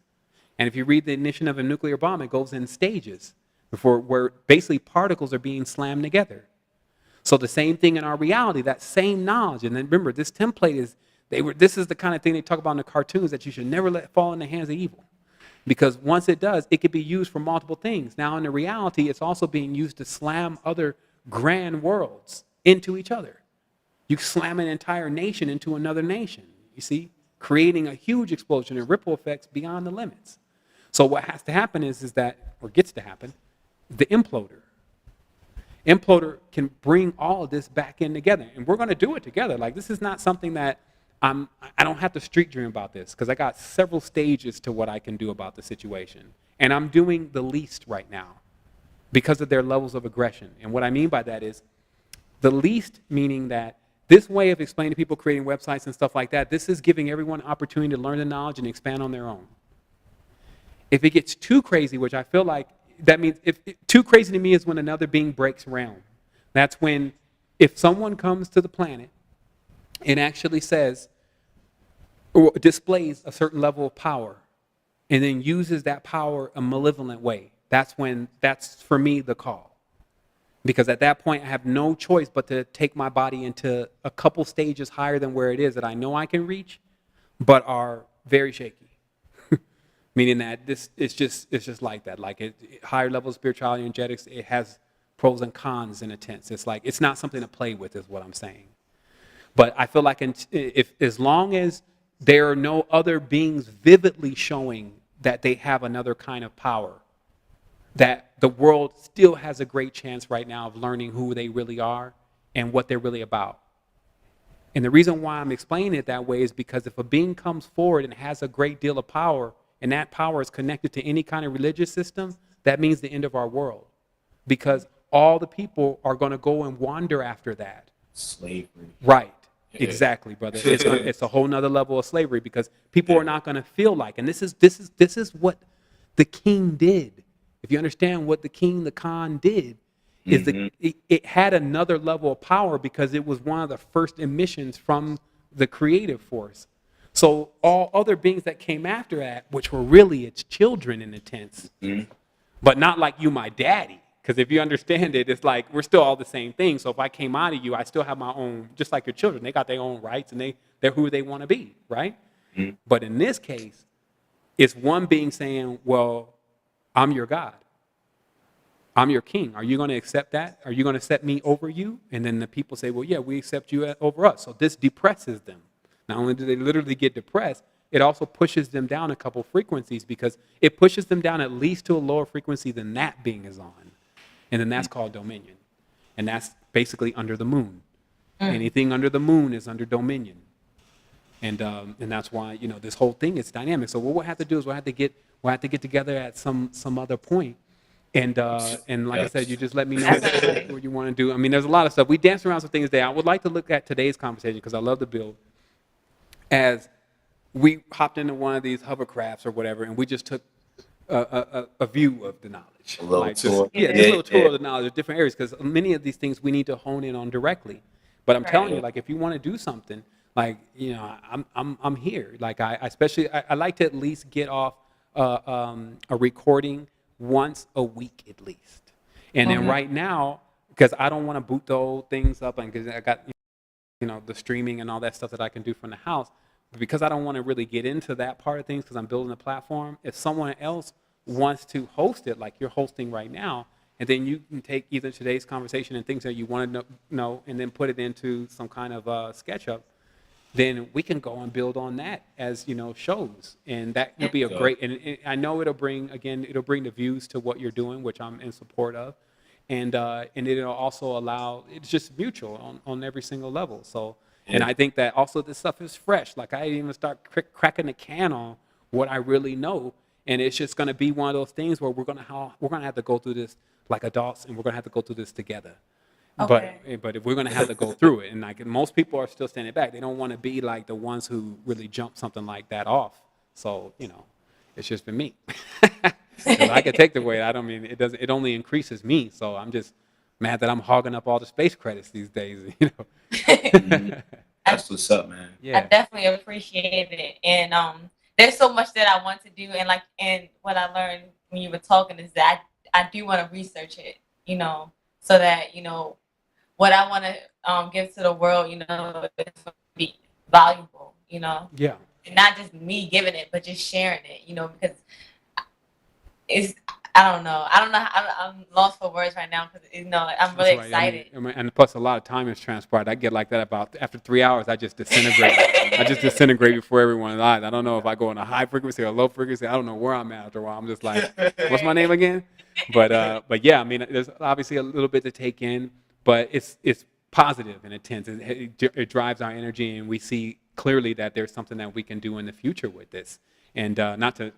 And if you read the ignition of a nuclear bomb, it goes in stages where basically particles are being slammed together. So the same thing in our reality, that same knowledge. And then remember, this template this is the kind of thing they talk about in the cartoons that you should never let fall in the hands of evil. Because once it does, it could be used for multiple things. Now in the reality, it's also being used to slam other grand worlds into each other. You slam an entire nation into another nation. You see, creating a huge explosion and ripple effects beyond the limits. So what has to happen is that, or gets to happen, the imploder. Imploder can bring all of this back in together, and we're going to do it together. Like, this is not something that I don't have to street dream about this, because I got several stages to what I can do about the situation, and I'm doing the least right now because of their levels of aggression. And what I mean by that is the least, meaning that this way of explaining to people, creating websites and stuff like that, this is giving everyone opportunity to learn the knowledge and expand on their own. If it gets too crazy, which I feel like that means, if too crazy to me is when another being breaks realm. That's when, if someone comes to the planet and actually says, or displays a certain level of power, and then uses that power a malevolent way, that's for me the call. Because at that point, I have no choice but to take my body into a couple stages higher than where it is that I know I can reach, but are very shaky. Meaning that it's just like that. Like higher level of spirituality and energetics, it has pros and cons in a sense. It's like, it's not something to play with, is what I'm saying. But I feel like if as long as there are no other beings vividly showing that they have another kind of power, that the world still has a great chance right now of learning who they really are and what they're really about. And the reason why I'm explaining it that way is because if a being comes forward and has a great deal of power, and that power is connected to any kind of religious system, that means the end of our world. Because all the people are going to go and wander after that. Slavery. Right. Exactly, brother. It's a whole nother level of slavery, because people are not going to feel like, and this is what the king did. If you understand what the Khan did, is it had another level of power because it was one of the first emissions from the creative force. So all other beings that came after that, which were really its children in a sense, but not like you, my daddy. Because if you understand it, it's like we're still all the same thing. So if I came out of you, I still have my own, just like your children. They got their own rights, and they're who they want to be, right? But in this case, it's one being saying, well, I'm your God. I'm your king. Are you going to accept that? Are you going to set me over you? And then the people say, well, yeah, we accept you over us. So this depresses them. Not only do they literally get depressed, it also pushes them down a couple frequencies, because it pushes them down at least to a lower frequency than that being is on. And then that's called dominion. And that's basically under the moon. Anything under the moon is under dominion. And that's why, this whole thing is dynamic. So what we'll have to do is we'll have to get together at some other point. And like I said, you just let me know what you want to do. I mean, there's a lot of stuff. We danced around some things there. I would like to look at today's conversation, because I love the build, as we hopped into one of these hovercrafts or whatever, and we just took a view of the knowledge. A little tour. Just a little tour of the knowledge of different areas, because many of these things we need to hone in on directly. But I'm telling you, like, if you want to do something, like, I'm here. Like, I like to at least get off a recording once a week at least. And then right now, because I don't want to boot the old things up, and because I got the streaming and all that stuff that I can do from the house, but because I don't want to really get into that part of things, because I'm building a platform, if someone else wants to host it like you're hosting right now, and then you can take either today's conversation and things that you want to know and then put it into some kind of SketchUp, then we can go and build on that as shows, and that would be a great. And I know it'll bring the views to what you're doing, which I'm in support of, and it'll also allow, it's just mutual on every single level. So, and I think that also this stuff is fresh. Like, I didn't even start cracking the can on what I really know, and it's just going to be one of those things where we're going to have to go through this like adults, and we're going to have to go through this together. Okay. But if we're going to have to go through it, and like most people are still standing back, they don't want to be like the ones who really jump something like that off. So it's just been me. I can take the weight. I don't mean it doesn't. It only increases me. So I'm just mad that I'm hogging up all the space credits these days. That's what's up, man. Yeah. I definitely appreciate it, and there's so much that I want to do, and what I learned when you were talking is that I do want to research it, so that what I want to give to the world, is going to be valuable, Yeah. And not just me giving it, but just sharing it, because I don't know. I'm lost for words right now because I'm really That's right. excited. And plus a lot of time is transpired. I get like that about after 3 hours. I just disintegrate. I just disintegrate before everyone's eyes. I don't know if I go on a high frequency or a low frequency. I don't know where I'm at after a while. I'm just like, what's my name again? But yeah, I mean, there's obviously a little bit to take in, but it's positive and intense. It drives our energy, and we see clearly that there's something that we can do in the future with this. And not to,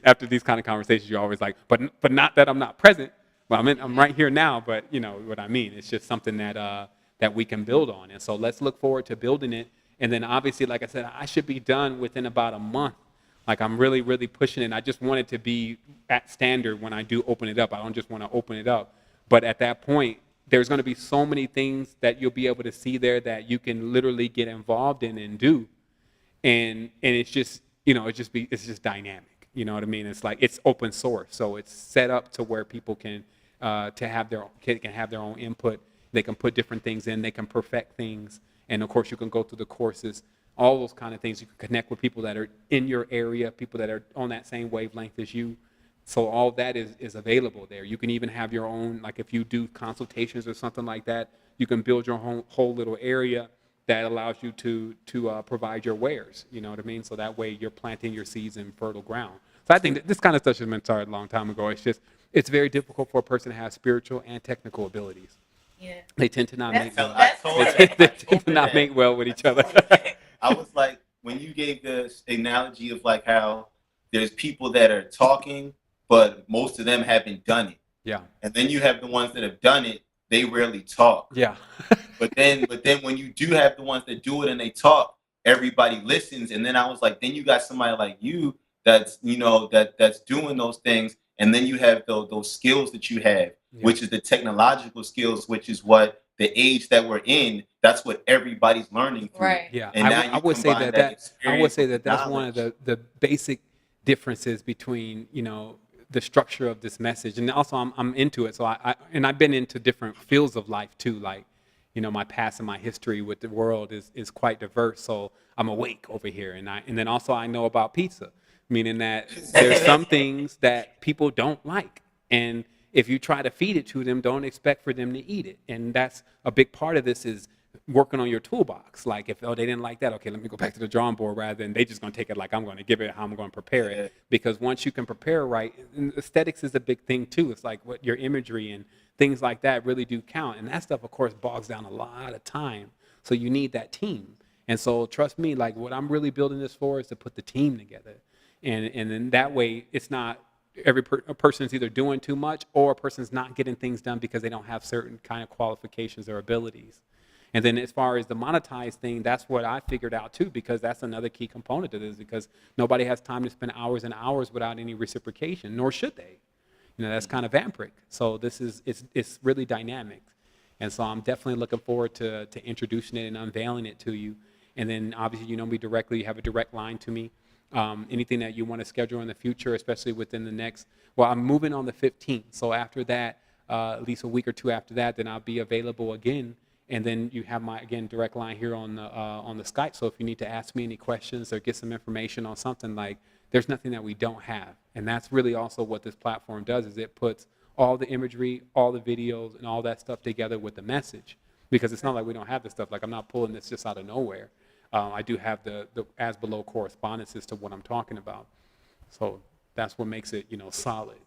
after these kind of conversations, you're always like, but not that I'm not present. Well, I'm right here now, but you know what I mean. It's just something that we can build on. And so let's look forward to building it. And then obviously, like I said, I should be done within about a month. Like I'm really, really pushing it. I just want it to be at standard when I do open it up. I don't just want to open it up. But at that point, there's going to be so many things that you'll be able to see there that you can literally get involved in and do. And it's just, it's just dynamic. You know what I mean? It's like it's open source, so it's set up to where people can have their own input. They can put different things in. They can perfect things, and of course, you can go through the courses. All those kind of things. You can connect with people that are in your area, people that are on that same wavelength as you. So all that is available there. You can even have your own, like if you do consultations or something like that, you can build your whole little area that allows you to provide your wares. You know what I mean? So that way you're planting your seeds in fertile ground. So I think that this kind of stuff has been started a long time ago. It's very difficult for a person to have spiritual and technical abilities. Yeah. They tend to not make well. They tend to not make well with each other. I was like, when you gave the analogy of like how there's people that are talking, but most of them haven't done it. Yeah. And then you have the ones that have done it, they rarely talk. Yeah. But then when you do have the ones that do it and they talk, everybody listens. And then I was like, then you got somebody like you that's that's doing those things, and then you have those skills that you have, which is the technological skills, which is what the age that we're in. That's what everybody's learning through. Right. Yeah. And I would say that's one of the basic differences between the structure of this message, and also I'm into it. So I've been into different fields of life too, like my past and my history with the world is quite diverse. So I'm awake over here, and then also I know about pizza, meaning that there's some things that people don't like, and if you try to feed it to them, don't expect for them to eat it. And that's a big part of this is working on your toolbox. Like if they didn't like that, okay, let me go back to the drawing board rather than they just going to take it like I'm going to give it how I'm going to prepare it. Because once you can prepare right, and aesthetics is a big thing too. It's like what your imagery and things like that really do count. And that stuff, of course, bogs down a lot of time. So you need that team. And so trust me, like what I'm really building this for is to put the team together. And then that way it's not a person's either doing too much or a person's not getting things done because they don't have certain kind of qualifications or abilities. And then as far as the monetized thing, that's what I figured out too, because that's another key component to this, because nobody has time to spend hours and hours without any reciprocation, nor should they. That's kind of vampiric. So it's really dynamic. And so I'm definitely looking forward to introducing it and unveiling it to you. And then obviously you know me directly, you have a direct line to me. Anything that you want to schedule in the future, especially within the next, I'm moving on the 15th. So after that, at least a week or two after that, then I'll be available again. And then you have my, again, direct line here on the Skype. So if you need to ask me any questions or get some information on something, like there's nothing that we don't have. And that's really also what this platform does, is it puts all the imagery, all the videos, and all that stuff together with the message. Because it's not like we don't have this stuff. Like I'm not pulling this just out of nowhere. I do have the as below correspondences to what I'm talking about. So that's what makes it, solid.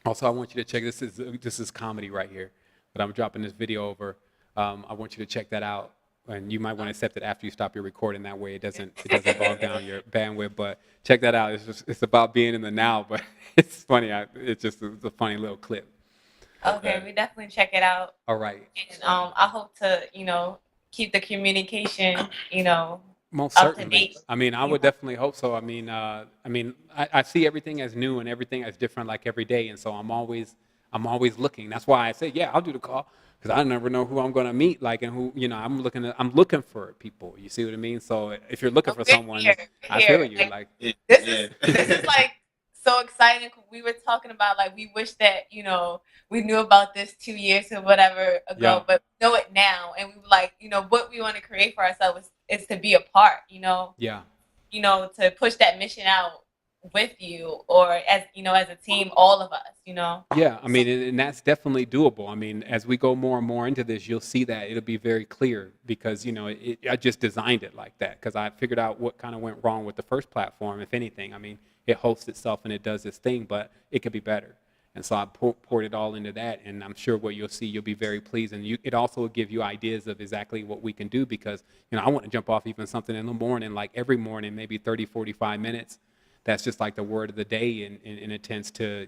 Also, I want you to check, this is comedy right here, but I'm dropping this video over. I want you to check that out, and you might want to accept it after you stop your recording. That way it doesn't bog down your bandwidth, but check that out. It's about being in the now, but it's funny. It's a funny little clip. Okay, we definitely check it out. All right. And I hope to, keep the communication, most up to certainly. date. I mean, I would definitely hope so. I mean, I see everything as new and everything as different, like every day, and so I'm always looking. That's why I say, yeah, I'll do the call, because I never know who I'm going to meet, like, and who, I'm looking for people. You see what I mean? So if you're looking for someone, I feel you. Like this is like so exciting. We were talking about like we wish that we knew about this 2 years or whatever ago, but we know it now, and we were like, what we want to create for ourselves is to be a part, Yeah. To push that mission out with you, or as as a team, all of us, Yeah, I mean, and that's definitely doable. I mean, as we go more and more into this, you'll see that it'll be very clear because, I just designed it like that because I figured out what kind of went wrong with the first platform, if anything. I mean, it hosts itself and it does its thing, but it could be better. And so I poured it all into that, and I'm sure what you'll see, you'll be very pleased. And it also will give you ideas of exactly what we can do because, I want to jump off even something in the morning, like every morning, maybe 30, 45 minutes. That's just like the word of the day, and it tends to,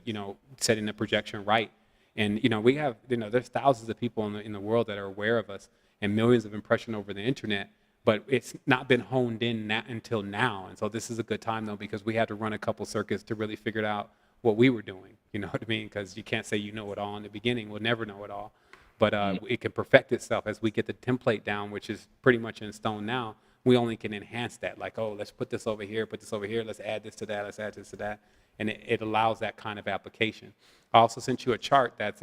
setting the projection right. And, we have, there's thousands of people in the world that are aware of us and millions of impressions over the internet, but it's not been honed in until now. And so this is a good time, though, because we had to run a couple circuits to really figure out what we were doing. You know what I mean? Because you can't say you know it all in the beginning. We'll never know it all. But it can perfect itself as we get the template down, which is pretty much in stone now. We only can enhance that, like, oh, let's put this over here, let's add this to that, let's add this to that. And it allows that kind of application. I also sent you a chart that's,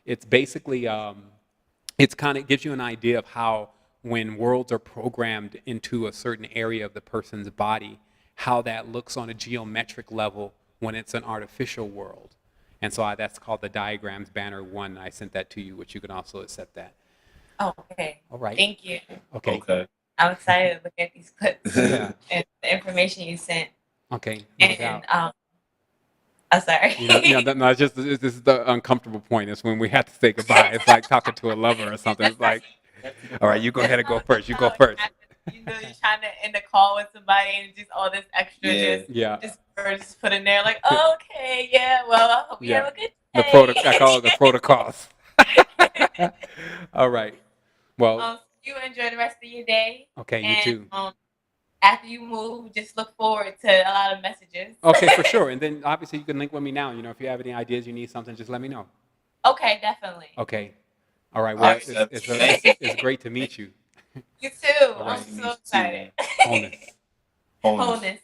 it's basically, it's kind of gives you an idea of how when worlds are programmed into a certain area of the person's body, how that looks on a geometric level when it's an artificial world. And so that's called the Diagrams Banner 1. I sent that to you, which you can also accept that. Oh, okay. All right. Thank you. Okay. I'm excited to look at these clips Yeah. and the information you sent. Okay. No doubt. I'm sorry. No, it's just this is the uncomfortable point. It's when we have to say goodbye. It's like talking to a lover or something. It's like, all right, you go ahead and go first. You go first. You're trying to end a call with somebody and just all this extra just put in there like, oh, okay, yeah, well, I hope you have a good day. I call it the protocols. All right. Well, you enjoy the rest of your day. Okay, you too. After you move, just look forward to a lot of messages. Okay, for sure. And then obviously you can link with me now. If you have any ideas, you need something, just let me know. Okay, definitely. Okay. All right. Well, it's great to meet you. You too. Right. I'm so excited. Wholeness. Wholeness.